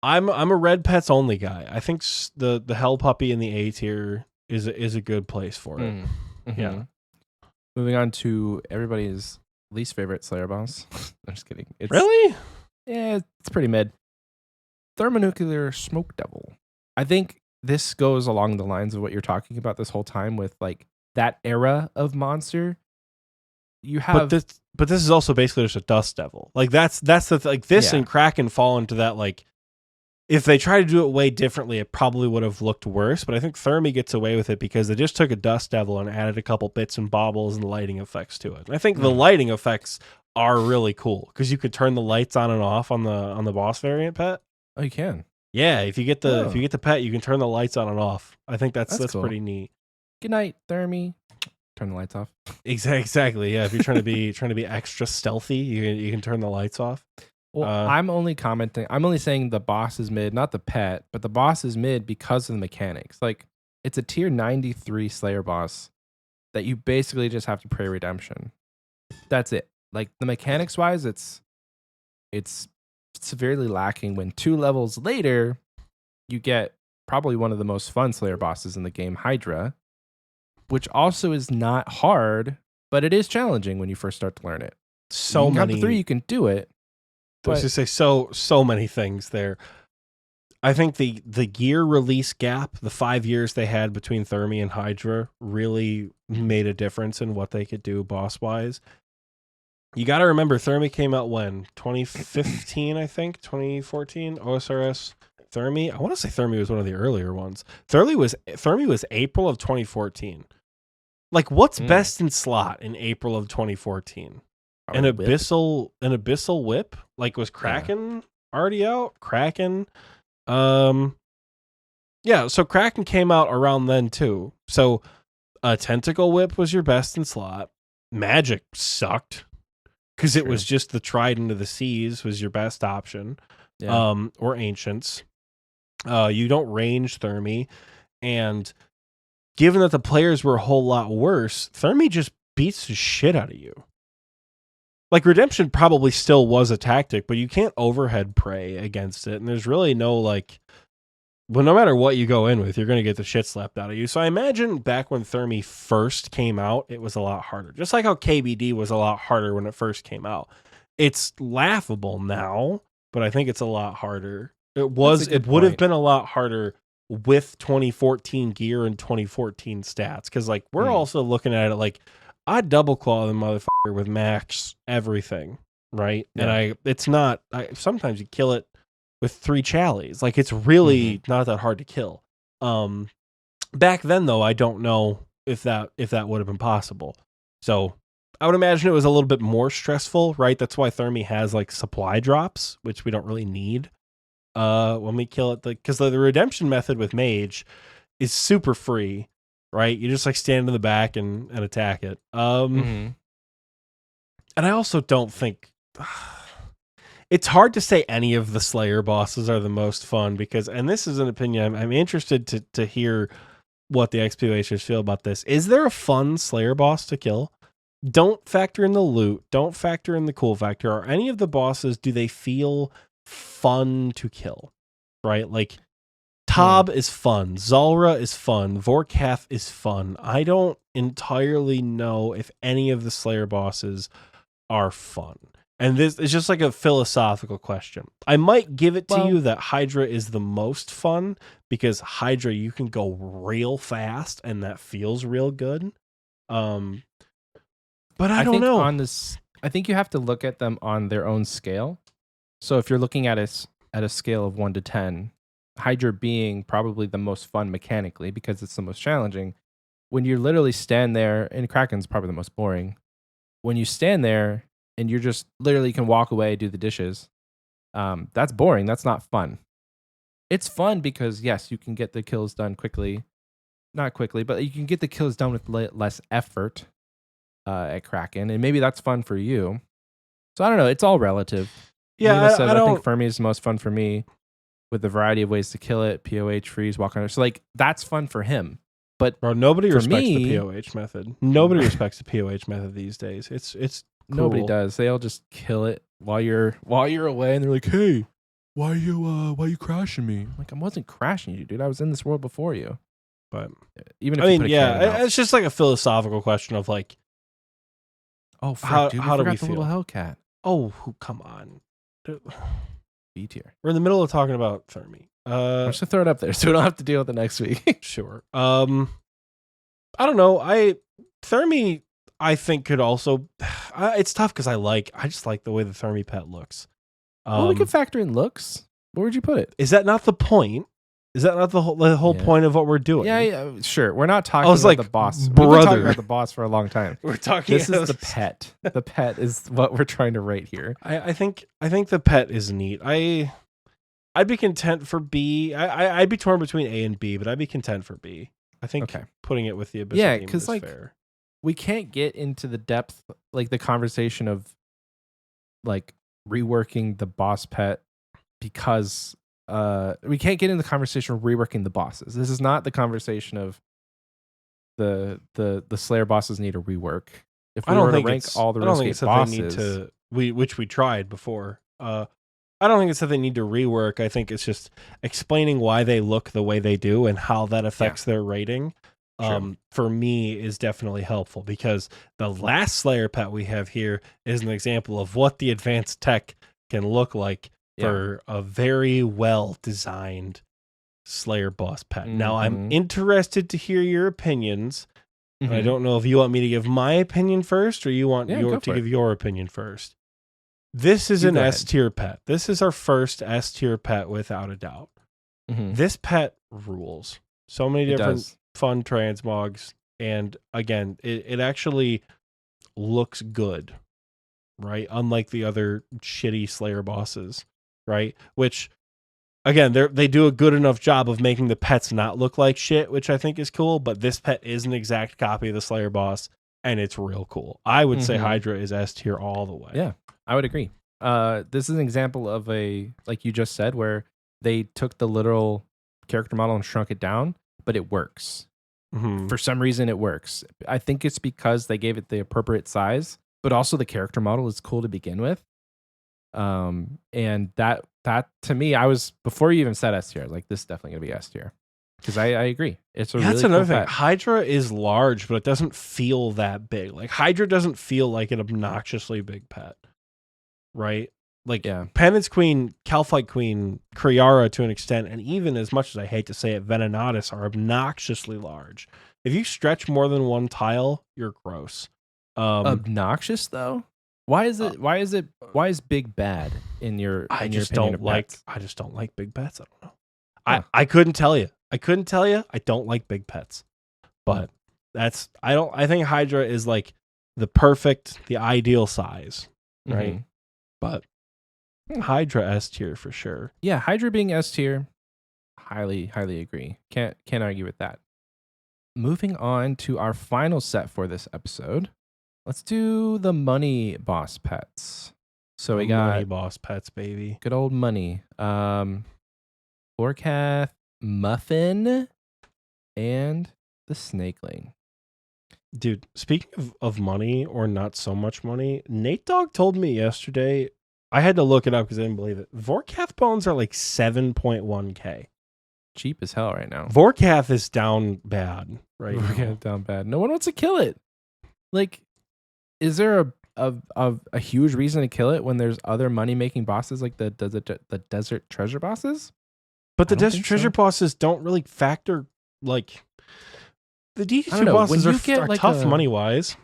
I'm a red pets only guy. I think the Hell Puppy in the A tier is a good place for it. Mm-hmm. Yeah. Moving on to everybody's least favorite Slayer boss. I'm just kidding. Really? Yeah, it's pretty mid. Thermonuclear Smoke Devil. I think this goes along the lines of what you're talking about this whole time with like that era of monster. You have but this is also basically just a Dust Devil. Like that's the like this and Kraken fall into that, like if they try to do it way differently, it probably would have looked worse. But I think Thermi gets away with it because they just took a Dust Devil and added a couple bits and bobbles and lighting effects to it. And I think the lighting effects are really cool because you could turn the lights on and off on the boss variant pet. Oh, you can. Yeah, if you get the pet, you can turn the lights on and off. I think that's cool. pretty neat. Good night, Thermi. Turn the lights off. Exactly. Yeah, if you're trying to be extra stealthy, you can turn the lights off. Well, I'm only commenting. I'm only saying the boss is mid, not the pet, but the boss is mid because of the mechanics. Like it's a tier 93 Slayer boss that you basically just have to pray redemption. That's it. Like the mechanics wise, it's severely lacking. When 2 levels later, you get probably one of the most fun Slayer bosses in the game, Hydra, which also is not hard, but it is challenging when you first start to learn it. So many. Count to 3, you can do it. I was just say so many things there. I think the gear release gap, the 5 years they had between Thermi and Hydra, really made a difference in what they could do boss wise. You got to remember, Thermi came out when 2015, I think 2014. Osrs Thermi. I want to say Thermi was one of the earlier ones. Thermi was April of 2014. Like, what's best in slot in April of 2014? An Abyssal whip? Like, was Kraken already out? Kraken. Yeah, so Kraken came out around then too. So a Tentacle Whip was your best in slot. Magic sucked because it was just the Trident of the Seas was your best option. Yeah. Or Ancients. You don't range Thermi, and given that the players were a whole lot worse, Thermi just beats the shit out of you. Like, Redemption probably still was a tactic, but you can't overhead pray against it. And there's really no, like, well, no matter what you go in with, you're going to get the shit slapped out of you. So I imagine back when Thermi first came out, it was a lot harder. Just like how KBD was a lot harder when it first came out. It's laughable now, but I think it's a lot harder. It would have been a lot harder with 2014 gear and 2014 stats. Because, like, we're also looking at it like, I double claw the motherfucker with max everything, right? Yeah. And it's not. Sometimes you kill it with 3 Challies. Like, it's really not that hard to kill. Back then, though, I don't know if that would have been possible. So I would imagine it was a little bit more stressful, right? That's why Thermi has like supply drops, which we don't really need when we kill it. Because the redemption method with Mage is super free. Right, you just like stand in the back and attack it. And I also don't think it's hard to say any of the Slayer bosses are the most fun because, and this is an opinion, I'm interested to hear what the Xpwasters feel about this. Is there a fun Slayer boss to kill? Don't factor in the loot. Don't factor in the cool factor. Are any of the bosses, do they feel fun to kill? Right, like. Tob is fun. Zalra is fun. Vorkath is fun. I don't entirely know if any of the Slayer bosses are fun. And this is just like a philosophical question. I might give it to Well- you that Hydra is the most fun because Hydra, you can go real fast and that feels real good. But I don't think know. on this, I think you have to look at them on their own scale. So if you're looking at a scale of 1 to 10, Hydra being probably the most fun mechanically because it's the most challenging. When you literally stand there, and Kraken's probably the most boring. When you stand there and you're just literally can walk away, do the dishes, that's boring. That's not fun. It's fun because yes, you can get the kills done quickly. Not quickly, but you can get the kills done with less effort at Kraken, and maybe that's fun for you. So I don't know. It's all relative. Yeah, Nima said, I don't. I think Fermi is the most fun for me with a variety of ways to kill it. POH, freeze, walk under. So like that's fun for him. But Bro, nobody for respects me- the POH method. Nobody respects the POH method these days. It's nobody cruel. does. They all just kill it while you're away, and they're like, "Hey, why you crashing me?" I'm like, I wasn't crashing you, dude. I was in this world before you. But Even if I you mean, put a cannon out. it's just like a philosophical question of like, Oh, frick, how- dude, how do we forgot the little feel? Hellcat come on. B tier. We're in the middle of talking about Fermi. I'm just gonna throw it up there so we don't have to deal with it next week. Sure. I don't know. Thermi, I think could also. It's tough because I just like the way the Thermi pet looks. Well, we could factor in looks. Where would you put it? Is that not the point? Is that not the whole Yeah. point of what we're doing? Yeah, sure. We're not talking was about like, the boss. We've been talking brother. about the boss for a long time. We're talking. This is the pet. The pet is what we're trying to rate here. I think the pet is neat. I'd be content for B. I'd be torn between A and B, but I'd be content for B. I think Okay. putting it with the Abyssal Yeah, demon 'cause, is like, fair. We can't get into the depth, like the conversation of like reworking the boss pet because we can't get into the conversation of reworking the bosses. This is not the conversation of the Slayer bosses need a rework. If we I don't were to think rank it's. all the I don't think it's RuneScape that they need bosses, to. Which we tried before. I don't think it's that they need to rework. I think it's just explaining why they look the way they do and how that affects their rating. True. For me is definitely helpful because the last Slayer pet we have here is an example of what the advanced tech can look like for a very well designed Slayer boss pet. Now I'm Mhm. interested to hear your opinions. And I Mhm. don't know if you want me to give my opinion first or you want Yeah, go to for it. give your opinion first. This is You an go ahead. S tier pet. This is our first S tier pet without a doubt. Mhm. This pet rules. So many It different does. fun transmogs. And again, it actually looks good, right? Unlike the other shitty Slayer bosses, right? Which, again, they do a good enough job of making the pets not look like shit, which I think is cool. But this pet is an exact copy of the Slayer boss, and it's real cool. I would say Mhm. Hydra is S tier all the way. Yeah, I would agree. This is an example of a, like you just said, where they took the literal character model and shrunk it down, but it works. Mhm. For some reason, it works. I think it's because they gave it the appropriate size, but also the character model is cool to begin with. And that to me, I was, before you even said S tier, like, this is definitely gonna be S tier. Because I agree. It's a Yeah, really that's another cool thing. pet. Hydra is large, but it doesn't feel that big. Like Hydra doesn't feel like an obnoxiously big pet, right? Like Yeah. Penance Queen, Calphite Queen, Kriara to an extent, and even as much as I hate to say it, Venenatus are obnoxiously large. If you stretch more than one tile, you're gross. Obnoxious though? Why is big bad in your I in your just opinion don't of like. pets? I just don't like big pets. I don't know. Huh. I couldn't tell you. I don't like big pets, but that's I think Hydra is like the ideal size, right? Mhm. But Hydra S tier for sure. Yeah, Hydra being S tier, highly agree. Can't argue with that. Moving on to our final set for this episode. Let's do the money boss pets. So we got Money boss pets, baby. good old money. Orcath, Muffin, and the Snakeling. Dude, speaking of money or not so much money, Nate Dogg told me yesterday, I had to look it up because I didn't believe it. Vorkath bones are like 7.1k. Cheap as hell right now. Vorkath is down bad right now. Orcath down bad. No one wants to kill it. Like, is there of a huge reason to kill it when there's other money making bosses like the desert treasure bosses. But the desert treasure bosses don't really factor like the DT2 bosses are like tough money wise.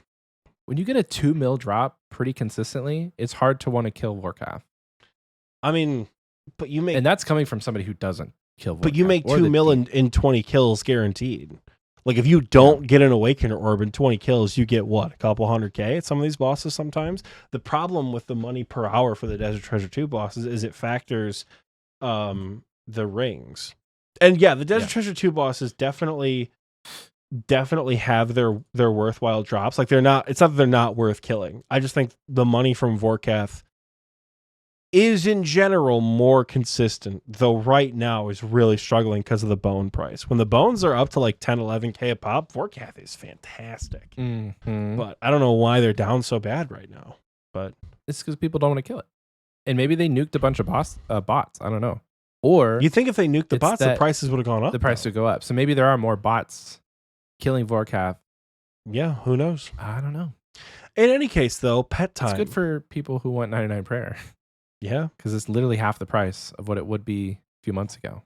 When you get a 2 mil drop pretty consistently, it's hard to want to kill Vorkath. I mean, but you make, and that's coming from somebody who doesn't kill Vorkath. But you make 2 mil in 20 kills guaranteed. Like if you don't get an Awakener Orb in 20 kills, you get what, a couple 100K at some of these bosses sometimes. The problem with the money per hour for the Desert Treasure 2 bosses is it factors the rings. And yeah, the Desert Treasure 2 bosses definitely have their worthwhile drops. Like it's not that they're not worth killing. I just think the money from Vorkath is in general more consistent, though right now is really struggling because of the bone price. When the bones are up to like 10, 11K a pop, Vorkath is fantastic. Mm-hmm. But I don't know why they're down so bad right now. But it's because people don't want to kill it. And maybe they nuked a bunch of bots. I don't know. Or you think if they nuked the bots, the prices would have gone up? The price would go up. So maybe there are more bots killing Vorkath. Yeah, who knows? I don't know. In any case, though, pet time. It's good for people who want 99 prayer. Yeah. Because it's literally half the price of what it would be a few months ago.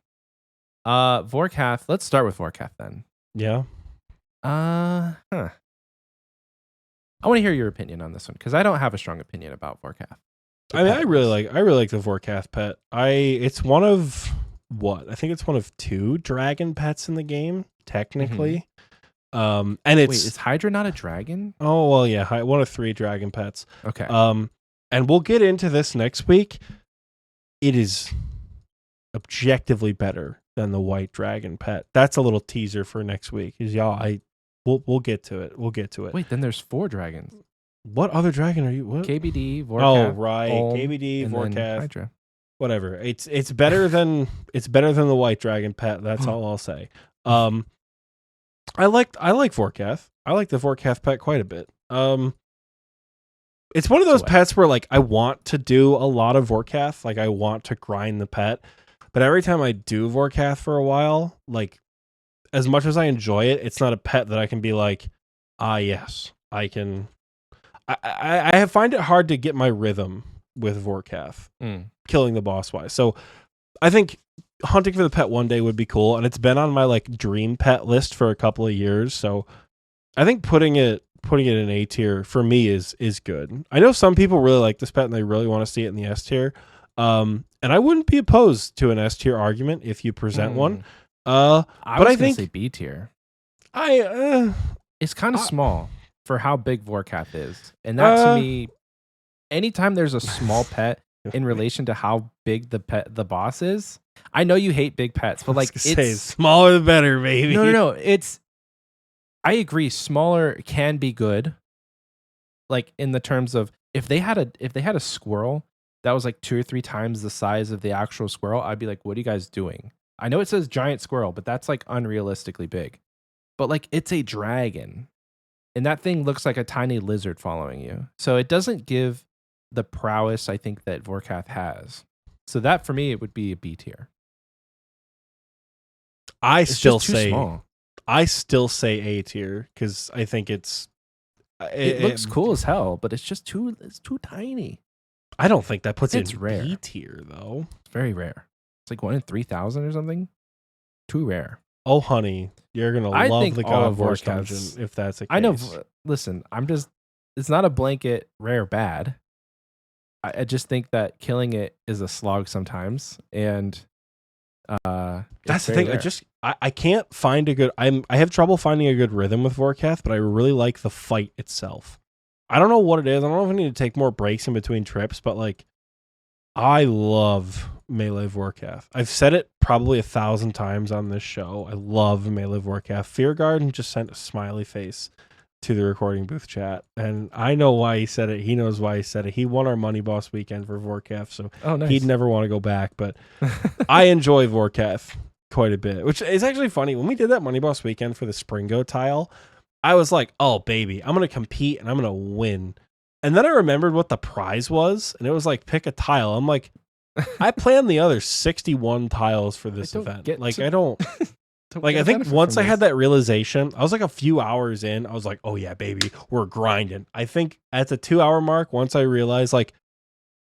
Vorkath. Let's start with Vorkath then. Yeah. I want to hear your opinion on this one because I don't have a strong opinion about Vorkath. I mean, I really like the Vorkath pet. It's one of what? I think it's one of 2 dragon pets in the game, technically. And it's wait, is Hydra not a dragon? Oh well, yeah, one of 3 dragon pets. Okay. And we'll get into this next week. It is objectively better than the white dragon pet. That's a little teaser for next week. We'll get to it. We'll get to it. Wait, then there's 4 dragons. What other dragon are you? What? KBD, Vorkath. Oh right, Olm, KBD, Vorkath, Hydra. Whatever. It's better than the white dragon pet. That's all I'll say. I like Vorkath. I like the Vorkath pet quite a bit. It's one of those pets where like I want to do a lot of Vorkath, like I want to grind the pet, but every time I do Vorkath for a while, like as much as I enjoy it, it's not a pet that I can be like, yes, I can. I find it hard to get my rhythm with Vorkath, killing the boss wise. So I think hunting for the pet one day would be cool, and it's been on my like dream pet list for a couple of years. So I think putting it in A tier for me is good. I know some people really like this pet and they really want to see it in the S tier. And I wouldn't be opposed to an S tier argument if you present one. But I think say B tier. It's kind of small for how big Vorkath is. And that to me, anytime there's a small pet in relation to how big the boss is, I know you hate big pets, but like it's smaller the better, baby. No. I agree. Smaller can be good. Like in the terms of if they had a squirrel that was like 2 or 3 times the size of the actual squirrel, I'd be like, what are you guys doing? I know it says giant squirrel, but that's like unrealistically big. But like it's a dragon. And that thing looks like a tiny lizard following you. So it doesn't give the prowess I think that Vorkath has. So that for me, it would be a B tier. I still say A tier because I think it looks cool as hell, but it's too tiny. I don't think that puts it in rare. B tier though. It's very rare. It's like 1 in 3,000 or something. Too rare. Oh honey, you're gonna love the God of War dungeon if that's a case. I know. Listen, it's not a blanket rare bad. I just think that killing it is a slog sometimes, and that's the thing. Rare. I can't find a good. I have trouble finding a good rhythm with Vorkath, but I really like the fight itself. I don't know what it is. I don't know if I need to take more breaks in between trips, but like, I love melee Vorkath. I've said it probably 1,000 times on this show. I love melee Vorkath. Feargarden just sent a smiley face to the recording booth chat, and I know why he said it. He knows why he said it. He won our Money Boss weekend for Vorkath, so nice. He'd never want to go back. But I enjoy Vorkath quite a bit, which is actually funny. When we did that Money Boss weekend for the Springo tile, I was like, oh baby, I'm gonna compete and I'm gonna win. And then I remembered what the prize was, and it was like pick a tile. I'm like, I planned the other 61 tiles for this event. I don't Like, I think once I had that realization, I was like a few hours in, I was like, oh yeah, baby, we're grinding. I think at the 2-hour mark, once I realized like,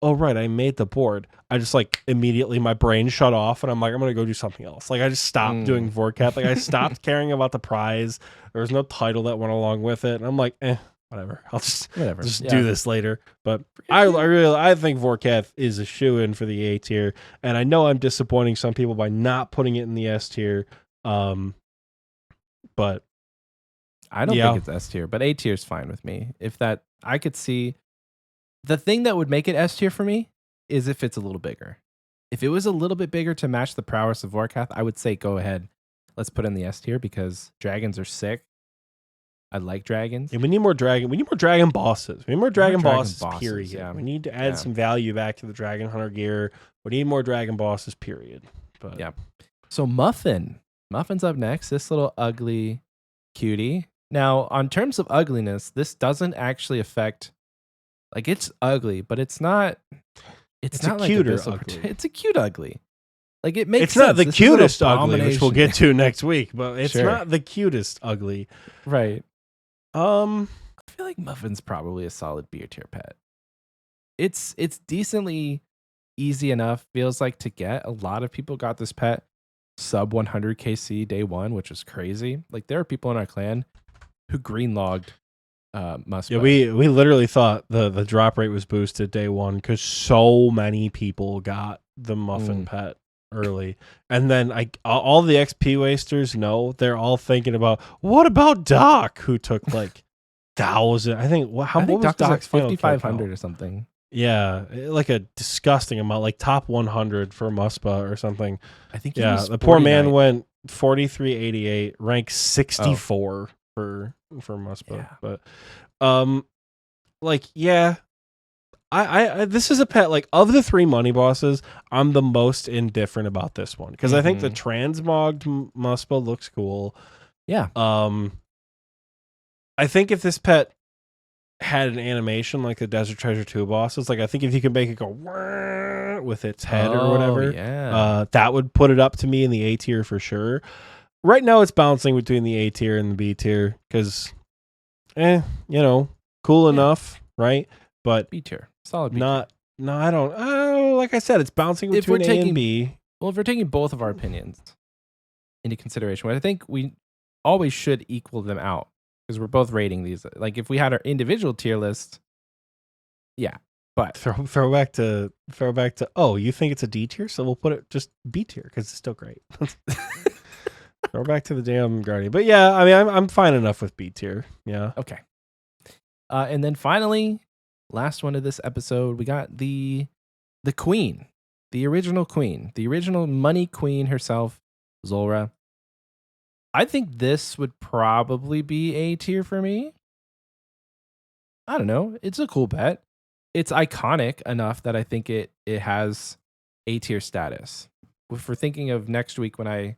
oh right, I made the board, I just like immediately my brain shut off and I'm like, I'm gonna go do something else. Like I just stopped doing Vorkath. Like I stopped caring about the prize. There was no title that went along with it. And I'm like, whatever. I'll just do this later. But I think Vorkath is a shoo-in for the A tier. And I know I'm disappointing some people by not putting it in the S tier. But I don't think it's S tier, but A tier is fine with me. If that, I could see the thing that would make it S tier for me is if it's a little bigger. If it was a little bit bigger to match the prowess of Vorkath, I would say go ahead. Let's put in the S tier because dragons are sick. I like dragons. Yeah, we need more dragon. We need more dragon bosses. We need more dragon bosses. Period. Yeah. We need to add some value back to the dragon hunter gear. We need more dragon bosses. Period. But yeah. So Muffin's up next. This little ugly cutie. Now, on terms of ugliness, this doesn't actually affect. Like it's ugly, but it's not. It's not like cuter Abyssal. Ugly. It's a cute ugly. Like it makes. It's sense. not the This cutest ugly, which we'll get to next week. But it's Sure. not the cutest ugly. Right. I feel like Muffin's probably a solid B tier pet. It's decently easy enough. Feels like to get. A lot of people got this pet sub 100 KC day one, which is crazy. Like there are people in our clan who green logged Muspa. Yeah, we literally thought the drop rate was boosted day one because so many people got the Muffin pet early, and then all the XP wasters know they're all thinking about what about Doc who took like 1,000. I think what was Doc Doc's like final 5,500 or something. Yeah, like a disgusting amount, like top 100 for Muspa or something. I think the poor man went 4388, rank 64 for Muspa. Yeah. But I this is a pet, like of the 3 money bosses, I'm the most indifferent about this one because I think the transmogged Muspa looks cool. Yeah. I think if this pet had an animation like the Desert Treasure 2 bosses, like I think if you can make it go with its head or whatever, that would put it up to me in the A tier for sure. Right now it's bouncing between the A tier and the B tier because cool enough, right? But B tier. Solid B tier. I don't like I said, it's bouncing between A and B. Well, if we're taking both of our opinions into consideration, I think we always should equal them out. Because we're both rating these. Like if we had our individual tier list, yeah. But throw back to you think it's a D tier, so we'll put it just B tier because it's still great. Throw back to the damn Guardian. But yeah, I mean I'm fine enough with B tier. Yeah. Okay. And then finally, last one of this episode, we got the queen, the original money queen herself, Zulrah. I think this would probably be A tier for me. I don't know. It's a cool pet. It's iconic enough that I think it has A tier status. If we're thinking of next week when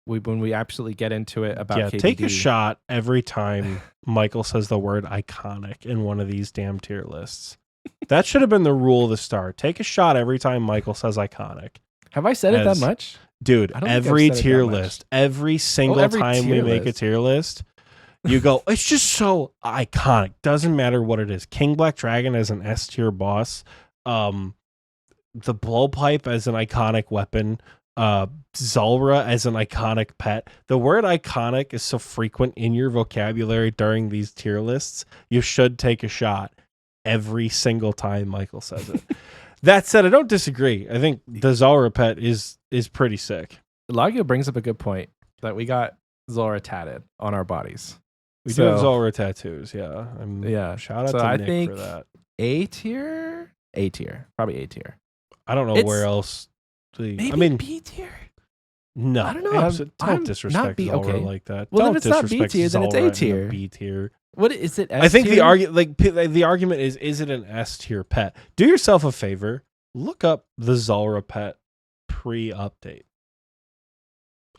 we absolutely get into it about KDD. Take a shot every time Michael says the word iconic in one of these damn tier lists. That should have been the rule of the start. Take a shot every time Michael says iconic. Have I said it that much? Dude, every tier list, every single time we make a tier list, you go, it's just so iconic. Doesn't matter what it is. King Black Dragon as an S tier boss, the blowpipe as an iconic weapon, Zulrah as an iconic pet. The word iconic is so frequent in your vocabulary during these tier lists, you should take a shot every single time Michael says it. That said, I don't disagree. I think the Zulrah pet is pretty sick. Lagio brings up a good point that we got Zulrah tatted on our bodies. We do have Zulrah tattoos, yeah. Shout out to Nick for that. A tier? A tier. Probably A tier. I don't know where else. Maybe B tier? No. I don't know. Don't disrespect Zulrah like that. Well, don't if it's not B tier, then it's A tier. B tier. What is it? S I think tier? the argument is it an S tier pet? Do yourself a favor, look up the Zulrah pet pre-update.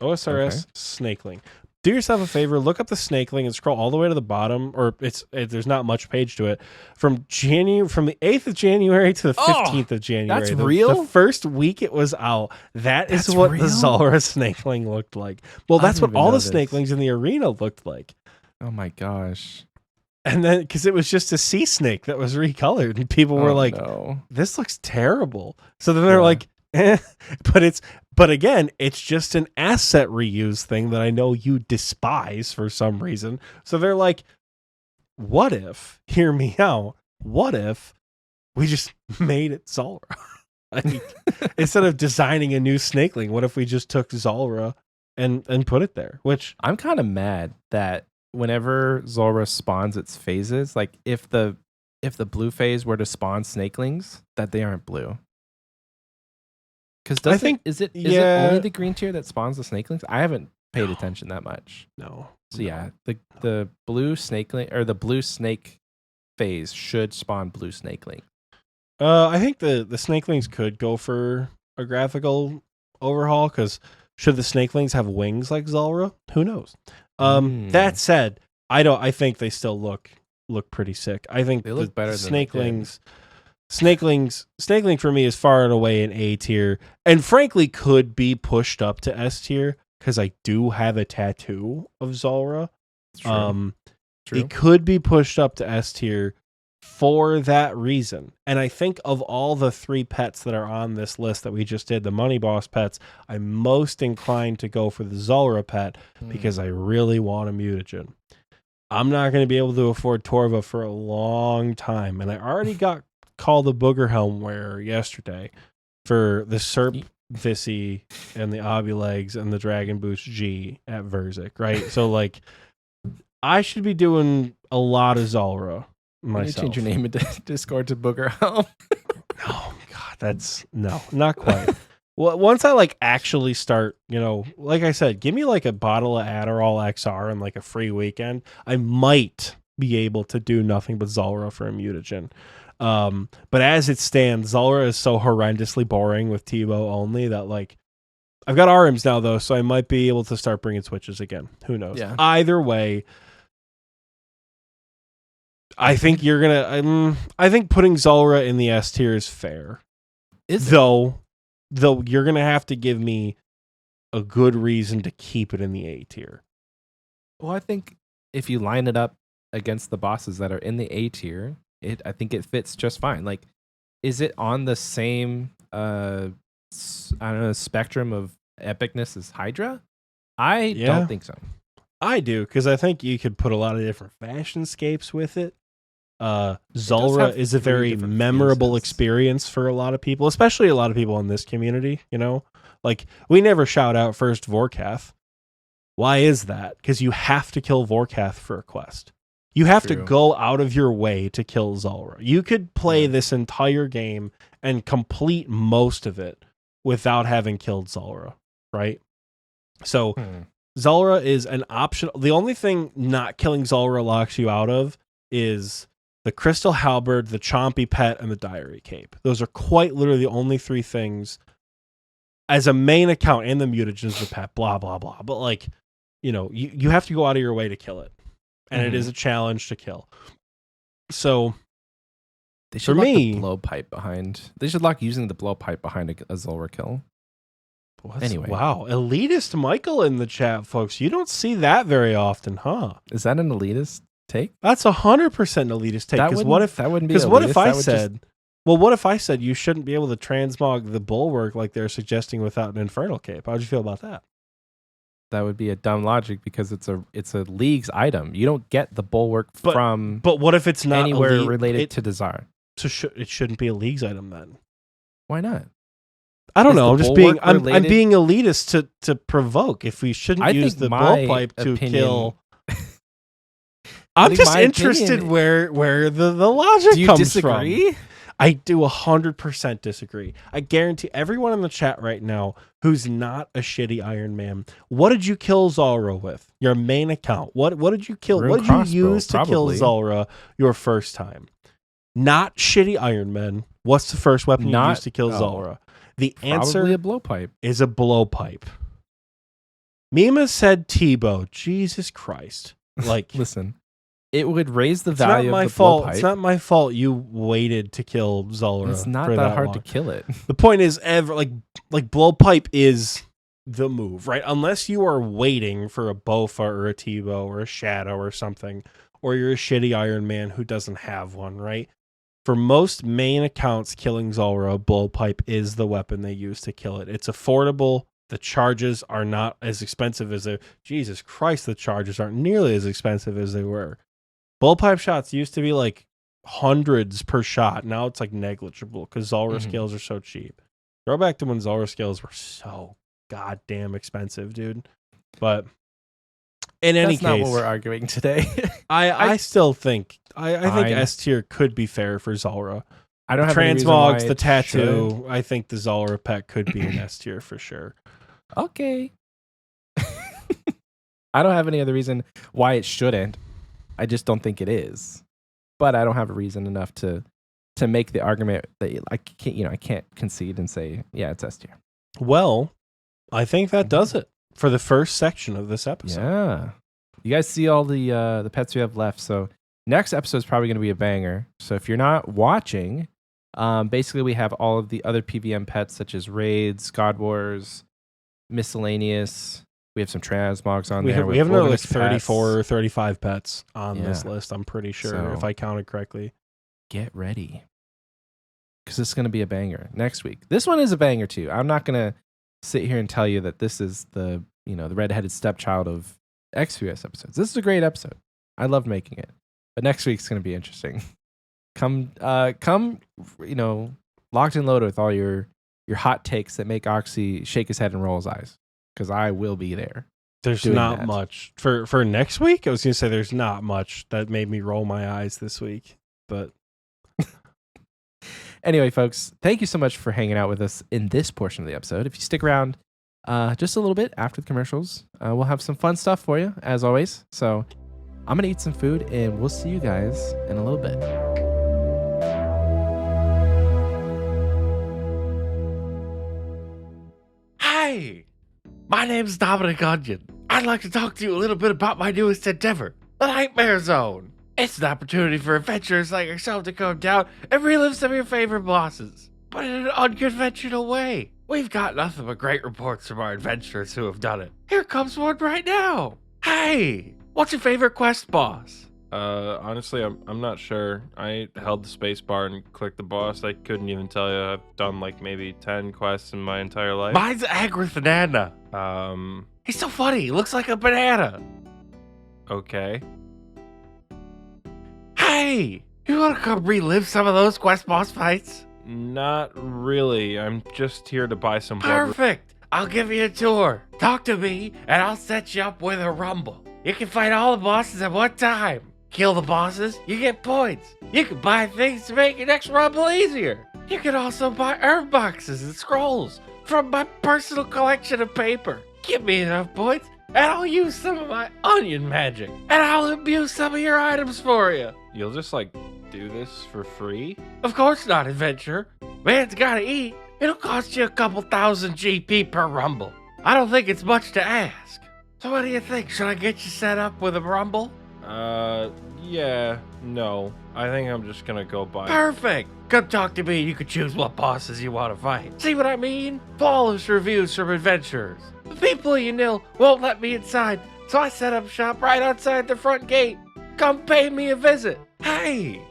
OSRS Snakeling. do yourself a favor, look up the snakeling and scroll all the way to the bottom, or there's not much page to it. From the 8th of January to the 15th of January. That's real? The first week it was out. That's what real? the Zulrah snakeling looked like. Well, that's what all the snakelings in the arena looked like. Oh my gosh. And then, because it was just a sea snake that was recolored, and people were like, this looks terrible. So then they're like, but again, it's just an asset reuse thing that I know you despise for some reason. So they're like, what if, hear me out, what if we just made it Zulrah? Instead of designing a new snakeling, what if we just took Zulrah and put it there? Which I'm kind of mad that whenever Zulrah spawns its phases, like if the blue phase were to spawn snakelings, that they aren't blue. Because is it only the green tier that spawns the snakelings? I haven't paid attention that much. No. So yeah, the blue snakeling or the blue snake phase should spawn blue snakeling. I think the snakelings could go for a graphical overhaul, because should the snakelings have wings like Zulrah? Who knows? That said, I think they still look pretty sick. I think they look better than snakelings. Snakeling for me is far and away an A tier, and frankly could be pushed up to S tier because I do have a tattoo of Zulrah. True. It could be pushed up to S tier for that reason. And I think of all the 3 pets that are on this list that we just did, the Money Boss pets, I'm most inclined to go for the Zulrah pet because I really want a mutagen. I'm not going to be able to afford Torva for a long time, and I already got called the Booger Helm wearer yesterday for the Serp Visi and the Obulegs and the Dragon Boost G at Verzik, right? So like, I should be doing a lot of Zulrah myself. Can you change your name in Discord to Booger Helm? Oh God, not quite. Well, once I like actually start, like I said, give me like a bottle of Adderall XR and like a free weekend, I might be able to do nothing but Zulrah for a mutagen. But as it stands, Zulrah is so horrendously boring with Tebow only that like, I've got RMs now though, so I might be able to start bringing switches again. Who knows? Yeah. Either way, I think I think putting Zulrah in the S tier is fair. Though you're gonna have to give me a good reason to keep it in the A tier. Well, I think if you line it up against the bosses that are in the A tier, I think it fits just fine. Like, is it on the same spectrum of epicness as Hydra? I don't think so. I do, because I think you could put a lot of different fashionscapes with it. Zulrah is a very memorable experience for a lot of people, especially a lot of people in this community, Like, we never shout out first Vorkath. Why is that? Because you have to kill Vorkath for a quest. You have to go out of your way to kill Zulrah. You could play this entire game and complete most of it without having killed Zulrah, right? So Zulrah is an option. The only thing not killing Zulrah locks you out of is the Crystal Halberd, the Chompy Pet, and the Diary Cape. Those are quite literally the only 3 things as a main account, and the mutagens, the pet, blah, blah, blah. But like, you have to go out of your way to kill it. And it is a challenge to kill. So they should lock the blowpipe behind. They should lock using the blowpipe behind a Zulrah kill. Anyway. Wow. Elitist Michael in the chat, folks. You don't see that very often, huh? Is that an elitist take? That's 100% elitist take. Because what if that wouldn't be? Because what if I said? Well, what if I said you shouldn't be able to transmog the bulwark like they're suggesting without an infernal cape? How'd you feel about that? That would be a dumb logic because it's a League's item. You don't get the bulwark from. But what if it's not anywhere related to Desire? So it shouldn't be a League's item then. Why not? I don't know. I'm being elitist to provoke. If we shouldn't use the blowpipe to kill. I'm just interested where the logic do you comes disagree? from. I do 100% disagree. I guarantee everyone in the chat right now who's not a shitty Iron Man, what did you kill Zulrah with? Your main account. What did you kill? What did you use to kill Zulrah your first time? Not shitty Iron Man. What's the first weapon you used to kill Zulrah? The answer a blowpipe. is a blowpipe. Mima said Tebow. Jesus Christ. Like, Listen, it would raise the it's not value my of the fault. blowpipe. It's not my fault you waited to kill Zulrah. It's not for that hard long. to kill it. The point is, like blowpipe is the move, right? Unless you are waiting for a Bofa or a Tebow or a Shadow or something, or you're a shitty Iron Man who doesn't have one, right? For most main accounts, killing Zulrah, blowpipe is the weapon they use to kill it. It's affordable. The charges are not as expensive as they. Jesus Christ, the charges aren't nearly as expensive as they were. Blowpipe shots used to be like hundreds per shot. Now it's like negligible because Zulrah scales are so cheap. Throwback to when Zulrah scales were so goddamn expensive, dude. But in any case, that's not what we're arguing today. I still think I think Fine. S tier could be fair for Zulrah. I don't The have any reason why Transmogs, the it tattoo. shouldn't. I think the Zulrah pet could be an S tier for sure. Okay. I don't have any other reason why it shouldn't. I just don't think it is. But I don't have a reason enough to make the argument that I can't concede and say, yeah, it's S tier. Well, I think that does it for the first section of this episode. Yeah. You guys see all the pets we have left. So next episode is probably going to be a banger. So if you're not watching, basically we have all of the other PVM pets such as Raids, God Wars, Miscellaneous. We have some Transmogs on there. We have another like Organist 34 or pets. 35 pets on this Yeah. list, I'm pretty sure, So- if I counted correctly. Get ready. Because this is going to be a banger next week. This one is a banger too. I'm not going to sit here and tell you that this is the redheaded stepchild of Xpwaste episodes. This is a great episode. I loved making it. But next week's going to be interesting. Come, locked and loaded with all your hot takes that make Oxie shake his head and roll his eyes. Because I will be there. There's doing not that. much for next week. I was going to say there's not much that made me roll my eyes this week, but Anyway, folks, thank you so much for hanging out with us in this portion of the episode. If you stick around just a little bit after the commercials, we'll have some fun stuff for you, as always. So I'm going to eat some food, and we'll see you guys in a little bit. Hi, my name's Dominic Onion. I'd like to talk to you a little bit about my newest endeavor, the Nightmare Zone. It's an opportunity for adventurers like yourself to come down and relive some of your favorite bosses, but in an unconventional way. We've got nothing but great reports from our adventurers who have done it. Here comes one right now. Hey, what's your favorite quest boss? Honestly, I'm not sure. I held the space bar and clicked the boss. I couldn't even tell you. I've done like maybe 10 quests in my entire life. Mine's Agrithanana. He's so funny. He looks like a banana. Okay. Hey, you want to come relive some of those quest boss fights? Not really. I'm just here to buy some blood. Perfect. I'll give you a tour. Talk to me, and I'll set you up with a rumble. You can fight all the bosses at one time. Kill the bosses, you get points. You can buy things to make your next rumble easier. You can also buy herb boxes and scrolls from my personal collection of paper. Give me enough points, and I'll use some of my onion magic, and I'll imbue some of your items for you. You'll just like do this for free? Of course not, adventurer. Man's gotta eat. It'll cost you a couple thousand GP per rumble. I don't think it's much to ask. So what do you think? Should I get you set up with a rumble? Yeah, no. I think I'm just gonna go buy. Perfect. Come talk to me. You can choose what bosses you want to fight. See what I mean? Flawless reviews from adventurers. The people you know won't let me inside, so I set up shop right outside the front gate. Come pay me a visit. Hey!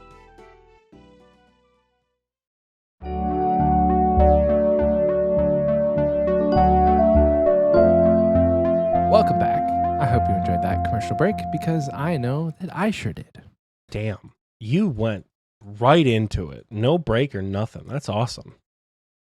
Welcome back. I hope you enjoyed that commercial break because I know that I sure did. damn, you went right into it. No break or nothing. That's awesome.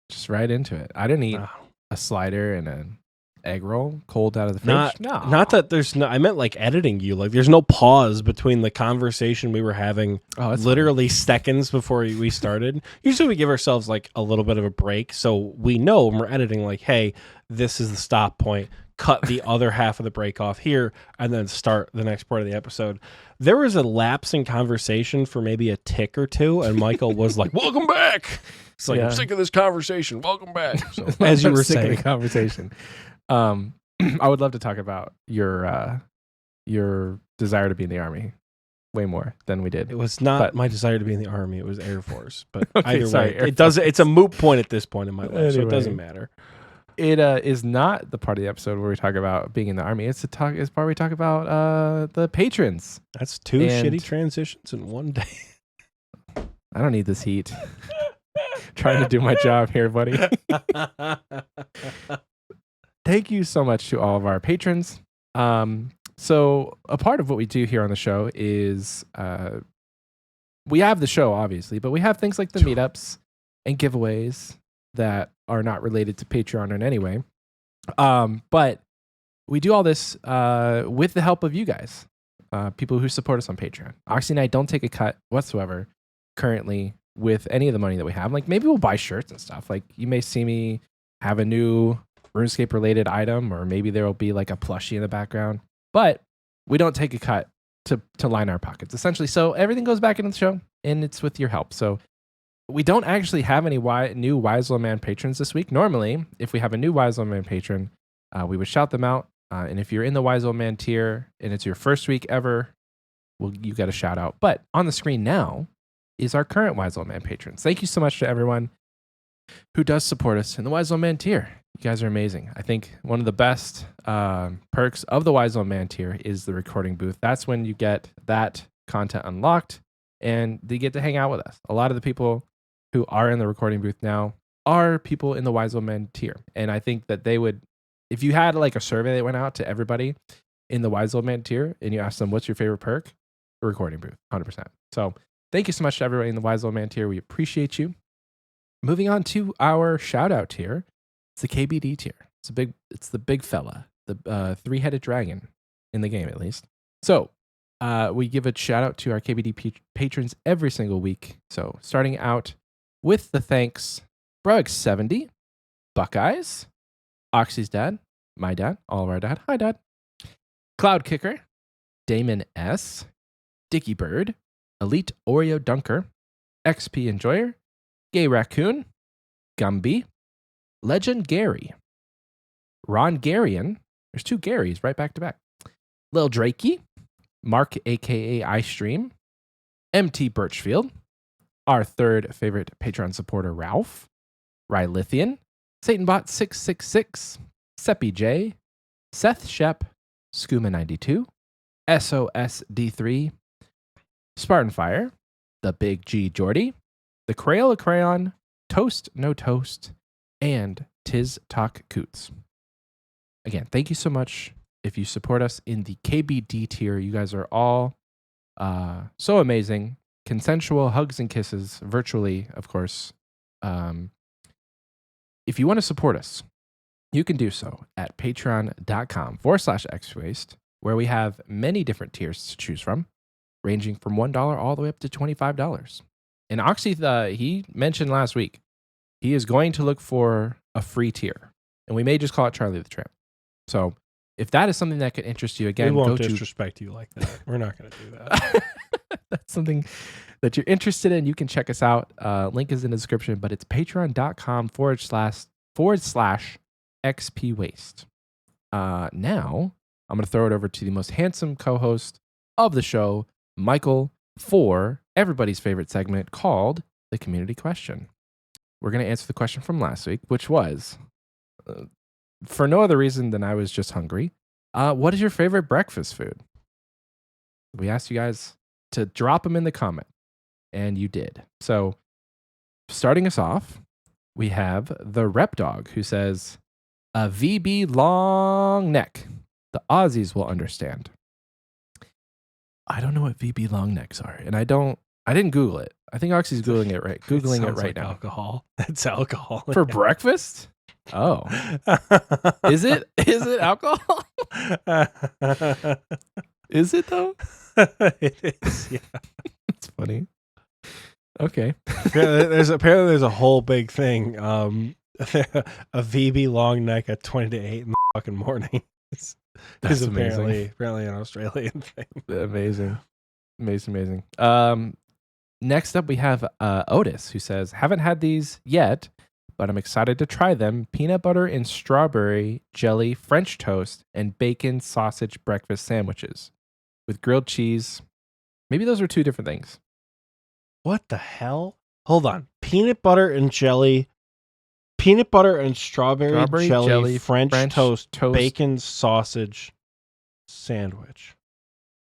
Just right into it. I didn't eat Wow. a slider and an egg roll cold out of the fridge. Not that there's no, I meant like editing you. Like there's no pause between the conversation we were having Oh, that's literally seconds before we started. Usually we give ourselves like a little bit of a break. So we know when we're editing, like, hey, this is the stop point. Cut the other half of the break off here and then start the next part of the episode. There was a lapse in conversation for maybe a tick or two. And Michael was like, welcome back. It's like, Yeah. I'm sick of this conversation. Welcome back. So as as you were sick of saying, the conversation. I would love to talk about your desire to be in the army way more than we did. It was not But- my desire to be in the army. It was Air Force. But Okay, either sorry, way, Air it doesn't. It's a moot point at this point in my life, so it Anyway. doesn't matter. It is not the part of the episode where we talk about being in the army. It's the part where we talk about the patrons. That's two And- shitty transitions in one day. I don't need this heat. Trying to do my job here, buddy. Thank you so much to all of our patrons. So a part of what we do here on the show is we have the show, obviously, but we have things like the meetups and giveaways that are not related to Patreon in any way. But we do all this with the help of you guys, people who support us on Patreon. Oxie and I don't take a cut whatsoever currently with any of the money that we have. Like maybe we'll buy shirts and stuff. Like you may see me have a new RuneScape related item, or maybe there will be like a plushie in the background. But we don't take a cut to line our pockets, essentially. So everything goes back into the show, and it's with your help. So we don't actually have any new Wise Little Man patrons this week. Normally, if we have a new Wise Little Man patron, we would shout them out. And if you're in the Wise Little Man tier and it's your first week ever, well, you get a shout out. But on the screen now is our current Wise Little Man patrons. Thank you so much to everyone who does support us in the Wise Little Man tier. You guys are amazing. I think one of the best perks of the Wise Little Man tier is the recording booth. That's when you get that content unlocked and they get to hang out with us. A lot of the people who are in the recording booth now are people in the Wise Little Man tier. And I think that they would, if you had like a survey that went out to everybody in the Wise Little Man tier and you asked them, what's your favorite perk? The recording booth, 100%. So thank you so much to everybody in the Wise Little Man tier. We appreciate you. Moving on to our shout out tier. It's the KBD tier. It's the big fella, the three-headed dragon in the game, at least. So we give a shout out to our KBD patrons every single week. So starting out with the thanks, Brug70, Buckeyes, Oxie's dad, my dad, all of our dad, hi dad, Cloud Kicker, Damon S, Dicky Bird, Elite Oreo Dunker, XP Enjoyer, Gay Raccoon, Gumby, Legend Gary, Ron Garian, there's two Garys right back to back, Lil Drakey, Mark aka iStream, MT Birchfield, our third favorite Patreon supporter Ralph, Rylithian, SatanBot666, Seppi J, Seth Shep, Skooma92, SOSD3, Spartan Fire, The Big G Jordy, The Crayola Crayon, Toast No Toast, and Tiz Talk Coots. Again, thank you so much. If you support us in the KBD tier, you guys are all so amazing. Consensual hugs and kisses, virtually, of course. If you want to support us, you can do so at patreon.com/Xpwaste, where we have many different tiers to choose from, ranging from $1 all the way up to $25. And Oxie, he mentioned last week, he is going to look for a free tier. And we may just call it Charlie the Tramp. So if that is something that could interest you, again, We won't go to disrespect you like that. We're not going to do that. that's something that you're interested in, you can check us out. Link is in the description, but it's patreon.com/XPWaste. Now, I'm going to throw it over to the most handsome co-host of the show, Michael, for everybody's favorite segment called The Community Question. We're going to answer the question from last week, which was, for no other reason than I was just hungry, what is your favorite breakfast food? We asked you guys to drop them in the comment, and you did. So, starting us off, we have the Rep Dog, who says, a VB long neck. The Aussies will understand. I don't know what VB long necks are, and I didn't Google it. I think Oxie's Googling it right. Googling it sounds right like now. Alcohol. That's alcohol. For breakfast? Oh. Is it alcohol? Is it though? It is, yeah. It's funny. Okay. Apparently there's a whole big thing. A VB long neck at 20 to 8 in the fucking morning. That's Is amazing. apparently an Australian thing. Amazing. Next up we have Otis, who says, haven't had these yet, but I'm excited to try them. Peanut butter and strawberry jelly French toast and bacon sausage breakfast sandwiches with grilled cheese. Maybe those are two different things. What the hell? Hold on. Peanut butter and jelly. Peanut butter and strawberry jelly French toast, bacon sausage sandwich.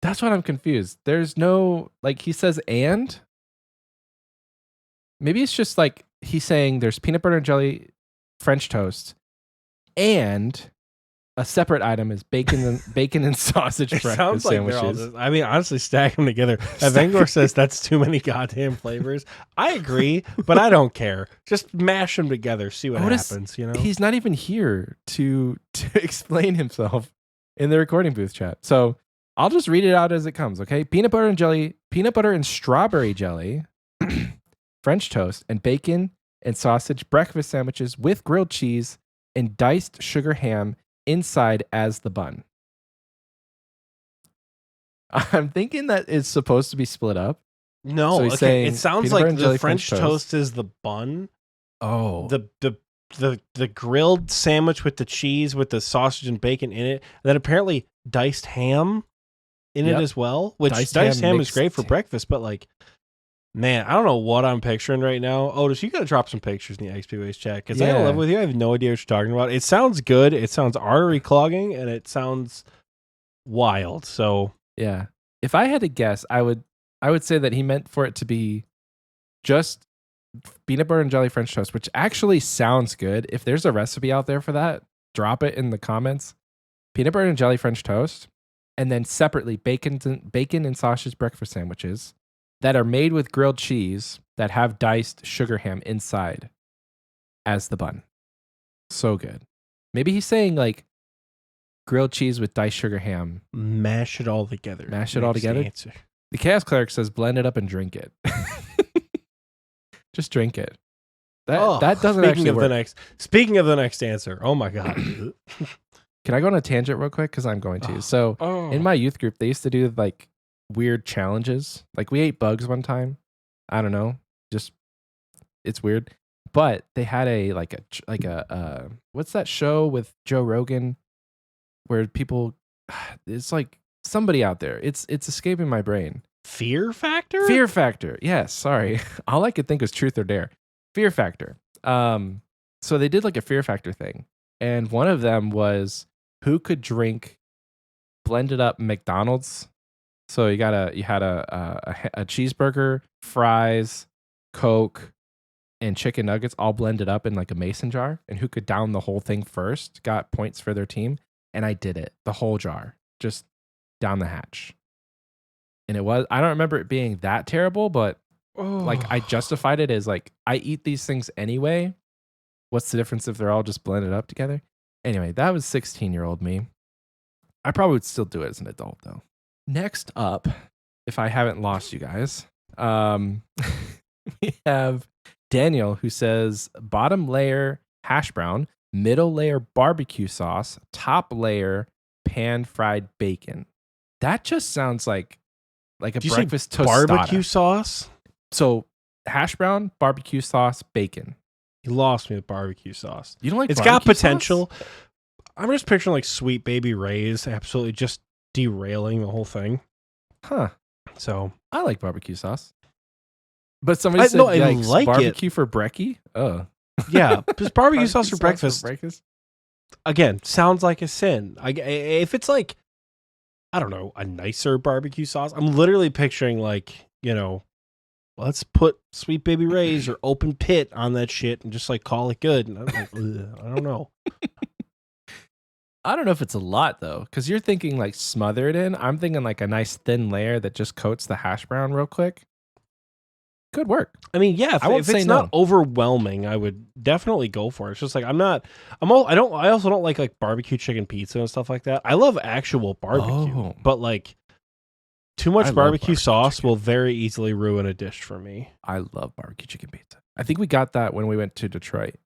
That's what I'm confused. There's no, like, he says and. Maybe it's just like he's saying there's peanut butter and jelly French toast and a separate item is bacon and sausage breakfast Sounds like sandwiches. I mean, honestly, stack them together. Evangor says that's too many goddamn flavors. I agree, but I don't care. Just mash them together, see what happens. You know, he's not even here to explain himself in the recording booth chat. So I'll just read it out as it comes. Okay, peanut butter and strawberry jelly, French toast, and bacon and sausage breakfast sandwiches with grilled cheese and diced sugar ham inside as the bun. I'm thinking that it's supposed to be split up. No, so okay. It sounds like the French toast toast is the bun. Oh, the grilled sandwich with the cheese with the sausage and bacon in it. And then apparently diced ham in it as well. Which diced ham is great for breakfast, but like, man, I don't know what I'm picturing right now. Otis, you got to drop some pictures in the Xpwaste chat because I live with you. I have no idea what you're talking about. It sounds good. It sounds artery clogging, and it sounds wild. So yeah, if I had to guess, I would say that he meant for it to be just peanut butter and jelly French toast, which actually sounds good. If there's a recipe out there for that, drop it in the comments. Peanut butter and jelly French toast, and then separately bacon and sausage breakfast sandwiches that are made with grilled cheese that have diced sugar ham inside as the bun. So good. Maybe he's saying like grilled cheese with diced sugar ham. Mash it all together. The Chaos Cleric says blend it up and drink it. Just drink it. That doesn't actually work. Speaking of the next answer. Oh my God. Can I go on a tangent real quick? Because I'm going to. In my youth group, they used to do like weird challenges. Like we ate bugs one time. I don't know. Just it's weird. But they had a what's that show with Joe Rogan where people it's like somebody out there. It's escaping my brain. Fear Factor? Fear Factor. Yes, sorry. All I could think was Truth or Dare. Fear Factor. So they did like a Fear Factor thing. And one of them was who could drink blended up McDonald's. So you had a cheeseburger, fries, Coke, and chicken nuggets all blended up in like a mason jar. And who could down the whole thing first got points for their team. And I did it. The whole jar. Just down the hatch. And I don't remember it being that terrible, but like I justified it as like, I eat these things anyway. What's the difference if they're all just blended up together? Anyway, that was 16-year-old me. I probably would still do it as an adult though. Next up, if I haven't lost you guys, we have Daniel who says bottom layer hash brown, middle layer barbecue sauce, top layer pan fried bacon. That just sounds like a breakfast tostada. Barbecue sauce? So hash brown, barbecue sauce, bacon. You lost me with barbecue sauce. You don't like it's barbecue got potential. Sauce? I'm just picturing like Sweet Baby Ray's absolutely just derailing the whole thing. Huh. So I like barbecue sauce. But somebody said I like barbecue for brekkie? Oh. Yeah, because barbecue sauce for breakfast. Again, sounds like a sin. If it's like, I don't know, a nicer barbecue sauce. I'm literally picturing like, let's put Sweet Baby Ray's or Open Pit on that shit and just like call it good. And I'm like, I don't know. I don't know if it's a lot though, because you're thinking like smother it in. I'm thinking like a nice thin layer that just coats the hash brown real quick. Could work. I mean, yeah, if it's not overwhelming, I would definitely go for it. It's just like I also don't like barbecue chicken pizza and stuff like that. I love actual barbecue, but like too much barbecue sauce will very easily ruin a dish for me. I love barbecue chicken pizza. I think we got that when we went to Detroit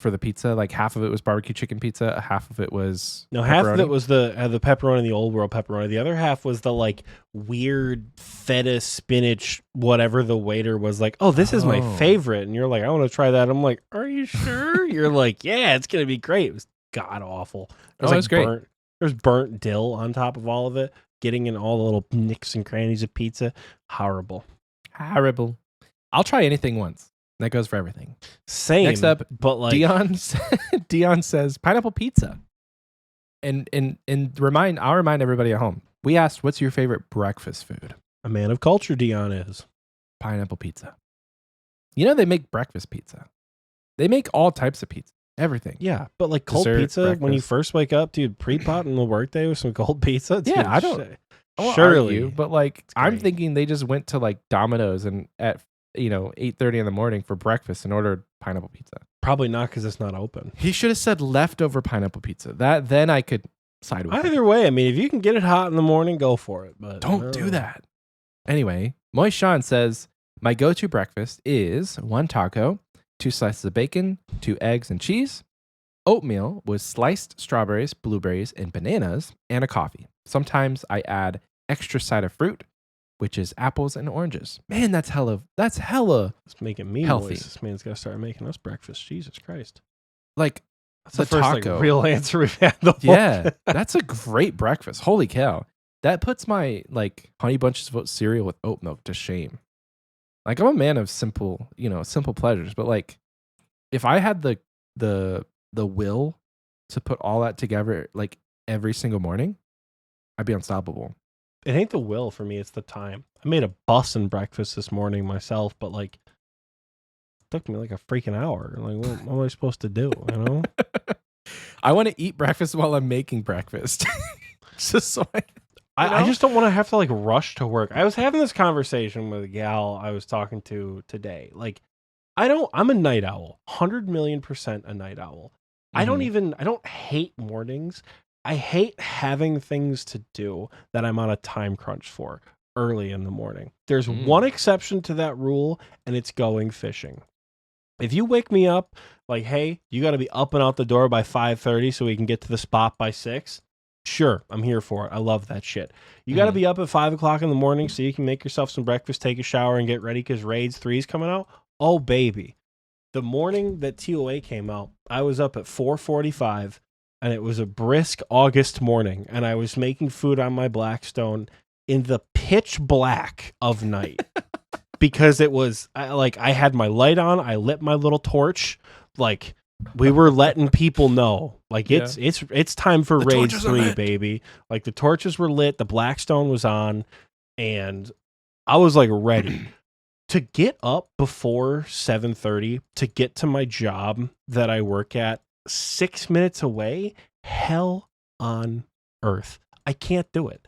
for the pizza. Like half of it was barbecue chicken pizza, half of it was No, half of pepperoni. it was the pepperoni, the old world pepperoni. The other half was the like weird feta spinach, whatever the waiter was like, oh, this is my Oh. favorite. And you're like, I want to try that. I'm like, are you sure? You're like, yeah, it's going to be great. It was god awful. Oh, it was great. There's burnt dill on top of all of it, getting in all the little nicks and crannies of pizza. Horrible. Horrible. I'll try anything once. That goes for everything. Same. Next up, but like, Dion says pineapple pizza. And I'll remind everybody at home. We asked, what's your favorite breakfast food? a man of culture, Dion is. Pineapple pizza. You know they make breakfast pizza. They make all types of pizza. Everything. Yeah, but like cold Dessert, pizza when you breakfast. first wake up, dude, pre-pot in the workday with some cold pizza. Dude, Yeah, I don't- I won't surely, argue, but like I'm great. thinking they just went to like Domino's and at 8:30 in the morning for breakfast and ordered pineapple pizza. probably not because it's not open. He should have said leftover pineapple pizza. Then I could side with it. Either way, I mean, if you can get it hot in the morning, go for it. But Don't do that. Anyway, Moist Sean says, my go-to breakfast is 1 taco, 2 slices of bacon, 2 eggs and cheese, oatmeal with sliced strawberries, blueberries, and bananas, and a coffee. Sometimes I add extra side of fruit, which is apples and oranges. Man, that's hella It's making me healthy. moist. This man's got to start making us breakfast. Jesus Christ. like, That's The the first taco. like, real answer we've had. The whole yeah, time. that's a great breakfast. Holy cow. That puts my like honey bunches of oat cereal with oat milk to shame. Like I'm a man of simple pleasures, but like if I had the will to put all that together like every single morning, I'd be unstoppable. It ain't the will for me. It's the time. I made a bussin' breakfast this morning myself, but like it took me like a freaking hour. Like, what am I supposed to do? You know? I want to eat breakfast while I'm making breakfast. Just so I know? just don't want to have to like rush to work. I was having this conversation with a gal I was talking to today. Like, I'm a night owl, 100,000,000% a night owl. I don't hate mornings. I hate having things to do that I'm on a time crunch for early in the morning. There's one exception to that rule, and it's going fishing. If you wake me up like, hey, you got to be up and out the door by 5:30 so we can get to the spot by 6. Sure, I'm here for it. I love that shit. You got to be up at 5 o'clock in the morning so you can make yourself some breakfast, take a shower, and get ready because Raids 3 is coming out. Oh, baby. The morning that TOA came out, I was up at 4:45, and it was a brisk August morning, and I was making food on my Blackstone in the pitch black of night because it was I had my light on. I lit my little torch. Like, we were letting people know, like, it's time for Raids 3, baby. Like, the torches were lit, the Blackstone was on, and I was like ready to get up before 7:30 to get to my job that I work at 6 minutes away. Hell on earth. I can't do it.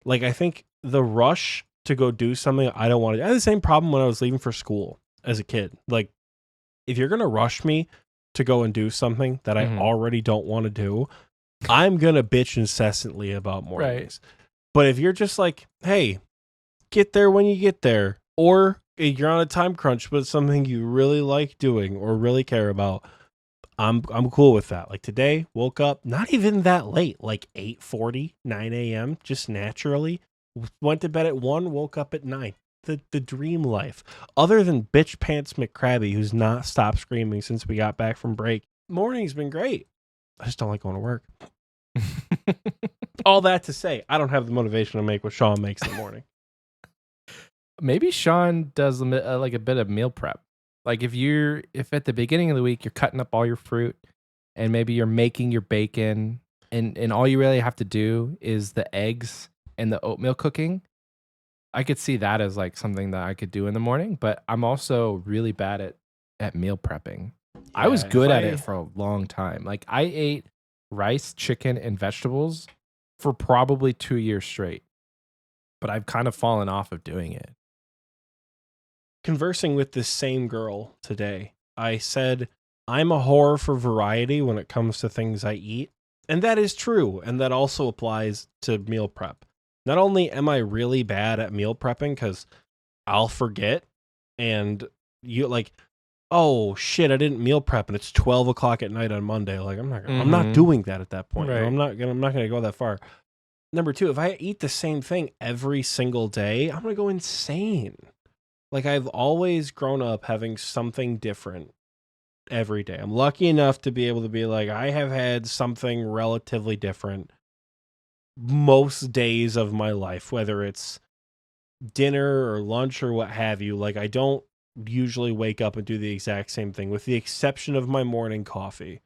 Like, I think the rush to go do something I don't want to do. I had the same problem when I was leaving for school as a kid. Like, if you're going to rush me to go and do something that I already don't want to do, I'm going to bitch incessantly about mornings. But if you're just like, hey, get there when you get there, or you're on a time crunch, but it's something you really like doing or really care about, I'm cool with that. Like today, woke up not even that late, like 8:40, 9 a.m., just naturally. Went to bed at 1, woke up at 9. The dream life. Other than bitch pants McCrabby, who's not stopped screaming since we got back from break, morning's been great. I just don't like going to work. All that to say, I don't have the motivation to make what Sean makes in the morning. Maybe Sean does like a bit of meal prep. Like if at the beginning of the week you're cutting up all your fruit and maybe you're making your bacon and all you really have to do is the eggs and the oatmeal cooking, I could see that as like something that I could do in the morning, but I'm also really bad at meal prepping. I was good at it for a long time. Like I ate rice, chicken, and vegetables for probably 2 years straight, but I've kind of fallen off of doing it. Conversing with this same girl today, I said, I'm a whore for variety when it comes to things I eat. And that is true. And that also applies to meal prep. Not only am I really bad at meal prepping because I'll forget, and you like, oh shit, I didn't meal prep and it's 12 o'clock at night on Monday. Like I'm not Mhm. doing that at that point. Right. I'm not gonna go that far. Number two, if I eat the same thing every single day, I'm gonna go insane. Like I've always grown up having something different every day. I'm lucky enough to be able to be like, I have had something relatively different most days of my life, whether it's dinner or lunch or what have you. Like I don't usually wake up and do the exact same thing, with the exception of my morning coffee.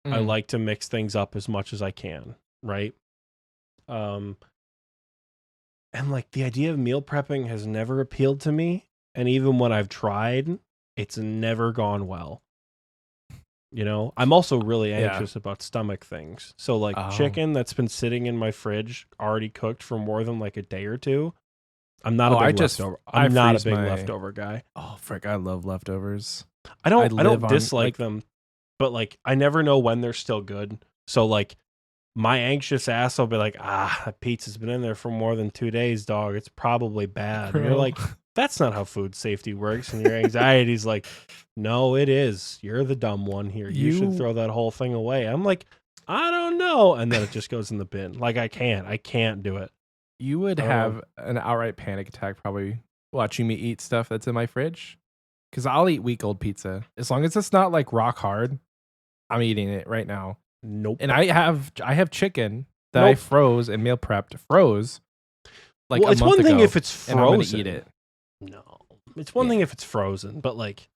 I Mm. like to mix things up as much as I can, right? And like the idea of meal prepping has never appealed to me, and even when I've tried, it's never gone well. You know, I'm also really Yeah. anxious about stomach things. So like Oh. chicken that's been sitting in my fridge already cooked for more than like a day or two, I'm not a Oh, I big just- leftover. I I'm not a freeze big my- leftover guy. Oh, frick! I love leftovers. I don't live on, dislike like- them, but like I never know when they're still good. So like my anxious ass will be like, that pizza's been in there for more than 2 days, dog. It's probably bad. And you're Bro. like, that's not how food safety works. And your anxiety's like, no, it is. You're the dumb one here. You should You- throw that whole thing away. I'm like, I don't know. And then it just goes in the bin. Like I can't do it. You would I don't have an outright panic attack probably watching me eat stuff that's in my fridge. Because I'll eat week old pizza. As long as it's not like rock hard, I'm eating it right now. Nope. And I have chicken that I Nope. froze and meal prepped. Froze. Like well, a it's month one thing ago, if it's and I'm gonna frozen. eat it. No. It's one Yeah. thing if it's frozen, but like,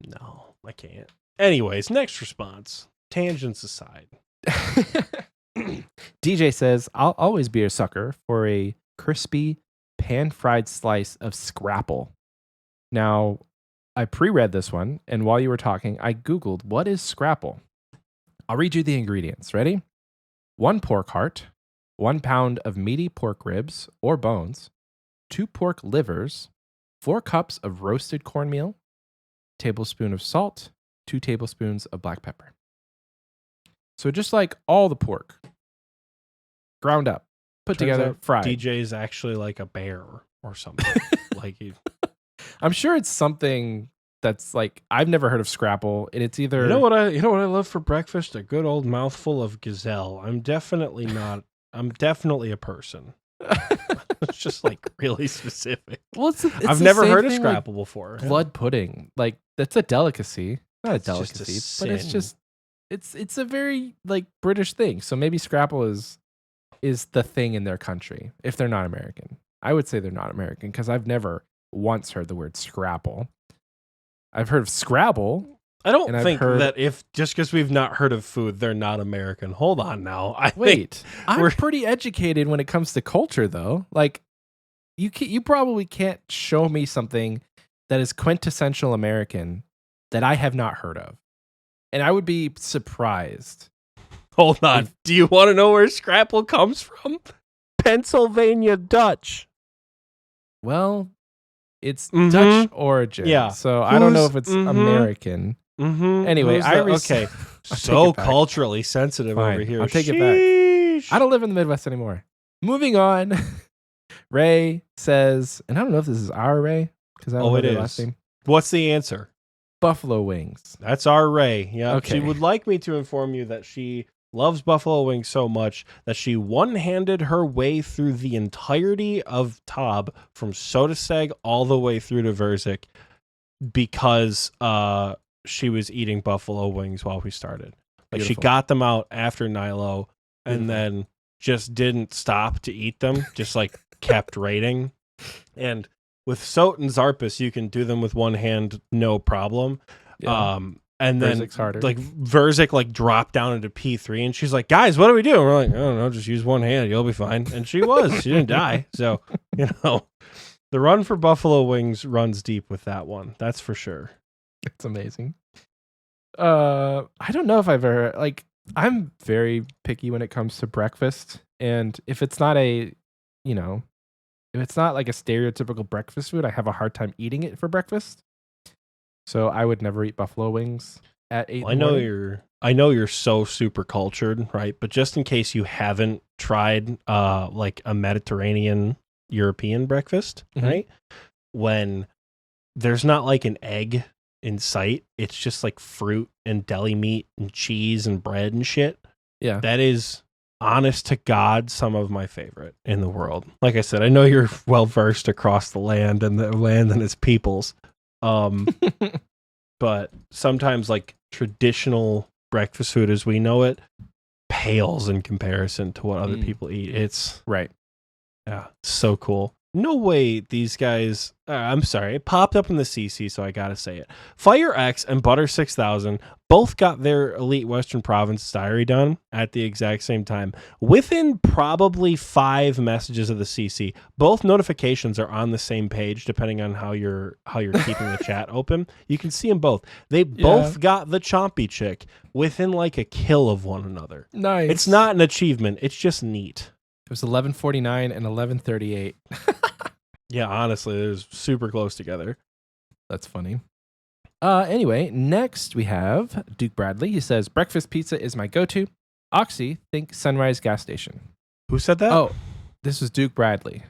no, I can't. Anyways, next response. Tangents aside. DJ says, I'll always be a sucker for a crispy pan-fried slice of scrapple. Now, I pre-read this one, and while you were talking, I Googled, what is scrapple? I'll read you the ingredients. Ready? 1 pork heart, 1 pound of meaty pork ribs or bones, 2 pork livers, 4 cups of roasted cornmeal, tablespoon of salt, 2 tablespoons of black pepper. So just like all the pork, ground up, put Turns together, out fried. DJ's actually like a bear or something. Like he, I'm sure it's something that's like, I've never heard of scrapple, and it's either you know what I love for breakfast? A good old mouthful of gazelle. I'm definitely a person. It's just like really specific. well, it's I've the never same heard of thing, like scrapple before. blood pudding. Like that's a delicacy, not It's a just a delicacy, but it's sin. just it's a very like British thing. So maybe scrapple is the thing in their country if they're not American. I would say they're not American because I've never once heard the word scrapple. I've heard of Scrabble. I don't and I've think heard- that if just because we've not heard of food, they're not American. Hold on now. I think Wait, I'm we're- pretty educated when it comes to culture, though. Like, you probably can't show me something that is quintessential American that I have not heard of, and I would be surprised. hold on. Do you want to know where scrapple comes from? Pennsylvania Dutch. Well, it's Mhm. Dutch origin, Yeah. So I don't know Who's- if it's mhm. American. Mm-hmm. Anyway, okay. I'll So take it back. culturally sensitive Fine, over here. I'll take it back. Sheesh. I don't live in the Midwest anymore. Moving on. Ray says, and I don't know if this is our Ray because I don't Oh, know it their is. last name. What's the answer? Buffalo wings. That's our Ray. Yeah. Okay. She would like me to inform you that she loves buffalo wings so much that she one-handed her way through the entirety of Tob from Sodaseg all the way through to Verzik because she was eating buffalo wings while we started. Like she Beautiful. got them out after Nilo and Beautiful. then just didn't stop to eat them, just like kept raiding. And with Sot and Zarpus, you can do them with one hand, no problem. Yeah. And then Verzik's harder. like Verzik like dropped down into P3 and she's like, guys, what do we do? And we're like, I don't know, just use one hand, you'll be fine. And she she didn't die. So, the run for buffalo wings runs deep with that one. That's for sure. It's amazing. I don't know if I've ever like I'm very picky when it comes to breakfast, and if it's not if it's not like a stereotypical breakfast food, I have a hard time eating it for breakfast. So I would never eat buffalo wings at 8. Well, I know you're so super cultured, right? But just in case you haven't tried like a Mediterranean European breakfast, Mhm. right? When there's not like an egg in sight. It's just like fruit and deli meat and cheese and bread and shit. Yeah. That is, honest to God, some of my favorite in the world. Like I said, I know you're well versed across the land and its peoples. But sometimes like traditional breakfast food as we know it pales in comparison to what other people eat. It's right. Yeah, so cool. No way these guys... I'm sorry, it popped up in the CC, so I gotta say it. Fire X and Butter 6000 both got their Elite Western Province diary done at the exact same time. Within probably 5 messages of the CC, both notifications are on the same page, depending on how you're keeping the chat open. You can see them both. They both got the Chompy Chick within like a kill of one another. Nice. It's not an achievement. It's just neat. It was 11:49 and 11:38. Yeah, honestly, it was super close together. That's funny. Anyway, next we have Duke Bradley. He says, breakfast pizza is my go-to. Oxie, think Sunrise gas station. Who said that? Oh, this was Duke Bradley.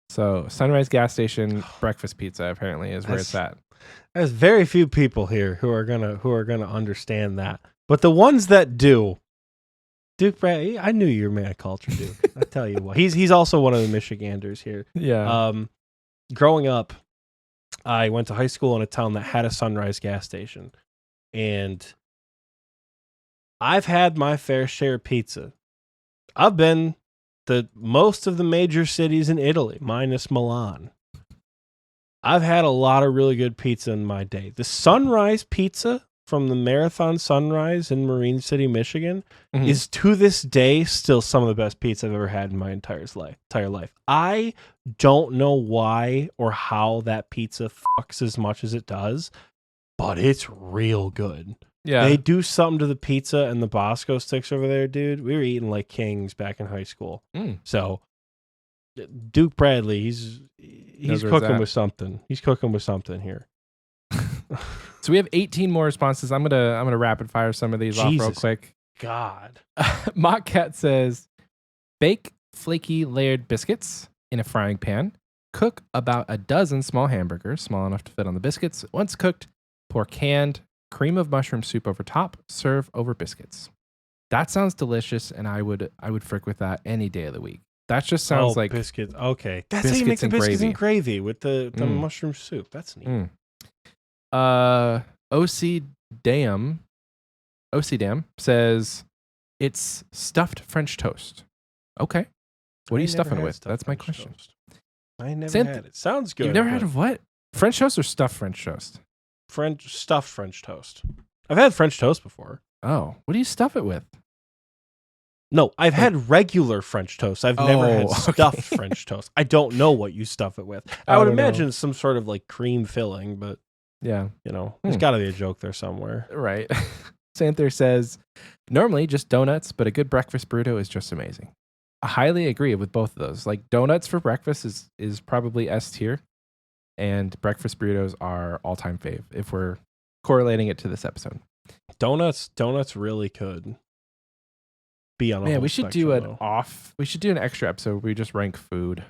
So Sunrise gas station breakfast pizza apparently is where it's at. There's very few people here who are gonna understand that. But the ones that do, Duke Bradley, I knew you were man of culture, Duke. I tell you what, he's also one of the Michiganders here. Yeah. Growing up, I went to high school in a town that had a Sunrise gas station, and I've had my fair share of pizza. I've been to most of the major cities in Italy, minus Milan. I've had a lot of really good pizza in my day. The Sunrise pizza from the Marathon Sunrise in Marine City, Michigan, is to this day still some of the best pizza I've ever had in my entire life. I don't know why or how that pizza fucks as much as it does, but it's real good. Yeah. They do something to the pizza and the Bosco sticks over there, dude. We were eating like kings back in high school. So Duke Bradley, he's cooking with something. He's cooking with something here. So we have 18 more responses. I'm gonna rapid fire some of these off real quick. God. Mock Cat says, bake flaky layered biscuits in a frying pan. Cook about a dozen small hamburgers, small enough to fit on the biscuits. Once cooked, pour canned cream of mushroom soup over top. Serve over biscuits. That sounds delicious, and I would frick with that any day of the week. That just sounds like biscuits. Okay, that's how you make the biscuits and gravy with the mushroom soup. That's neat. OC Dam says it's stuffed French toast. Okay. What are you stuffing it with? That's my question. I never had it. Sounds good. You've never heard of what? French toast or stuffed French toast? Stuffed French toast. I've had French toast before. Oh, what do you stuff it with? No, I've had regular French toast. I've never had stuffed French toast. I don't know what you stuff it with. I would imagine some sort of like cream filling, but yeah, there's got to be a joke there somewhere. Right. Santher says, normally just donuts, but a good breakfast burrito is just amazing. I highly agree with both of those. Like donuts for breakfast is probably S tier, and breakfast burritos are all-time fave if we're correlating it to this episode. Donuts really could be on a whole we should do spectrum, we should do an extra episode where we just rank food.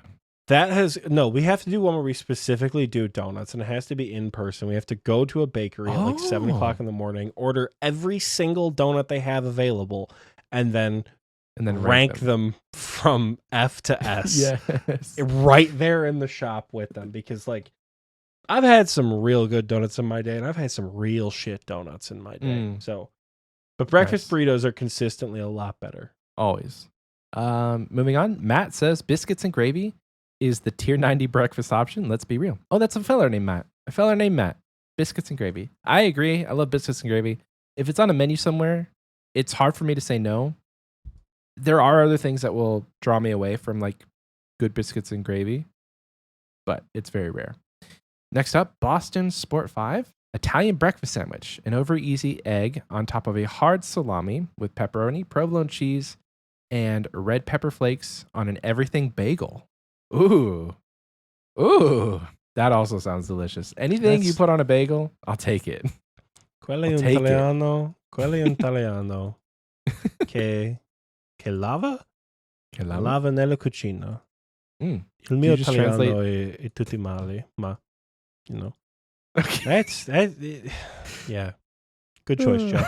We have to do one where we specifically do donuts, and it has to be in person. We have to go to a bakery at like 7 o'clock in the morning, order every single donut they have available, and then rank them from F to S. Yes. Right there in the shop with them, because like I've had some real good donuts in my day, and I've had some real shit donuts in my day. But breakfast burritos are consistently a lot better. Always. Moving on. Matt says biscuits and gravy is the tier 90 breakfast option. Let's be real. Oh, that's a feller named Matt. Biscuits and gravy. I agree. I love biscuits and gravy. If it's on a menu somewhere, it's hard for me to say no. There are other things that will draw me away from like good biscuits and gravy, but it's very rare. Next up, Boston Sport 5. Italian breakfast sandwich. An over easy egg on top of a hard salami with pepperoni, provolone cheese, and red pepper flakes on an everything bagel. Ooh. That also sounds delicious. Anything you put on a bagel, I'll take it. Quello è un italiano che lava nella cucina. Il mio italiano è tutti male, ma Okay. Yeah. Good choice, Joe.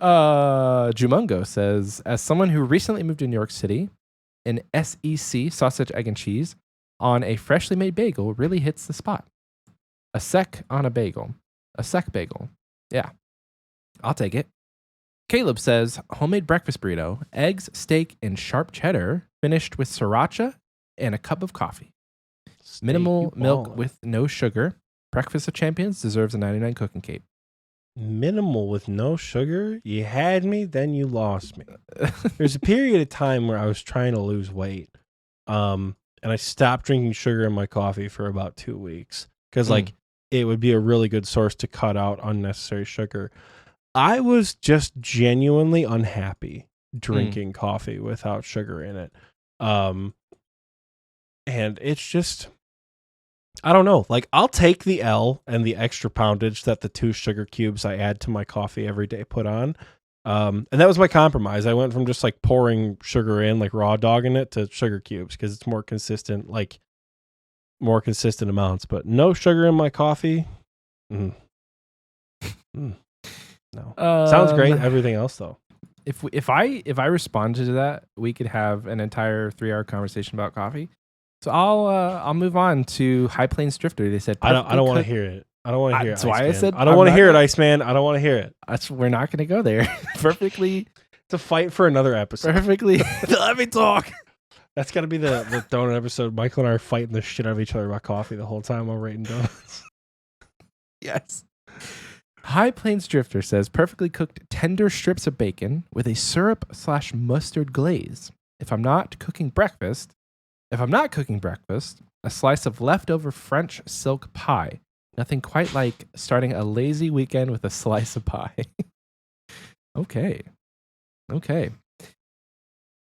Jumungo says, as someone who recently moved to New York City, an SEC, sausage, egg, and cheese, on a freshly made bagel really hits the spot. A sec on a bagel. A sec bagel. Yeah. I'll take it. Caleb says, homemade breakfast burrito, eggs, steak, and sharp cheddar, finished with sriracha and a cup of coffee. Minimal milk with no sugar. Breakfast of Champions deserves a 99 cooking cape. Minimal with no sugar? You had me, then you lost me. There's a period of time where I was trying to lose weight. And I stopped drinking sugar in my coffee for about 2 weeks. Because like it would be a really good source to cut out unnecessary sugar. I was just genuinely unhappy drinking coffee without sugar in it. And it's just, I don't know. Like, I'll take the L and the extra poundage that the 2 sugar cubes I add to my coffee every day put on. And that was my compromise. I went from just like pouring sugar in, like raw dogging it, to sugar cubes because it's more consistent, like more consistent amounts. But no sugar in my coffee. No. Sounds great. Everything else though. If I responded to that, we could have an entire 3-hour conversation about coffee. So I'll move on to High Plains Drifter. They said I don't want to hear it. I don't want to hear it. That's why I said I don't want to hear it, Iceman. I don't want to hear it. We're not going to go there. Perfectly. It's a fight for another episode. Perfectly. Let me talk. That's got to be the donut episode. Michael and I are fighting the shit out of each other about coffee the whole time while rating donuts. Yes. High Plains Drifter says perfectly cooked tender strips of bacon with a syrup/mustard glaze. If I'm not cooking breakfast, a slice of leftover French silk pie. Nothing quite like starting a lazy weekend with a slice of pie. Okay.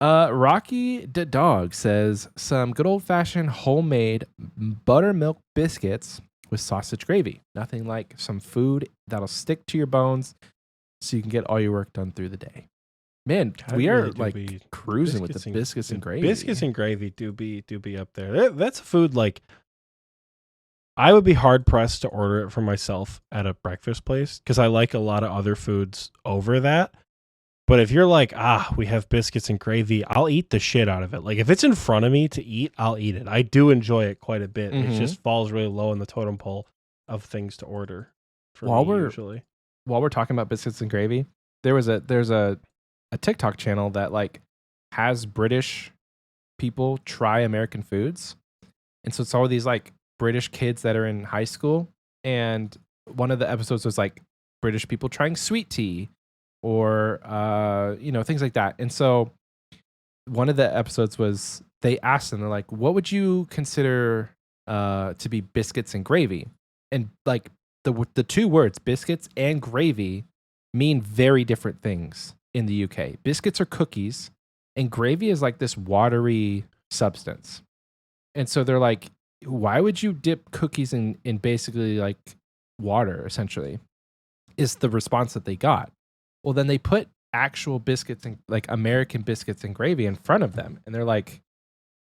Rocky the Dog says some good old-fashioned homemade buttermilk biscuits with sausage gravy. Nothing like some food that'll stick to your bones so you can get all your work done through the day. Man, we are like cruising with the biscuits and gravy. Biscuits and gravy do be up there. That's a food like I would be hard pressed to order it for myself at a breakfast place because I like a lot of other foods over that. But if you're like, we have biscuits and gravy, I'll eat the shit out of it. Like if it's in front of me to eat, I'll eat it. I do enjoy it quite a bit. It just falls really low in the totem pole of things to order for me usually. While we're talking about biscuits and gravy, there's a TikTok channel that like has British people try American foods. And so it's all these like British kids that are in high school. And one of the episodes was like British people trying sweet tea or, things like that. And so one of the episodes was they asked them, they're like, what would you consider to be biscuits and gravy? And like the 2 words, biscuits and gravy, mean very different things in the UK. Biscuits are cookies and gravy is like this watery substance. And so they're like, why would you dip cookies in basically like water, essentially, is the response that they got. Well, then they put actual biscuits and like American biscuits and gravy in front of them. And they're like,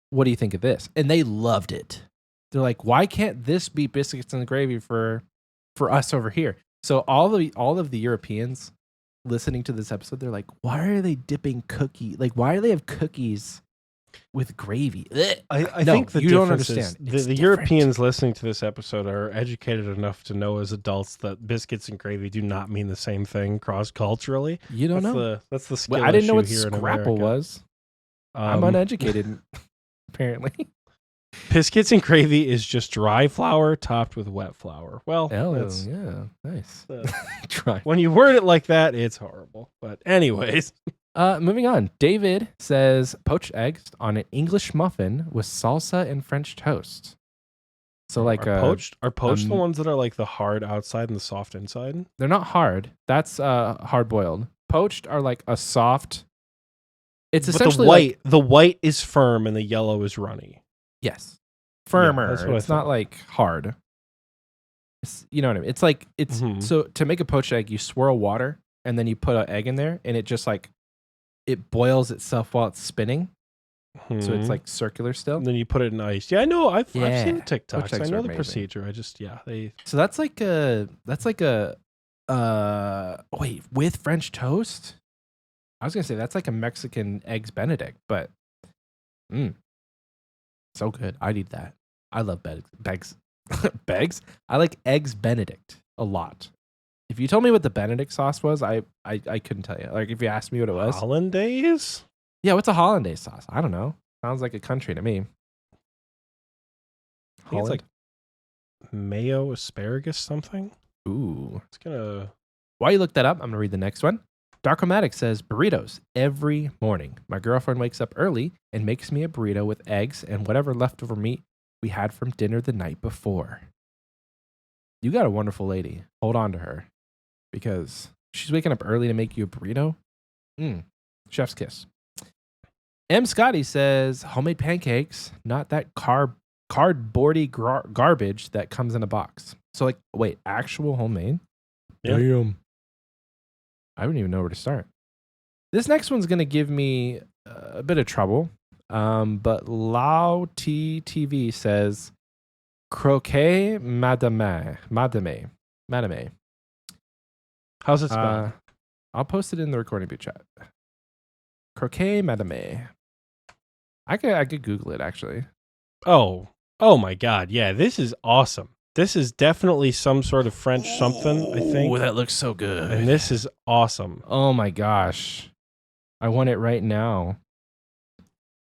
what do you think of this? And they loved it. They're like, why can't this be biscuits and gravy for us over here? So all of the Europeans listening to this episode, they're like, why are they dipping cookie? Like, why do they have cookies with gravy? I think you don't understand. The Europeans listening to this episode are educated enough to know as adults that biscuits and gravy do not mean the same thing cross-culturally. You don't know. That's the skill. I didn't know what here scrapple was. I'm uneducated, apparently. Biscuits and gravy is just dry flour topped with wet flour. Well, yeah, nice. Dry. When you word it like that, it's horrible. But anyways. Moving on. David says poached eggs on an English muffin with salsa and French toast. So like are poached the ones that are like the hard outside and the soft inside? They're not hard. That's hard boiled. Poached are like a soft. It's essentially the white is firm and the yellow is runny. Yes, firmer. Yeah, that's what it's not like hard. You know what I mean? It's like so to make a poached egg, you swirl water and then you put an egg in there, and it just like it boils itself while it's spinning, So it's like circular still. And then you put it in ice. Yeah, I know. I've seen the Yeah. TikToks. Looks like I so know the amazing. procedure. I just they. So that's like a wait, with French toast? I was gonna say that's like a Mexican eggs Benedict, but so good. I'd eat that. I love begs. Begs? I like eggs Benedict a lot. If you told me what the Benedict sauce was, I couldn't tell you. Like if you asked me what it was. Hollandaise? Yeah, what's a hollandaise sauce? I don't know. Sounds like a country to me. I think it's like mayo asparagus something. Ooh. It's gonna. While you look that up, I'm gonna read the next one. Darkomatic says burritos every morning. My girlfriend wakes up early and makes me a burrito with eggs and whatever leftover meat we had from dinner the night before. You got a wonderful lady. Hold on to her, because she's waking up early to make you a burrito. Chef's kiss. M. Scotty says homemade pancakes, not that cardboardy garbage that comes in a box. So like, wait, actual homemade? Yeah. Damn. I wouldn't even know where to start. This next one's going to give me a bit of trouble. But Lao TV says croquet madame. How's it spelled? I'll post it in the recording boot chat. Croquet madame. I could Google it actually. Oh my God! Yeah, this is awesome. This is definitely some sort of French something, I think. Oh, that looks so good. And this is awesome. Oh my gosh. I want it right now.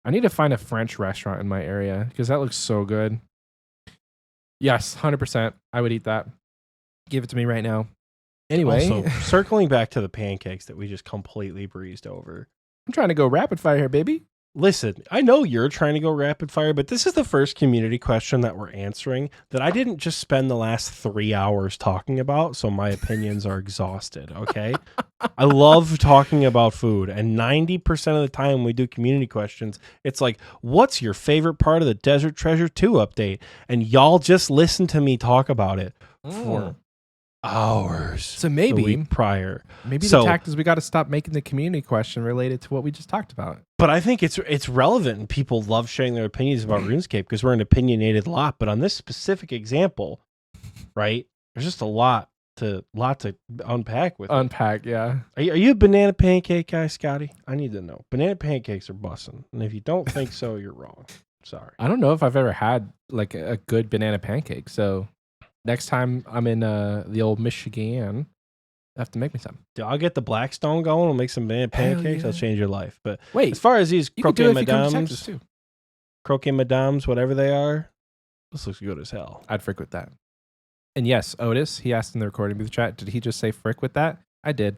I need to find a French restaurant in my area because that looks so good. Yes, 100%. I would eat that. Give it to me right now. Anyway. Also, circling back to the pancakes that we just completely breezed over. I'm trying to go rapid fire here, baby. Listen, I know you're trying to go rapid fire, but this is the first community question that we're answering that I didn't just spend the last 3 hours talking about, so my opinions are exhausted, okay? I love talking about food, and 90% of the time when we do community questions, it's like, what's your favorite part of the Desert Treasure 2 update? And y'all just listen to me talk about it for hours. So maybe the week prior. Maybe the tact is we got to stop making the community question related to what we just talked about. But I think it's relevant, and people love sharing their opinions about RuneScape because we're an opinionated lot. But on this specific example, right, there's just a lot to unpack with. Yeah. Are you a banana pancake guy, Scotty? I need to know. Banana pancakes are bussin', and if you don't think so, you're wrong. Sorry. I don't know if I've ever had like a good banana pancake. So next time I'm in the old Michigan, I have to make me some. Dude, I'll get the Blackstone going. I'll make some banana pancakes. Yeah. I'll change your life. But wait, as far as these croquet madames, whatever they are, this looks good as hell. I'd frick with that. And yes, Otis, he asked in the recording booth chat, did he just say frick with that? I did.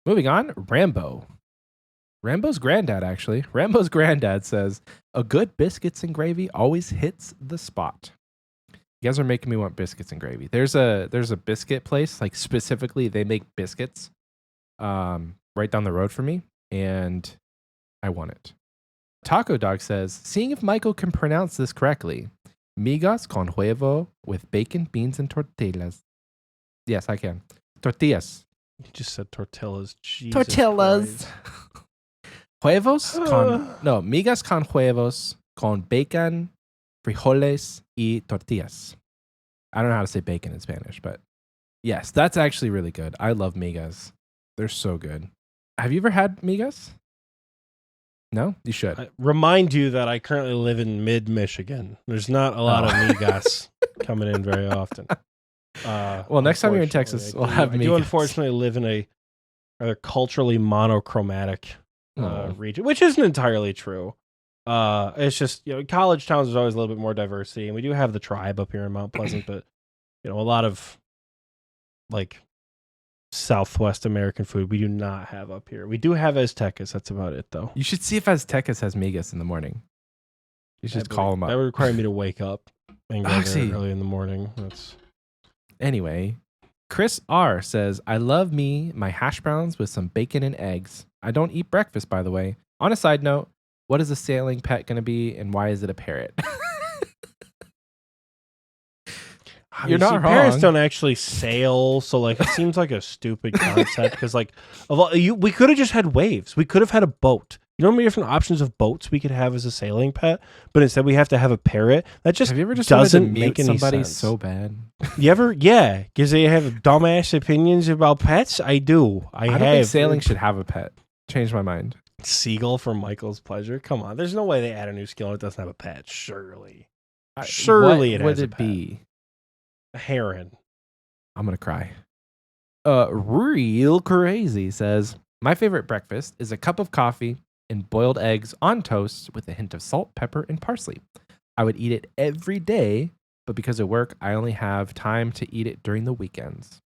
Moving on, Rambo. Rambo's granddad, actually. Rambo's granddad says, a good biscuits and gravy always hits the spot. You guys are making me want biscuits and gravy. There's a biscuit place, like specifically they make biscuits right down the road from me, and I want it. Taco Dog says, seeing if Michael can pronounce this correctly. Migas con huevo with bacon, beans, and tortillas. Yes, I can. Tortillas. You just said tortillas. Jesus tortillas. Christ. Huevos con... No, migas con huevos con bacon, frijoles, y tortillas. I don't know how to say bacon in Spanish, but yes, that's actually really good. I love migas. They're so good. Have you ever had migas? No? You should. I remind you that I currently live in mid-Michigan. There's not a lot of migas coming in very often. Well, next time you're in Texas, we'll have migas. I do unfortunately live in a rather culturally monochromatic region, which isn't entirely true. It's just, college towns, there's always a little bit more diversity, and we do have the tribe up here in Mount Pleasant, but a lot of like Southwest American food we do not have up here. We do have Aztecas. That's about it, though. You should see if Aztecas has migas in the morning. You should call them up. That would require me to wake up and go there early in the morning. Anyway, Chris R says, I love my hash browns with some bacon and eggs. I don't eat breakfast, by the way. On a side note, what is a sailing pet going to be, and why is it a parrot? You're not wrong. Parrots don't actually sail, so it seems like a stupid concept because we could have just had waves. We could have had a boat. You know how many different options of boats we could have as a sailing pet, but instead we have to have a parrot? That just Have you ever just wanted to doesn't mute make any somebody sense. so bad? You ever? Yeah, because they have dumbass opinions about pets. I do. I don't think sailing should have a pet. Changed my mind. Seagull for Michael's pleasure. Come on, there's no way they add a new skill and it doesn't have a pet. Surely, surely it What has would a it pet. be? A heron. I'm gonna cry. Real crazy says, my favorite breakfast is a cup of coffee and boiled eggs on toast with a hint of salt, pepper, and parsley. I would eat it every day, but because of work, I only have time to eat it during the weekends.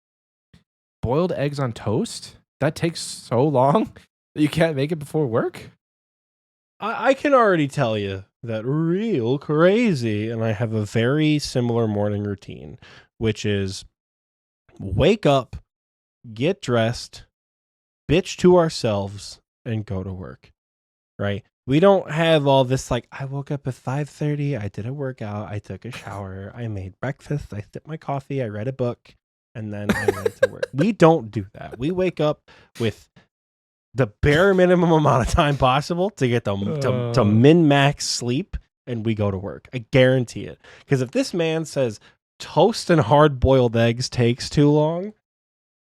Boiled eggs on toast? That takes so long that you can't make it before work? I can already tell you that real crazy, and I have a very similar morning routine, which is wake up, get dressed, bitch to ourselves, and go to work. Right? We don't have all this like, I woke up at 5:30, I did a workout, I took a shower, I made breakfast, I sipped my coffee, I read a book, and then I went to work. We don't do that. We wake up with the bare minimum amount of time possible to get to min-max sleep, and we go to work. I guarantee it. Because if this man says toast and hard-boiled eggs takes too long,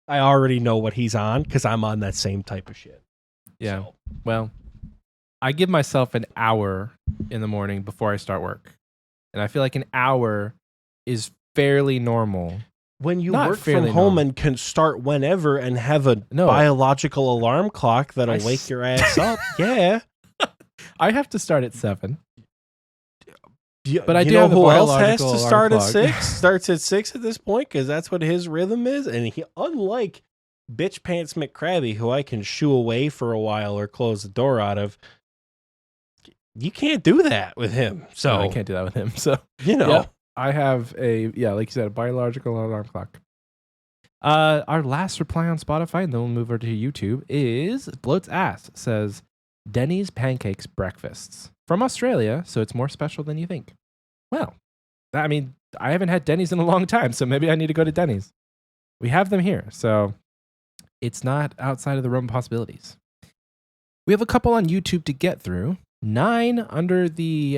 I already know what he's on because I'm on that same type of shit. Yeah. So, Well, I give myself an hour in the morning before I start work. And I feel like an hour is fairly normal. when you Not work from fairly home normal. and can start whenever and have a No. biological alarm clock that'll I wake your ass up, yeah. I have to start at 7. But But I you do know have a who else has biological to alarm start at clock. 6? Starts at 6 at this point because that's what his rhythm is. And he, unlike Bitch Pants McCrabby, who I can shoo away for a while or close the door out of, you can't do that with him. So, No, I can't do that with him. So, you know. Yep. I have like you said, a biological alarm clock. Our last reply on Spotify, and then we'll move over to YouTube, is Bloat's Ass says, Denny's pancakes breakfasts from Australia, so it's more special than you think. Well, I mean, I haven't had Denny's in a long time, so maybe I need to go to Denny's. We have them here, so it's not outside of the realm of possibilities. We have a couple on YouTube to get through. 9 under the...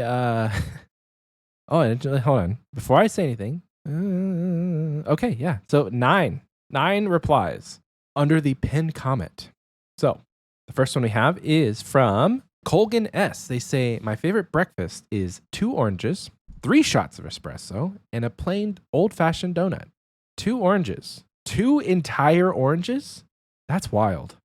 hold on. Before I say anything... okay, yeah. So 9 replies under the pinned comment. So the first one we have is from Colgan S. They say, my favorite breakfast is 2 oranges, 3 shots of espresso, and a plain old-fashioned donut. 2 oranges. 2 entire oranges? That's wild.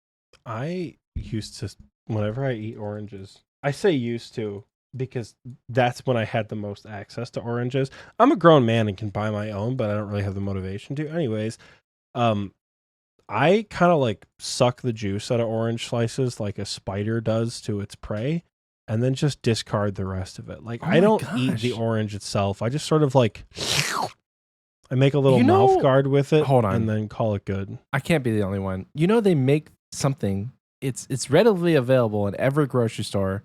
I used to, whenever I eat oranges, I say used to because that's when I had the most access to oranges. I'm a grown man and can buy my own, but I don't really have the motivation to. Anyways, I kind of like suck the juice out of orange slices like a spider does to its prey, and then just discard the rest of it. Like, Oh I my don't eat gosh. the orange itself. I just sort of like, I make a little You know- mouth guard with it Hold on. and then call it good. I can't be the only one. You know they make something. It's readily available in every grocery store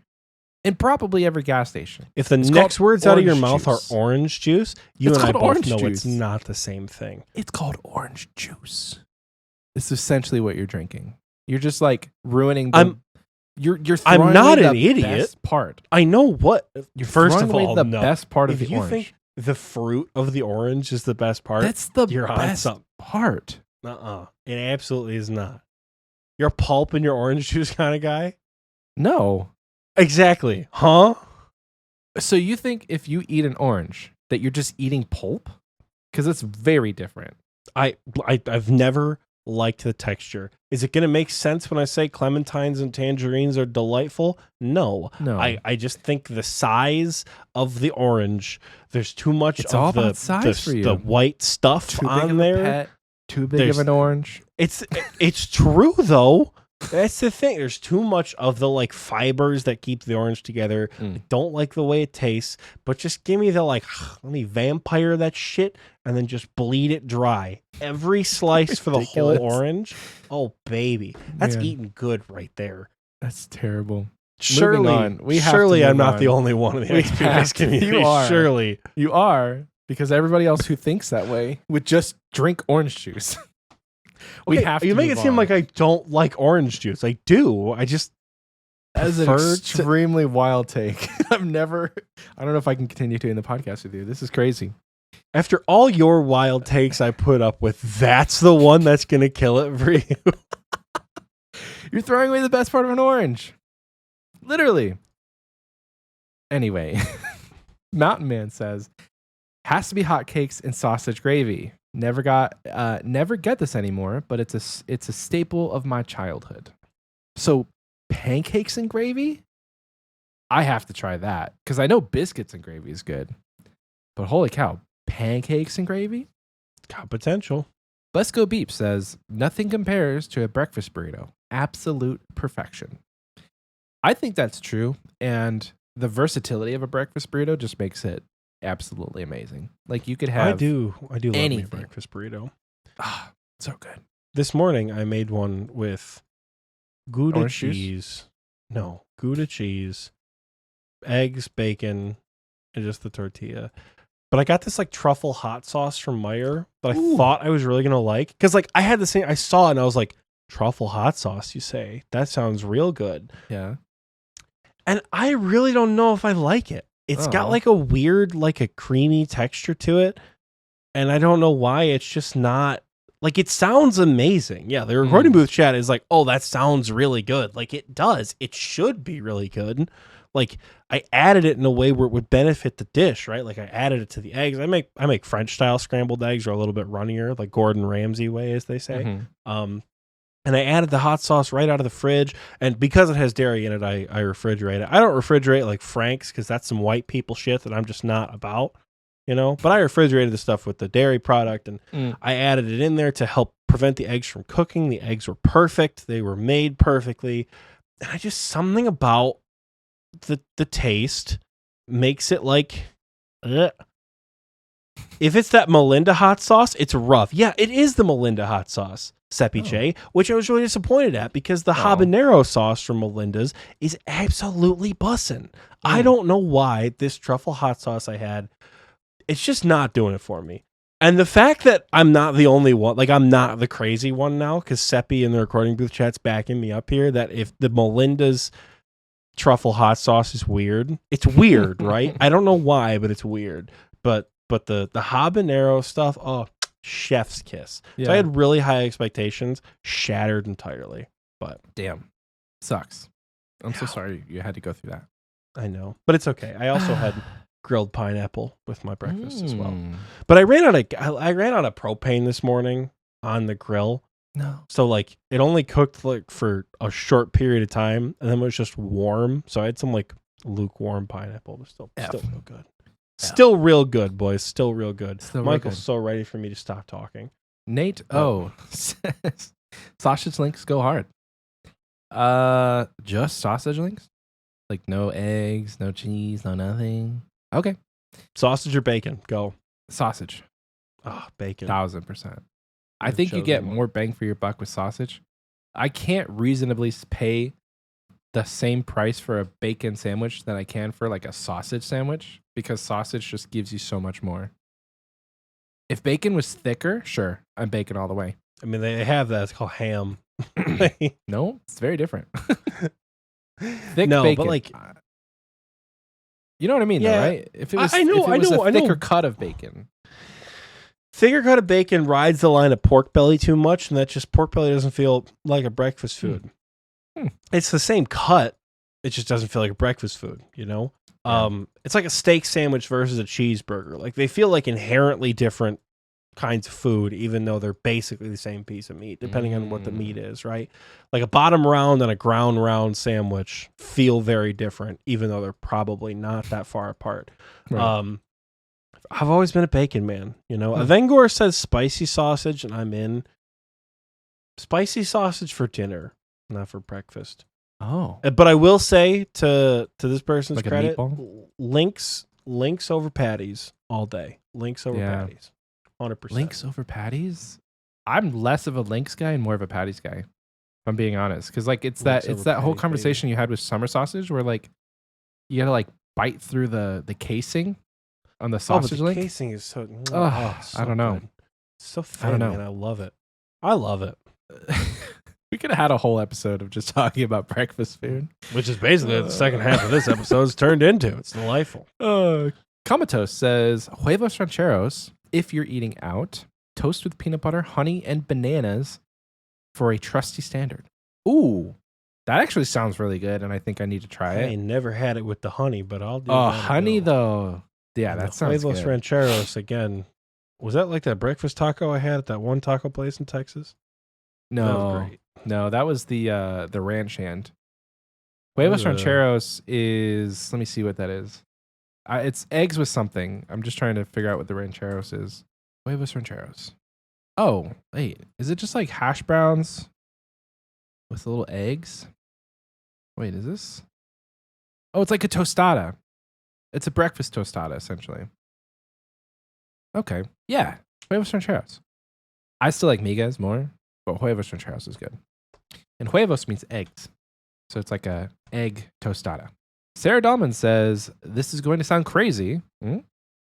and probably every gas station. If the It's next called words out of your orange mouth juice. are orange juice, you It's and I called both orange know juice. it's not the same thing. It's called orange juice. It's essentially what you're drinking. You're just like ruining the you're throwing I'm not away an the idiot. best part. I know what. You're First throwing of away all, the no. best part of If the you orange. think the fruit of the orange is the best part, That's the you're on best something. part. It absolutely is not. You're a pulp and your orange juice kind of guy? No. Exactly. Huh? So you think if you eat an orange that you're just eating pulp? Because it's very different. I've never liked the texture. Is it going to make sense when I say clementines and tangerines are delightful? No. No. I just think the size of the orange, there's too much It's of all the, about size for you. the white stuff Too big on of there. a pet, too big There's- of an orange. It's true though. That's the thing. There's too much of the like fibers that keep the orange together. Mm. I don't like the way it tastes, but just give me the like, let me vampire that shit and then just bleed it dry. Every slice for the whole Ridiculous. orange. Oh baby, that's Man. eating good right there. That's terrible. Surely, on. We have to surely I'm move not the on. only one in the We Xpwaste have to. community. You are. Surely. You are, because everybody else who thinks that way would just drink orange juice. We Okay, have to you make move it seem on. like I don't like orange juice. I do. I just That is an preferred to- extremely wild take. I don't know if I can continue doing the podcast with you. This is crazy. After all your wild takes I put up with, that's the one that's going to kill it for you. You're throwing away the best part of an orange. Literally. Anyway, Mountain Man says, has to be hotcakes and sausage gravy. Never get this anymore, but it's a staple of my childhood. So pancakes and gravy? I have to try that because I know biscuits and gravy is good. But holy cow, pancakes and gravy? Got potential. Let's Go Beep says, nothing compares to a breakfast burrito. Absolute perfection. I think that's true. And the versatility of a breakfast burrito just makes it absolutely amazing. Like you could have I do love me a anything. breakfast burrito. Ah, so good. This morning I made one with Gouda Orange juice? cheese. No, Gouda cheese, eggs, bacon, and just the tortilla. But I got this like truffle hot sauce from Meyer that I thought I was really gonna like. Because like I had the same, I saw it and I was like, truffle hot sauce, you say? That sounds real good. Yeah. And I really don't know if I like it. It's got Oh. like a weird, like a creamy texture to it. And I don't know why. It's just not like it sounds amazing. Yeah, the recording booth chat is like, oh, that sounds really good. Like it does. It should be really good. Like I added it in a way where it would benefit the dish, right? Like I added it to the eggs. I make French style scrambled eggs, or a little bit runnier, like Gordon Ramsay way, as they say. Mhm. And I added the hot sauce right out of the fridge. And because it has dairy in it, I refrigerate it. I don't refrigerate like Frank's because that's some white people shit that I'm just not about, you know? But I refrigerated the stuff with the dairy product, and I added it in there to help prevent the eggs from cooking. The eggs were perfect. They were made perfectly. And I just, something about the taste makes it like, ugh. If it's that Melinda hot sauce, it's rough. Yeah, it is the Melinda hot sauce, ceviche, which I was really disappointed at because the habanero sauce from Melinda's is absolutely bussin'. I don't know why this truffle hot sauce I had, it's just not doing it for me. And the fact that I'm not the only one, like I'm not the crazy one now, because Seppi in the recording booth chat's backing me up here, that if the Melinda's truffle hot sauce is weird, it's weird, right? I don't know why, but it's weird. But the habanero stuff, oh, chef's kiss. Yeah. So I had really high expectations, shattered entirely. But Damn. Sucks. I'm so sorry you had to go through that. I know, but it's okay. I also had grilled pineapple with my breakfast as well. Mm. But I ran out of propane this morning on the grill. No. So like it only cooked like for a short period of time, and then it was just warm. So I had some like lukewarm pineapple. It was still real good. Still real good, boys. Still real good. Still real Michael's good. so ready for me to stop talking. Nate says sausage links go hard. Just sausage links? Like no eggs, no cheese, no nothing. Okay. Sausage or bacon? Go. Sausage. Oh, bacon. 1000%. I I've think you get chosen more bang for your buck with sausage. I can't reasonably pay the same price for a bacon sandwich than I can for like a sausage sandwich because sausage just gives you so much more. If bacon was thicker, sure, I'm bacon all the way. I mean, they have that. It's called ham. No, it's very different. Thick No, bacon. but like, you know what I mean, Yeah, though, right? If it was, I know, if it was I know, a I know. thicker cut of bacon. thicker cut of bacon rides the line of pork belly too much, and that just pork belly doesn't feel like a breakfast food. It's the same cut. It just doesn't feel like a breakfast food, you know? Yeah. It's like a steak sandwich versus a cheeseburger. Like they feel like inherently different kinds of food, even though they're basically the same piece of meat, depending on what the meat is, right? Like a bottom round and a ground round sandwich feel very different, even though they're probably not that far apart. Right. I've always been a bacon man, you know. Avengor says spicy sausage, and I'm in. Spicy sausage for dinner, not for breakfast. Oh. But I will say to this person's Like a credit, meatball? links over patties all day. Links over Yeah. patties, 100%. Links over patties? I'm less of a links guy and more of a patties guy. If I'm being honest, because like it's Links that over whole patties, conversation you had with summer sausage, where like you gotta like bite through the casing on the Oh, but sausage the link. casing is so. I don't know. Good. So thin, I don't know. man. I love it. I love it. We could have had a whole episode of just talking about breakfast food. Which is basically what the second half of this episode is turned into. It's delightful. Comatose says, huevos rancheros, if you're eating out, toast with peanut butter, honey, and bananas for a trusty standard. Ooh, that actually sounds really good, and I think I need to try I it. ain't never had it with the honey, but I'll do Oh, that honey, again. though. Yeah, And that the sounds huevos good. rancheros again. Was that like that breakfast taco I had at that one taco place in Texas? That was No, great. no, that was the ranch hand. Huevos Ooh. rancheros is, let me see what that is. It's eggs with something. I'm just trying to figure out what the rancheros is. Huevos rancheros. Oh, wait. Is it just like hash browns with little eggs? Wait, is this? Oh, it's like a tostada. It's a breakfast tostada, essentially. Okay. Yeah. Huevos rancheros. I still like migas more, but huevos rancheros is good. And huevos means eggs. So it's like a egg tostada. Sarah Dahlman says, this is going to sound crazy,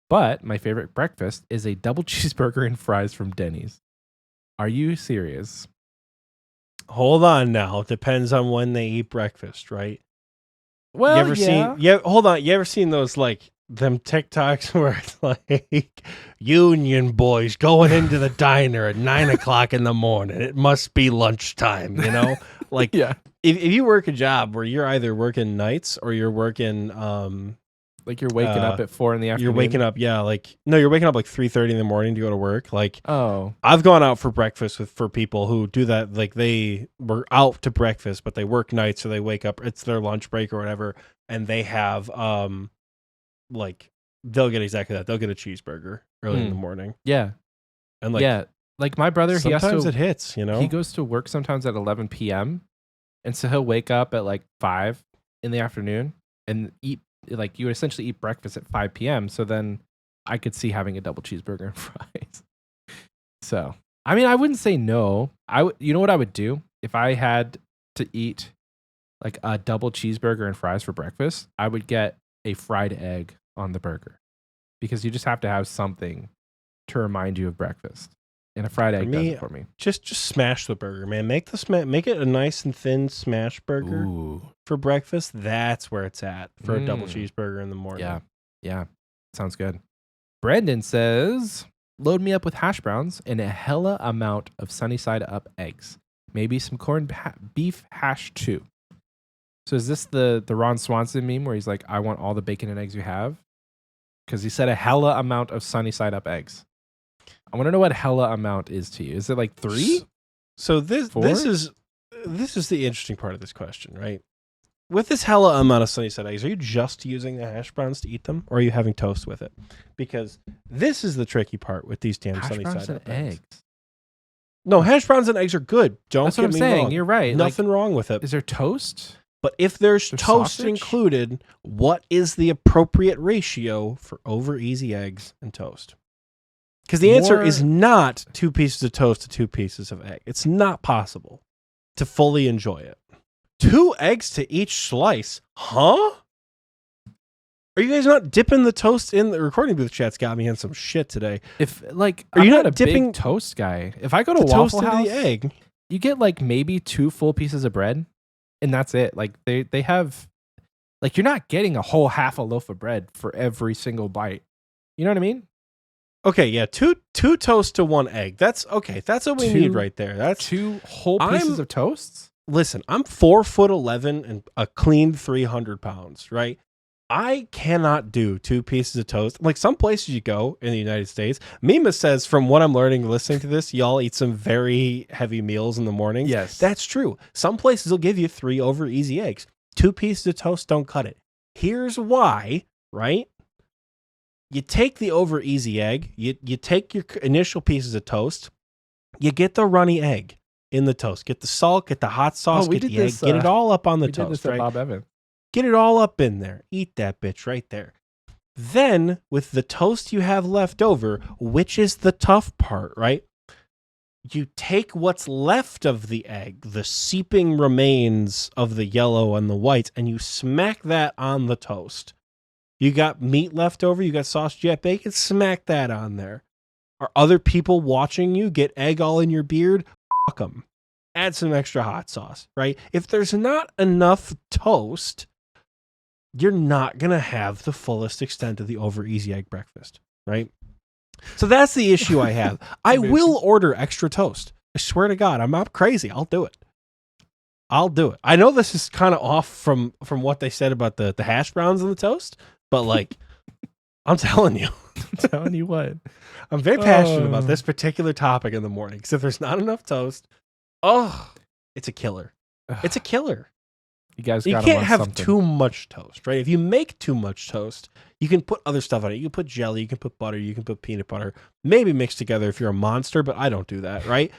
but my favorite breakfast is a double cheeseburger and fries from Denny's. Are you serious? Hold on now. Depends on when they eat breakfast, right? Well, you ever seen? Hold on. You ever seen those like them TikToks where it's like union boys going into the diner at 9:00 in the morning? It must be lunchtime, you know? Like, yeah. If you work a job where you're either working nights or you're working, like you're waking up at 4 in the afternoon. You're waking up, yeah, you're waking up like 3:30 in the morning to go to work. Like, oh, I've gone out for breakfast for people who do that. Like, they were out to breakfast, but they work nights, so they wake up. It's their lunch break or whatever, and they have like they'll get exactly that. They'll get a cheeseburger early in the morning. Yeah, and like my brother, sometimes it hits. You know, he goes to work sometimes at 11 p.m. and so he'll wake up at like 5 in the afternoon and eat. Like you would essentially eat breakfast at 5 p.m. So then I could see having a double cheeseburger and fries. So, I mean, I wouldn't say no. You know what I would do if I had to eat like a double cheeseburger and fries for breakfast? I would get a fried egg on the burger because you just have to have something to remind you of breakfast. And a fried egg does it for me. Just smash the burger, man. Make it a nice and thin smash burger. Ooh. For breakfast. That's where it's at for a double cheeseburger in the morning. Yeah. Sounds good. Brandon says, load me up with hash browns and a hella amount of sunny side up eggs. Maybe some corned beef hash too. So is this the Ron Swanson meme where he's like, I want all the bacon and eggs you have? Because he said a hella amount of sunny side up eggs. I want to know what hella amount is to you. Is it like 3? So this 4? this is the interesting part of this question, right? With this hella amount of sunny side eggs, are you just using the hash browns to eat them, or are you having toast with it? Because this is the tricky part with these damn Hash sunny browns side and eggs. No, hash browns and eggs are good. Don't That's get what I'm me saying. wrong. You're right. Nothing wrong with it. Is there toast? But if there's There's toast sausage? included, what is the appropriate ratio for over easy eggs and toast? Because the answer is not 2 pieces of toast to 2 pieces of egg. It's not possible to fully enjoy it. 2 eggs to each slice? Huh? Are you guys not dipping the toast in? The recording booth chat's got me in some shit today. If like, Are I'm you not not a dipping big toast guy. If I go to The toast Waffle into House, the egg. you get like maybe 2 full pieces of bread, and that's it. Like they have, like you're not getting a whole half a loaf of bread for every single bite. You know what I mean? Okay, yeah, two toast to 1 egg. That's okay. That's what we need right there. That's 2 whole pieces of toasts. Listen, I'm 4'11" and a clean 300 pounds, right? I cannot do 2 pieces of toast. Like some places you go in the United States, Mima says, from what I'm learning listening to this, y'all eat some very heavy meals in the morning. Yes. That's true. Some places will give you 3 over easy eggs. 2 pieces of toast don't cut it. Here's why, right? You take the over easy egg, you take your initial pieces of toast, you get the runny egg in the toast, get the salt, get the hot sauce, get the egg, get it all up on the toast, did this at right? Bob Evans. Get it all up in there. Eat that bitch right there. Then, with the toast you have left over, which is the tough part, right? You take what's left of the egg, the seeping remains of the yellow and the whites, and you smack that on the toast. You got meat left over, you got sausage, you got bacon, smack that on there. Are other people watching you get egg all in your beard? Fuck them. add some extra hot sauce, right? If there's not enough toast, you're not going to have the fullest extent of the over easy egg breakfast, right? So that's the issue I have. I will order extra toast. I swear to God, I'm not crazy. I'll do it. I know this is kind of off from what they said about the hash browns and the toast, but like, I'm telling you. I'm telling you what. I'm very passionate about this particular topic in the morning. Because if there's not enough toast, it's a killer. It's a killer. You guys You got can't have something. too much toast, right? If you make too much toast, you can put other stuff on it. You can put jelly, you can put butter, you can put peanut butter, maybe mix together if you're a monster, but I don't do that, right?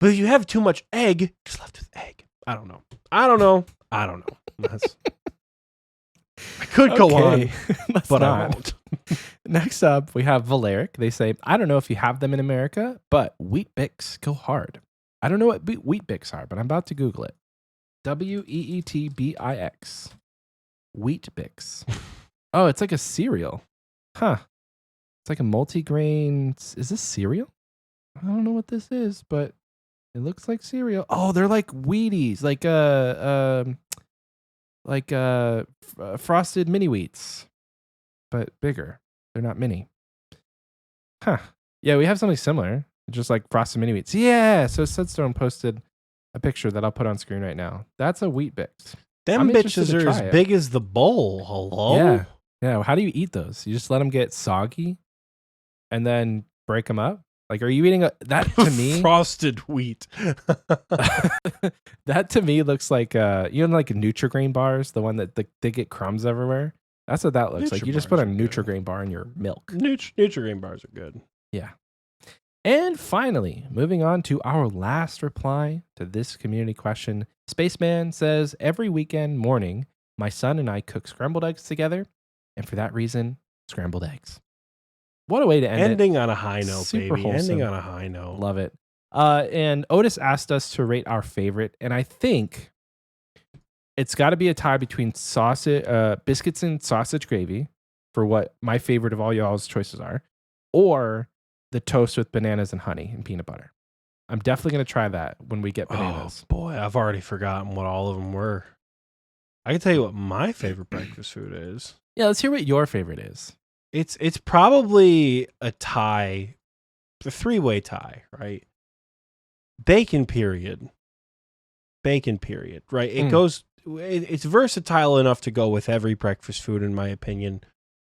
But if you have too much egg, just left with egg. I don't know. That's, I could go on, but I won't. Next up, we have Valeric. They say, I don't know if you have them in America, but Wheat Bix go hard. I don't know what Wheat Bix are, but I'm about to Google it. WEETBIX. Wheat Bix. Oh, it's like a cereal. Huh. It's like a multi-grain. Is this cereal? I don't know what this is, but it looks like cereal. Oh, they're like Wheaties, like frosted mini wheats, but bigger. They're not mini. Huh. Yeah, we have something similar, just like frosted mini wheats. Yeah. So Sedstone posted a picture that I'll put on screen right now. That's a Wheat Bix. Them bitches are as big as the bowl. Hello? Yeah. Yeah. How do you eat those? You just let them get soggy and then break them up? Like, are you eating that to me? Frosted wheat. That to me looks like, like Nutri-Grain bars, the one that they get crumbs everywhere. That's what that looks like. You just put a Nutri-Grain bar in your milk. Nutri-Grain bars are good. Yeah. And finally, moving on to our last reply to this community question. Spaceman says, every weekend morning, my son and I cook scrambled eggs together. And for that reason, scrambled eggs. What a way to end it. Ending on a high note, Super baby. wholesome. Ending on a high note. Love it. And Otis asked us to rate our favorite. And I think it's got to be a tie between biscuits and sausage gravy for what my favorite of all y'all's choices are, or the toast with bananas and honey and peanut butter. I'm definitely going to try that when we get bananas. Oh, boy, I've already forgotten what all of them were. I can tell you what my favorite breakfast food is. Yeah, let's hear what your favorite is. It's probably a tie, a three-way tie, right? Bacon period, right? It goes. It's versatile enough to go with every breakfast food, in my opinion.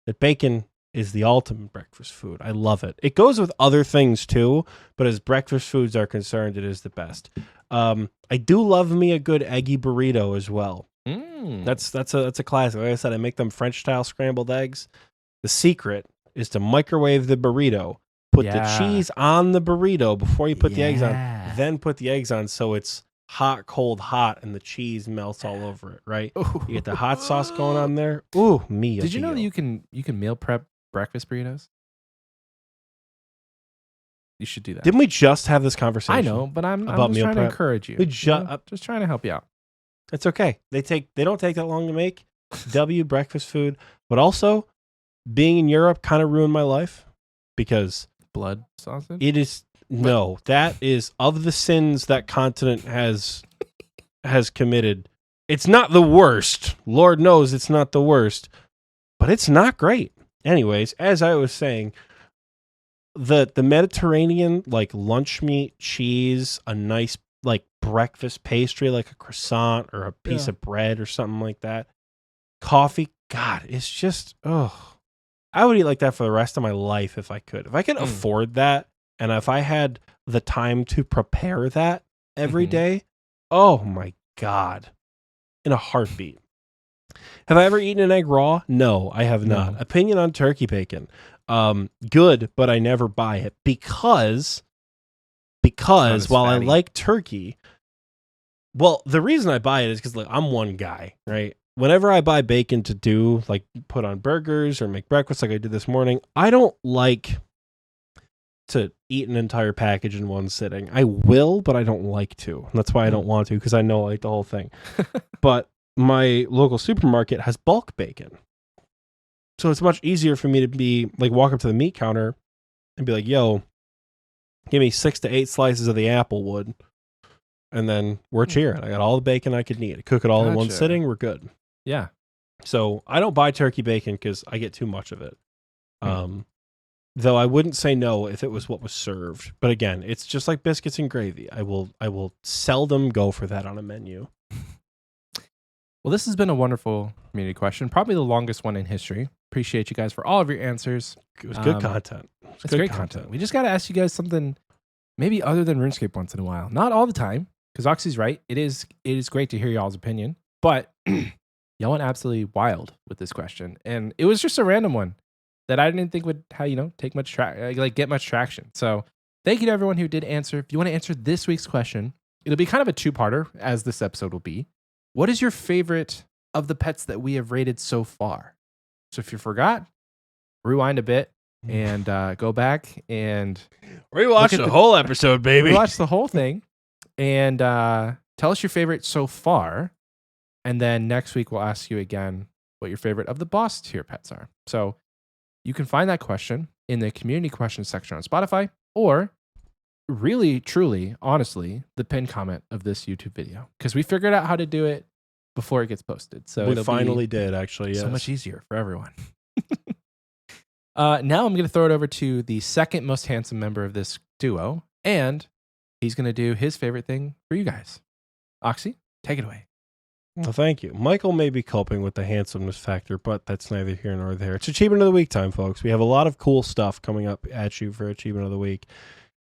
That bacon is the ultimate breakfast food. I love it. It goes with other things too, but as breakfast foods are concerned, it is the best. I do love me a good eggy burrito as well. That's a classic. Like I said, I make them French style scrambled eggs. The secret is to microwave the burrito, put the cheese on the burrito before you put the eggs on, then put the eggs on so it's hot, cold, hot, and the cheese melts all over it, right? Ooh. You get the hot sauce going on there. Ooh, me. Did you know that you can meal prep breakfast burritos? You should do that. Didn't we just have this conversation? I know, but I'm about just meal trying prep? to encourage you. Just trying to help you out. It's okay. They don't take that long to make. Breakfast food, but also being in Europe kind of ruined my life because blood sausage. It is that is of the sins that continent has committed. It's not the worst. Lord knows it's not the worst, but it's not great. Anyways, as I was saying, the Mediterranean like lunch meat, cheese, a nice like breakfast pastry like a croissant or a piece of bread or something like that. Coffee, God, it's just I would eat like that for the rest of my life if I could. If I could afford that, and if I had the time to prepare that every day, oh my God, in a heartbeat. Have I ever eaten an egg raw? No, I have not. No. Opinion on turkey bacon. Good, but I never buy it because while I like turkey, well, the reason I buy it is because I'm one guy, right? Whenever I buy bacon to do, like put on burgers or make breakfast like I did this morning, I don't like to eat an entire package in one sitting. I will, but I don't like to. And that's why I don't want to, because I know I like the whole thing. But my local supermarket has bulk bacon. So it's much easier for me to be like walk up to the meat counter and be like, yo, give me 6 to 8 slices of the Applewood. and then we're cheering. I got all the bacon I could need. I cook it all in one Gotcha. sitting. We're good. Yeah. So I don't buy turkey bacon because I get too much of it. Though I wouldn't say no if it was what was served. But again, it's just like biscuits and gravy. I will seldom go for that on a menu. Well, this has been a wonderful community question. Probably the longest one in history. Appreciate you guys for all of your answers. It was good content. It's great content. We just got to ask you guys something maybe other than RuneScape once in a while. Not all the time, because Oxie's right. It is great to hear y'all's opinion. But y'all went absolutely wild with this question. And it was just a random one that I didn't think would take much get much traction. So thank you to everyone who did answer. If you want to answer this week's question, it'll be kind of a two-parter, as this episode will be. What is your favorite of the pets that we have rated so far? So if you forgot, rewind a bit and go back and rewatch the whole episode, baby. Watch the whole thing and tell us your favorite so far. And then next week we'll ask you again what your favorite of the boss tier pets are. So you can find that question in the community questions section on Spotify, or really, truly, honestly, the pinned comment of this YouTube video, because we figured out how to do it before it gets posted. So we finally did, actually. Yes. So much easier for everyone. Now I'm going to throw it over to the second most handsome member of this duo, and he's going to do his favorite thing for you guys. Oxie, take it away. Well, thank you. Michael may be coping with the handsomeness factor, but that's neither here nor there. It's Achievement of the Week time, folks. We have a lot of cool stuff coming up at you for Achievement of the Week.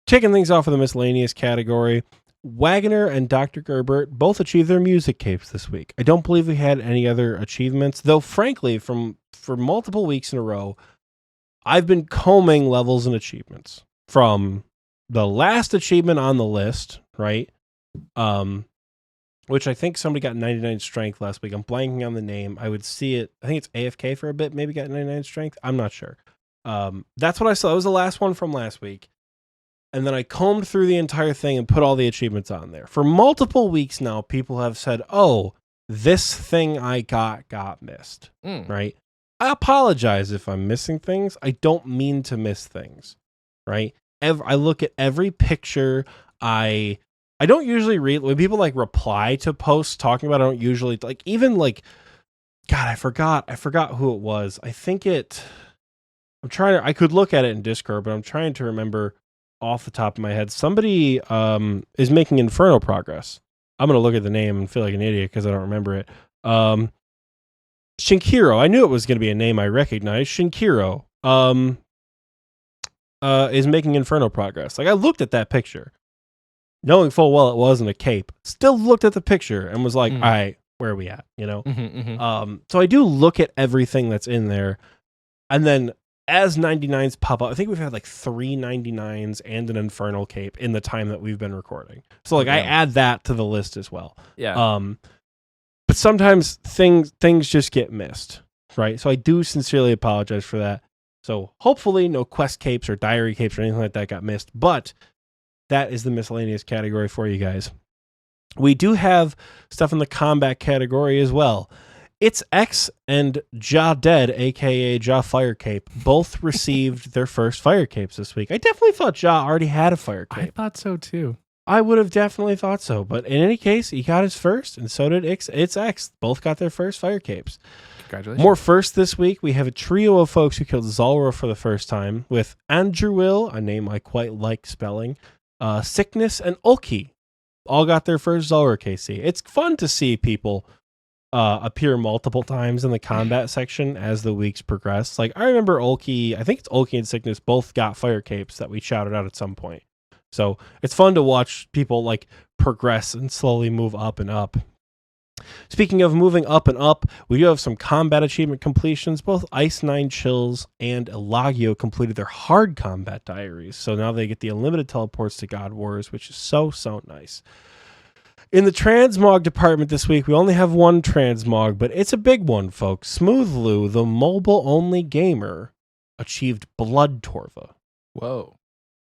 Kicking things off with the miscellaneous category, Wagoner and Dr. Gerbert both achieved their music capes this week. I don't believe we had any other achievements, though frankly, for multiple weeks in a row, I've been combing levels and achievements from the last achievement on the list, right? Which I think somebody got 99 strength last week. I'm blanking on the name. I would see it. I think it's AFK for a bit, maybe got 99 strength. I'm not sure. That's what I saw. That was the last one from last week. And then I combed through the entire thing and put all the achievements on there. For multiple weeks now, people have said, oh, this thing I got missed, right? I apologize if I'm missing things. I don't mean to miss things, right? I look at every picture. I don't usually read when people like reply to posts talking about it. I don't usually like, even like, God, I forgot who it was. I think I could look at it in Discord, but I'm trying to remember off the top of my head. Somebody is making Inferno progress. I'm going to look at the name and feel like an idiot because I don't remember it. Shinkiro. I knew it was going to be a name I recognized. Shinkiro is making Inferno progress. Like, I looked at that picture, knowing full well it wasn't a cape. Still looked at the picture and was like, all right, where are we at? You know? So I do look at everything that's in there. And then as 99s pop up, I think we've had like 3 99s and an Infernal cape in the time that we've been recording. So like I add that to the list as well. Yeah. But sometimes things just get missed, right? So I do sincerely apologize for that. So hopefully no quest capes or diary capes or anything like that got missed. But that is the miscellaneous category for you guys. We do have stuff in the combat category as well. It's X and Ja Dead, aka Ja Fire Cape, both received their first fire capes this week. I definitely thought Ja already had a fire cape. I thought so too. I would have definitely thought so. But in any case, he got his first, and so did It's X. Both got their first fire capes. Congratulations. More first this week. We have a trio of folks who killed Zulrah for the first time with Andrew Will, a name I quite like spelling, Sickness, and Oki. All got their first Zulrah KC. It's fun to see people appear multiple times in the combat section as the weeks progress. Like, I remember Olkey, I think it's Olkey and Sickness both got fire capes that we shouted out at some point. So it's fun to watch people like progress and slowly move up and up. Speaking of moving up and up, we do have some combat achievement completions. Both Ice 9 Chills and Elagio completed their hard combat diaries. So now they get the unlimited teleports to God Wars, which is so nice. In the Transmog department this week, we only have one Transmog, but it's a big one, folks. Smooth Lou, the mobile-only gamer, achieved Blood Torva. Whoa.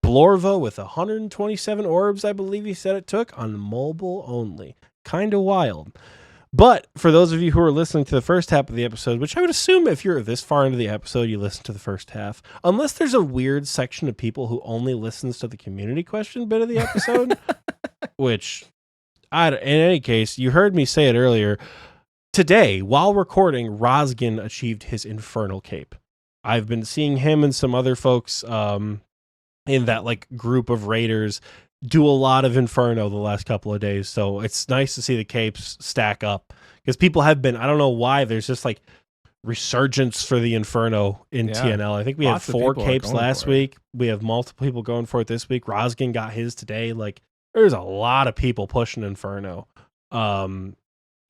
Blorva with 127 orbs, I believe he said it took, on mobile only. Kind of wild. But for those of you who are listening to the first half of the episode, which I would assume if you're this far into the episode, you listen to the first half, unless there's a weird section of people who only listens to the community question bit of the episode, which in any case, you heard me say it earlier. Today, while recording, Rosgan achieved his Infernal Cape. I've been seeing him and some other folks in that like group of raiders do a lot of Inferno the last couple of days. So it's nice to see the capes stack up because people have been, I don't know why, there's just like resurgence for the Inferno in TNL. I think we had 4 capes last week. We have multiple people going for it this week. Rosgan got his today. Like there's a lot of people pushing Inferno.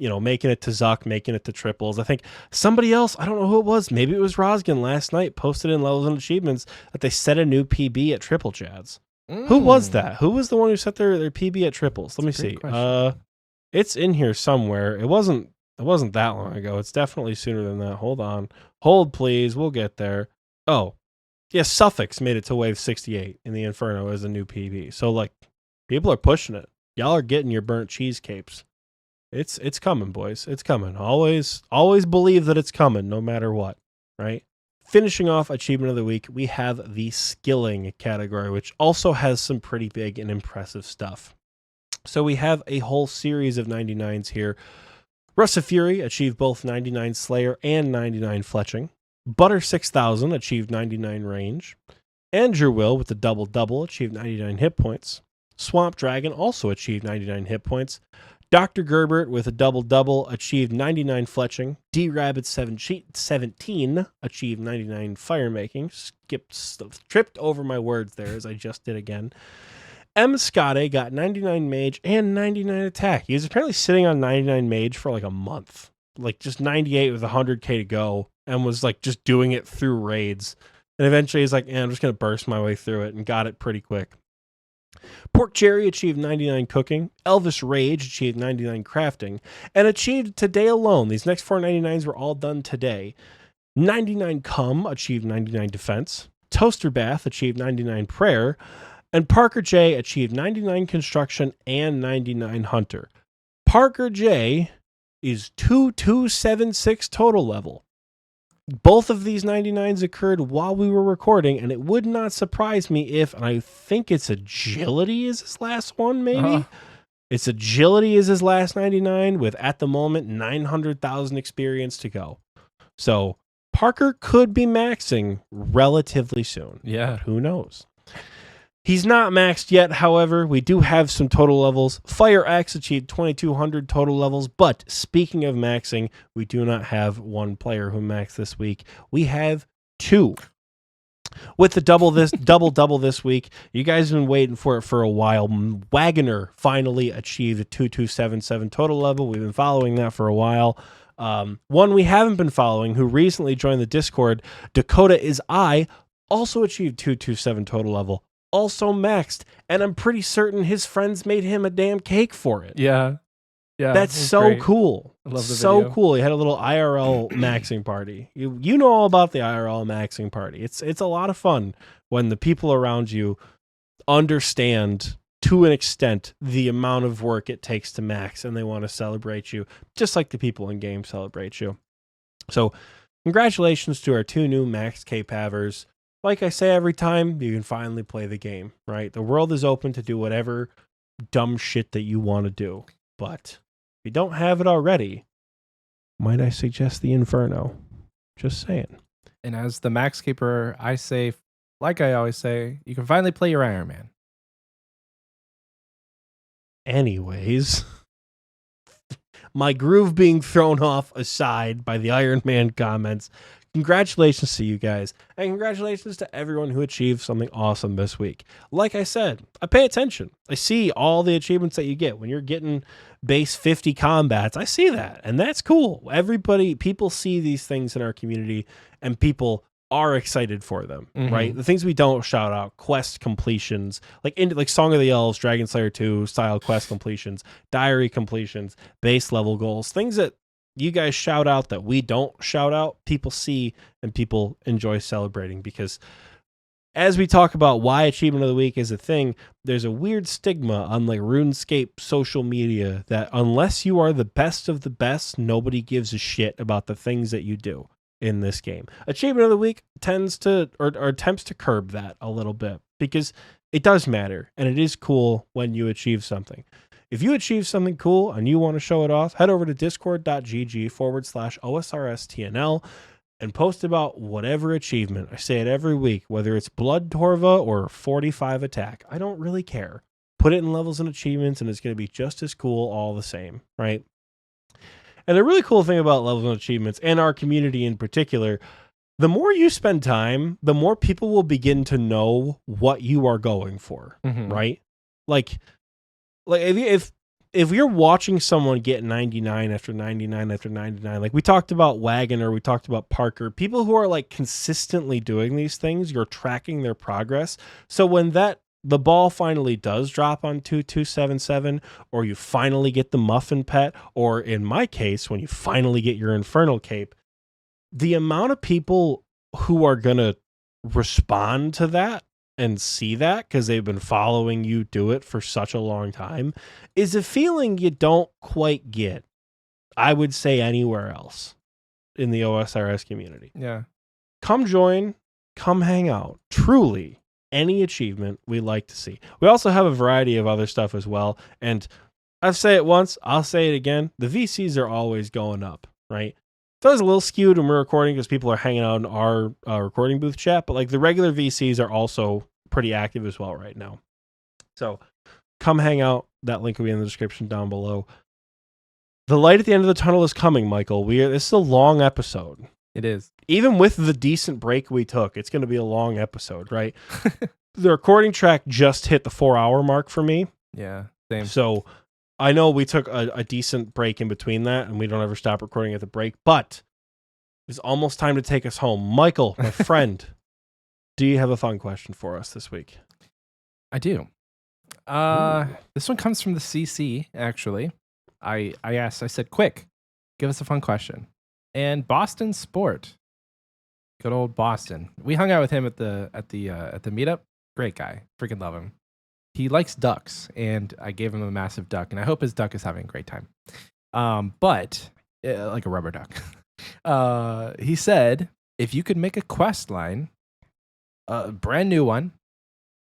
Making it to Zuck, making it to triples. I think somebody else, I don't know who it was, maybe it was Rosgan last night, posted in Levels and Achievements that they set a new PB at Triple Chads. Who was that? Who was the one who set their PB at triples? Let me see. It's in here somewhere. It wasn't that long ago. It's definitely sooner than that. Hold on. Hold, please. We'll get there. Oh, yeah, Suffolk's made it to wave 68 in the Inferno as a new PB. So, like, people are pushing it. Y'all are getting your burnt cheese capes. It's coming, boys. It's coming. Always believe that it's coming, no matter what, right? Finishing off Achievement of the Week, we have the Skilling category, which also has some pretty big and impressive stuff. So we have a whole series of 99s here. Rust of Fury achieved both 99 Slayer and 99 Fletching. Butter 6000 achieved 99 range. Andrew Will with the double achieved 99 hit points. Swamp Dragon also achieved 99 hit points. Dr. Gerbert with a double achieved 99 Fletching. D-Rabbit 17 achieved 99 Firemaking. Tripped over my words there as I just did again. M. Scotty got 99 Mage and 99 Attack. He was apparently sitting on 99 Mage for like a month. Like just 98 with 100k to go and was like just doing it through raids. And eventually he's like, I'm just going to burst my way through it and got it pretty quick. Pork Cherry achieved 99 Cooking. Elvis Rage achieved 99 Crafting. And achieved today alone, these next 4 99s were all done today. 99 Cum achieved 99 Defense. Toaster Bath achieved 99 Prayer. And Parker J achieved 99 Construction and 99 Hunter. Parker J is 2276 total level. Both of these 99s occurred while we were recording, and it would not surprise me if, and I think it's Agility is his last one, maybe? It's Agility is his last 99 with, at the moment, 900,000 experience to go. So Parker could be maxing relatively soon. Yeah. But who knows? He's not maxed yet, however. We do have some total levels. Fire X achieved 2,200 total levels, but speaking of maxing, we do not have one player who maxed this week. We have 2. With the double this week, you guys have been waiting for it for a while. Wagoner finally achieved a 2277 total level. We've been following that for a while. One we haven't been following, who recently joined the Discord, Dakota Is I, also achieved 227 total level. Also maxed, and I'm pretty certain his friends made him a damn cake for it. Yeah. That's so great. Cool. I love the so video. cool. He had a little IRL maxing party. You know all about the IRL maxing party. It's a lot of fun when the people around you understand to an extent the amount of work it takes to max, and they want to celebrate you just like the people in game celebrate you. So congratulations to our 2 new max cape havers. Like I say every time, you can finally play the game, right? The world is open to do whatever dumb shit that you want to do. But if you don't have it already, might I suggest the Inferno? Just saying. And as the Max Keeper, I say, like I always say, you can finally play your Iron Man. Anyways, my groove being thrown off aside by the Iron Man comments, congratulations to you guys, and congratulations to everyone who achieved something awesome this week. Like I said, I pay attention. I see all the achievements that you get. When you're getting base 50 combats, I see that, and that's cool. People see these things in our community, and people are excited for them, right? The things we don't shout out, quest completions, like Song of the Elves, Dragon Slayer 2 style quest completions, diary completions, base level goals, things that you guys shout out that we don't shout out, people see and people enjoy celebrating, because as we talk about why Achievement of the Week is a thing, there's a weird stigma on like RuneScape social media that unless you are the best of the best, nobody gives a shit about the things that you do in this game. Achievement of the Week tends to or attempts to curb that a little bit, because it does matter and it is cool when you achieve something. if you achieve something cool and you want to show it off, head over to discord.gg/OSRSTNL and post about whatever achievement. I say it every week, whether it's Blood Torva or 45 attack. I don't really care. Put it in levels and achievements, and it's going to be just as cool all the same, right? And the really cool thing about levels and achievements, and our community in particular, the more you spend time, the more people will begin to know what you are going for, right? Like if you're watching someone get 99 after 99 after 99, like we talked about Wagon or we talked about Parker, people who are like consistently doing these things, you're tracking their progress. So when the ball finally does drop on 2277, or you finally get the Muffin Pet, or in my case, when you finally get your Infernal Cape, the amount of people who are going to respond to that and see that because they've been following you do it for such a long time is a feeling you don't quite get, I would say, anywhere else in the OSRS community. Yeah. Come join, come hang out. Truly, any achievement we like to see. We also have a variety of other stuff as well. And I've said it once, I'll say it again. The VCs are always going up, right? So it's a little skewed when we're recording because people are hanging out in our recording booth chat, but like the regular VCs are also pretty active as well right now. So come hang out. That link will be in the description down below. The light at the end of the tunnel is coming, Michael. This is a long episode. It is. Even with the decent break we took, it's going to be a long episode, right? The recording track just hit the 4-hour mark for me. Yeah, same. So I know we took a decent break in between that, and we don't ever stop recording at the break, but it's almost time to take us home. Michael, my friend, do you have a fun question for us this week? I do. This one comes from the CC, actually. I said, quick, give us a fun question. And Boston Sport, good old Boston. We hung out with him at the meetup. Great guy, freaking love him. He likes ducks, and I gave him a massive duck, and I hope his duck is having a great time. But like a rubber duck. He said, if you could make a quest line, a brand new one,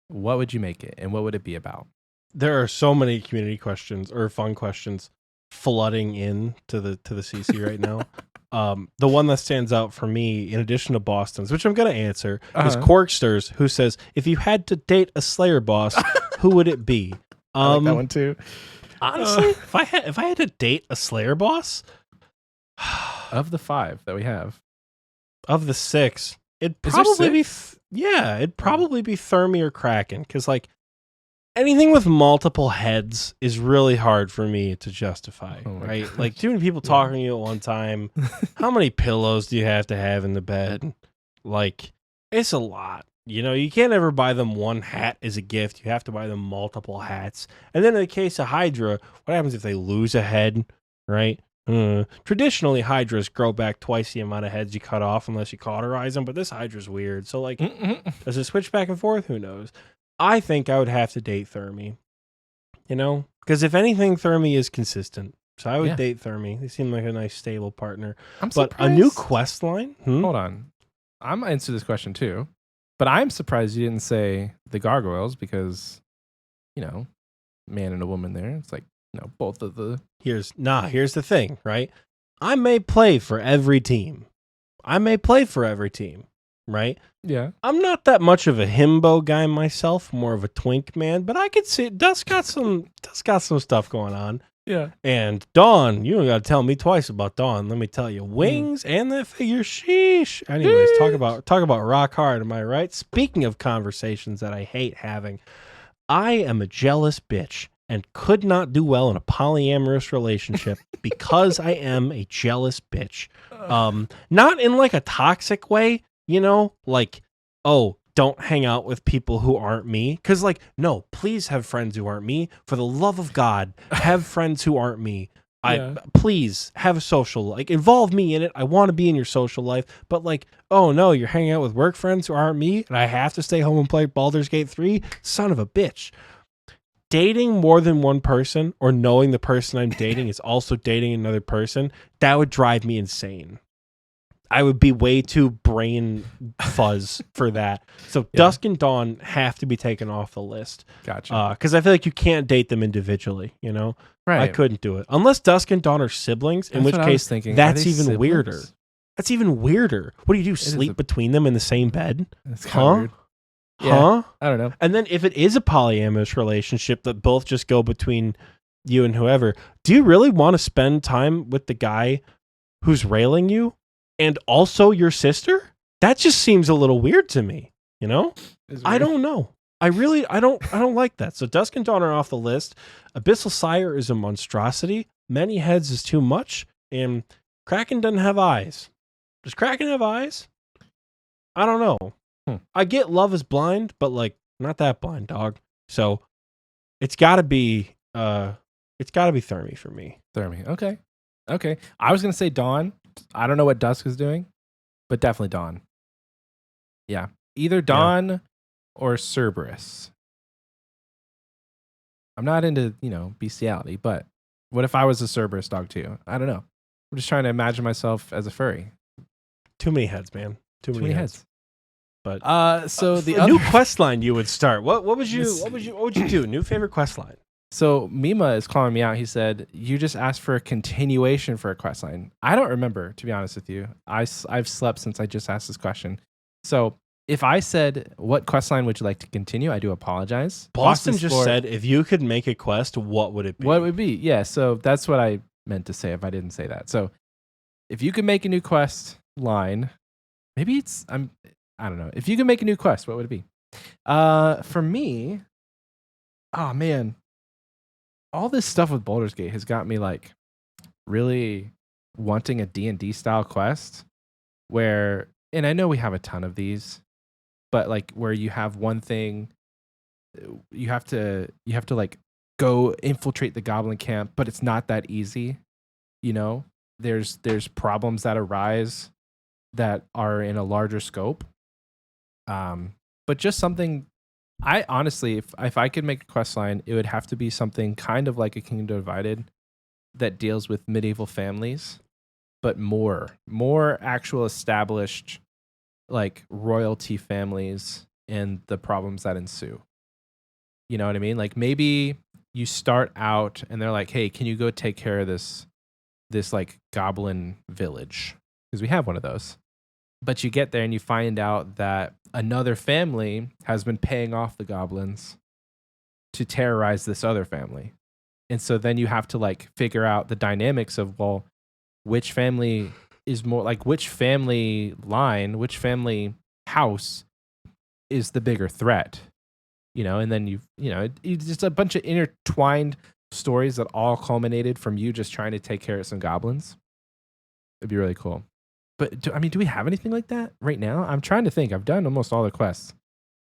what would you make it, and what would it be about? There are so many community questions or fun questions flooding in to the CC right now. The one that stands out for me, in addition to Boston's, which I'm going to answer, is Corksters, who says, if you had to date a Slayer boss, who would it be? I like that one too. Honestly, if I had to date a Slayer boss, of the 5 that we have, of the 6, it'd probably be it'd probably be Thermi or Kraken, because like anything with multiple heads is really hard for me to justify, right? Gosh. Like too many people talking to you at one time. How many pillows do you have to have in the bed? Like, it's a lot. You know, you can't ever buy them one hat as a gift. You have to buy them multiple hats. And then in the case of Hydra, what happens if they lose a head, right? Traditionally, Hydras grow back twice the amount of heads you cut off unless you cauterize them, but this Hydra's weird. So, like, does it switch back and forth? Who knows? I think I would have to date Thermi, you know? Because if anything, Thermi is consistent. So I would date Thermi. They seem like a nice, stable partner. But a new quest line? Hold on. I'm going to answer this question too. But I'm surprised you didn't say the gargoyles because, you know, man and a woman there. It's like, you know, both of the... Here's the thing, right? I may play for every team. Right? Yeah. I'm not that much of a himbo guy myself, more of a twink man, but I could see Dust got some stuff going on. Yeah. And Dawn, you don't got to tell me twice about Dawn. Let me tell you, wings and that figure, sheesh. Anyways, talk about rock hard, am I right? Speaking of conversations that I hate having, I am a jealous bitch and could not do well in a polyamorous relationship because I am a jealous bitch. Not in like a toxic way, you know, like, oh, don't hang out with people who aren't me. Because, like, no, please have friends who aren't me. For the love of God, have friends who aren't me. Please have a social, like, involve me in it. I want to be in your social life. But, like, oh, no, you're hanging out with work friends who aren't me, and I have to stay home and play Baldur's Gate 3? Son of a bitch. Dating more than one person or knowing the person I'm dating is also dating another person, that would drive me insane. I would be way too brain fuzz for that. So Yeah. Dusk and Dawn have to be taken off the list. Gotcha. Because I feel like you can't date them individually, you know? Right. I couldn't do it. Unless Dusk and Dawn are siblings, in That's which what I was case thinking. Are that's they even weirder. siblings? That's even weirder. What do you do? is Sleep a- between them in the same bed? That's Huh? kind of weird. Yeah. Huh? I don't know. And then if it is a polyamorous relationship that both just go between you and whoever, do you really want to spend time with the guy who's railing you and also your sister? That just seems a little weird to me, you know? It's I weird. don't know. I don't like that. So Dusk and Dawn are off the list. Abyssal Sire is a monstrosity. Many heads is too much. And Kraken doesn't have eyes. Does Kraken have eyes? I don't know. I get Love is Blind, but like not that blind, dog. So it's gotta be Thermi for me. Thermi. Okay. Okay. I was gonna say Dawn. I don't know what Dusk is doing, but definitely Dawn. Yeah. Either Dawn or Cerberus. I'm not into, bestiality, but what if I was a Cerberus dog too? I don't know. I'm just trying to imagine myself as a furry. Too many heads, man. Too many heads. But so the a other new quest line you would start. What would you do? New favorite quest line. So Mima is calling me out. He said, you just asked for a continuation for a quest line. I don't remember, to be honest with you. I've slept since I just asked this question. So if I said, what quest line would you like to continue? I do apologize. Boston just said, if you could make a quest, what would it be? What would it be? Yeah, so that's what I meant to say if I didn't say that. So if you could make a new quest line, maybe I don't know. If you could make a new quest, what would it be? For me, oh man, all this stuff with Baldur's Gate has got me like really wanting a D&D style quest where, and I know we have a ton of these, but like where you have one thing, you have to like go infiltrate the goblin camp, but it's not that easy. There's problems that arise that are in a larger scope. But just something, I honestly, if I could make a quest line, it would have to be something kind of like a Kingdom Divided that deals with medieval families, but more actual established like royalty families and the problems that ensue. You know what I mean? Like maybe you start out and they're like, hey, can you go take care of this like goblin village? Because we have one of those. But you get there and you find out that another family has been paying off the goblins to terrorize this other family. And so then you have to like figure out the dynamics of, well, which family is more like which family line, which family house is the bigger threat, and then it's just a bunch of intertwined stories that all culminated from you just trying to take care of some goblins. It'd be really cool. But do we have anything like that right now? I'm trying to think. I've done almost all the quests.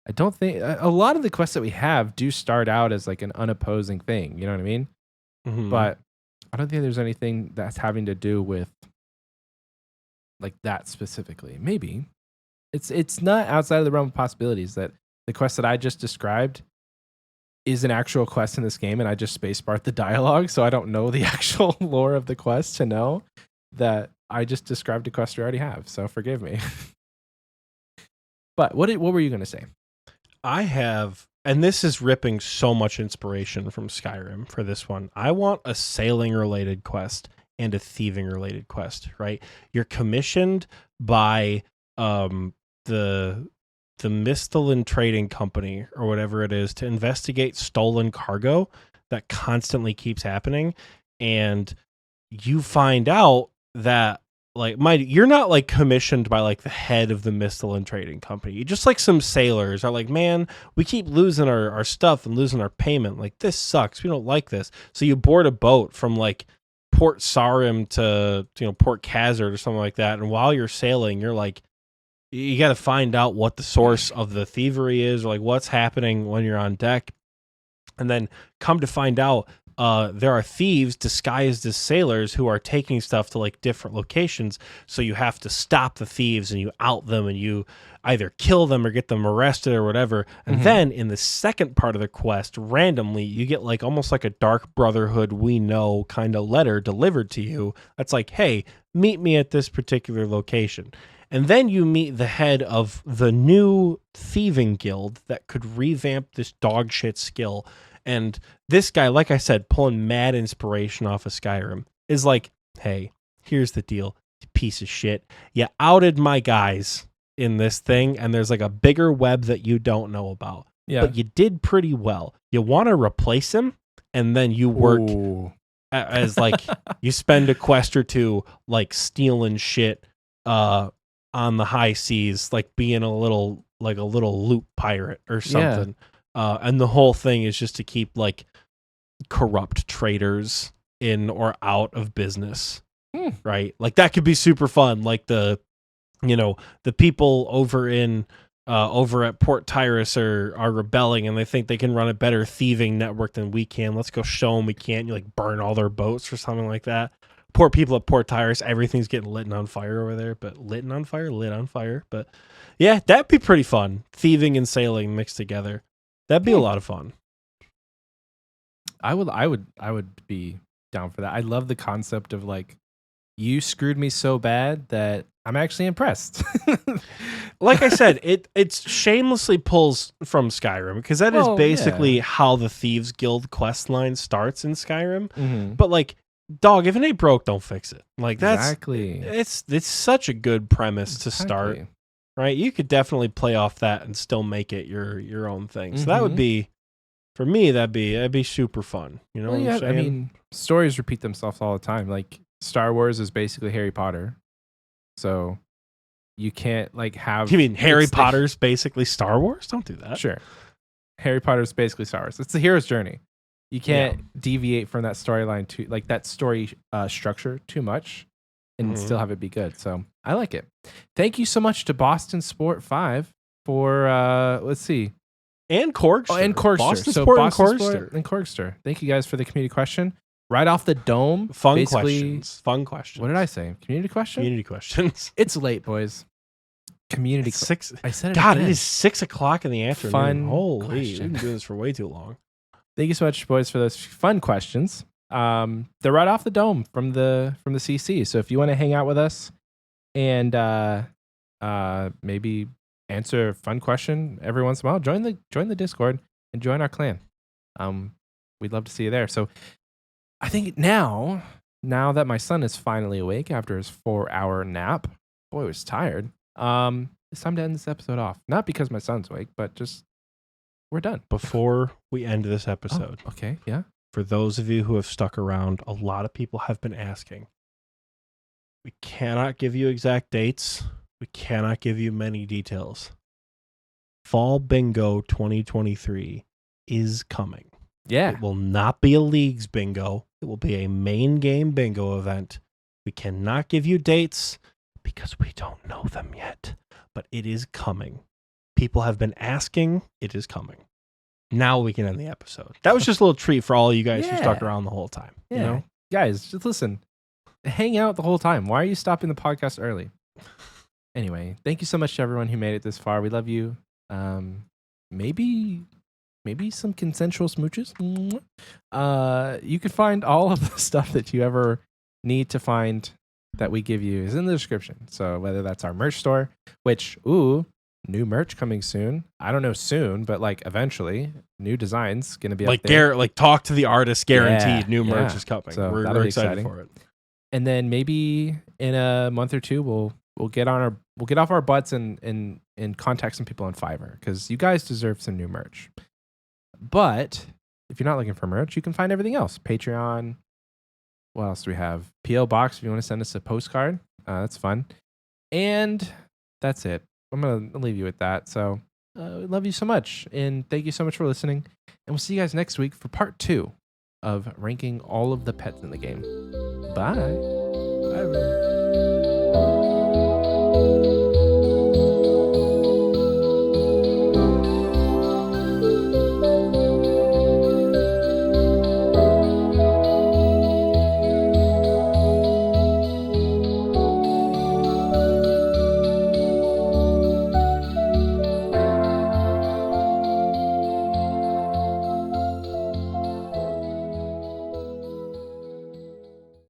I don't think a lot of the quests that we have do start out as like an unopposing thing. You know what I mean? Mm-hmm. But I don't think there's anything that's having to do with like that specifically. Maybe it's not outside of the realm of possibilities that the quest that I just described is an actual quest in this game, and I just spacebarred the dialogue, so I don't know the actual lore of the quest to know that I just described a quest we already have, so forgive me. But what were you going to say? I have, and this is ripping so much inspiration from Skyrim for this one. I want a sailing-related quest and a thieving-related quest, right? You're commissioned by the Miscellaneous Trading Company or whatever it is to investigate stolen cargo that constantly keeps happening, and you find out that you're not like commissioned by like the head of the Miscellaneous Trading Company. You just like some sailors are like, man, we keep losing our stuff and losing our payment. Like this sucks. We don't like this. So you board a boat from like Port Sarim to Port Khazard or something like that. And while you're sailing, you're like, you got to find out what the source of the thievery is, or like what's happening when you're on deck. And then come to find out, there are thieves disguised as sailors who are taking stuff to like different locations. So you have to stop the thieves and you out them and you either kill them or get them arrested or whatever. And then in the second part of the quest, randomly, you get like almost like a Dark Brotherhood we know kind of letter delivered to you. That's like, hey, meet me at this particular location. And then you meet the head of the new thieving guild that could revamp this dog shit skill. And this guy, like I said, pulling mad inspiration off of Skyrim, is like, hey, here's the deal, you piece of shit. You outed my guys in this thing, and there's like a bigger web that you don't know about. Yeah. But you did pretty well. You want to replace him, and then you work as like, you spend a quest or two like stealing shit on the high seas, like being a little loot pirate or something. And the whole thing is just to keep like corrupt traders in or out of business, right? Like that could be super fun. Like the people over at Port Tyrus are rebelling and they think they can run a better thieving network than we can. Let's go show them we can't. You like burn all their boats or something like that. Poor people at Port Tyrus, everything's getting lit on fire over there, but lit on fire. But yeah, that'd be pretty fun. Thieving and sailing mixed together. That'd be a lot of fun. I would be down for that. I love the concept of like, you screwed me so bad that I'm actually impressed. Like I said, it shamelessly pulls from Skyrim because that is basically how the Thieves Guild quest line starts in Skyrim. But like, dog, if it ain't broke, don't fix it. Like that's exactly. It's such a good premise to start. Right, you could definitely play off that and still make it your own thing. So that would be, for me, that'd be super fun. You know what I'm saying? I mean, stories repeat themselves all the time. Like Star Wars is basically Harry Potter, so you can't like have. You mean Harry Potter's basically Star Wars? Don't do that. Sure, Harry Potter's basically Star Wars. It's the hero's journey. You can't deviate from that storyline to like that story structure too much. And still have it be good. So I like it. Thank you so much to Boston Sport 5 for let's see. And Corkster. Oh, and Corkster. Boston so Sport Boston and Corkster. Sport and Corkster. Thank you guys for the community question. Right off the dome. Fun questions. What did I say? Community question? Community questions. It's late, boys. Community. Six. I said it God, again. it is 6 o'clock in the afternoon. Fun Holy, question. we've been doing this for way too long. Thank you so much, boys, for those fun questions. They're right off the dome from the CC. So if you want to hang out with us and maybe answer a fun question every once in a while, join the Discord and join our clan. We'd love to see you there. So I think now that my son is finally awake after his 4-hour nap, boy, I was tired. It's time to end this episode off. Not because my son's awake, but just we're done. Before we end this episode. Oh, okay, yeah. For those of you who have stuck around, a lot of people have been asking. We cannot give you exact dates. We cannot give you many details. Fall Bingo 2023 is coming. Yeah. It will not be a leagues bingo. It will be a main game bingo event. We cannot give you dates because we don't know them yet. But it is coming. People have been asking. It is coming. Now we can end the episode. That was just a little treat for all of you guys who stuck around the whole time. Yeah. You know? Guys, just listen. Hang out the whole time. Why are you stopping the podcast early? Anyway, thank you so much to everyone who made it this far. We love you. Maybe some consensual smooches. You can find all of the stuff that you ever need to find that we give you is in the description. So whether that's our merch store, which, new merch coming soon. I don't know soon, but like eventually, new designs going to be like up there. Like talk to the artist, guaranteed. New merch is coming. So we're excited for it. And then maybe in a month or two, we'll get off our butts and contact some people on Fiverr because you guys deserve some new merch. But if you're not looking for merch, you can find everything else. Patreon. What else do we have? PO Box if you want to send us a postcard. That's fun. And that's it. I'm going to leave you with that. So we love you so much. And thank you so much for listening. And we'll see you guys next week for part 2 of ranking all of the pets in the game. Bye. Bye, everyone.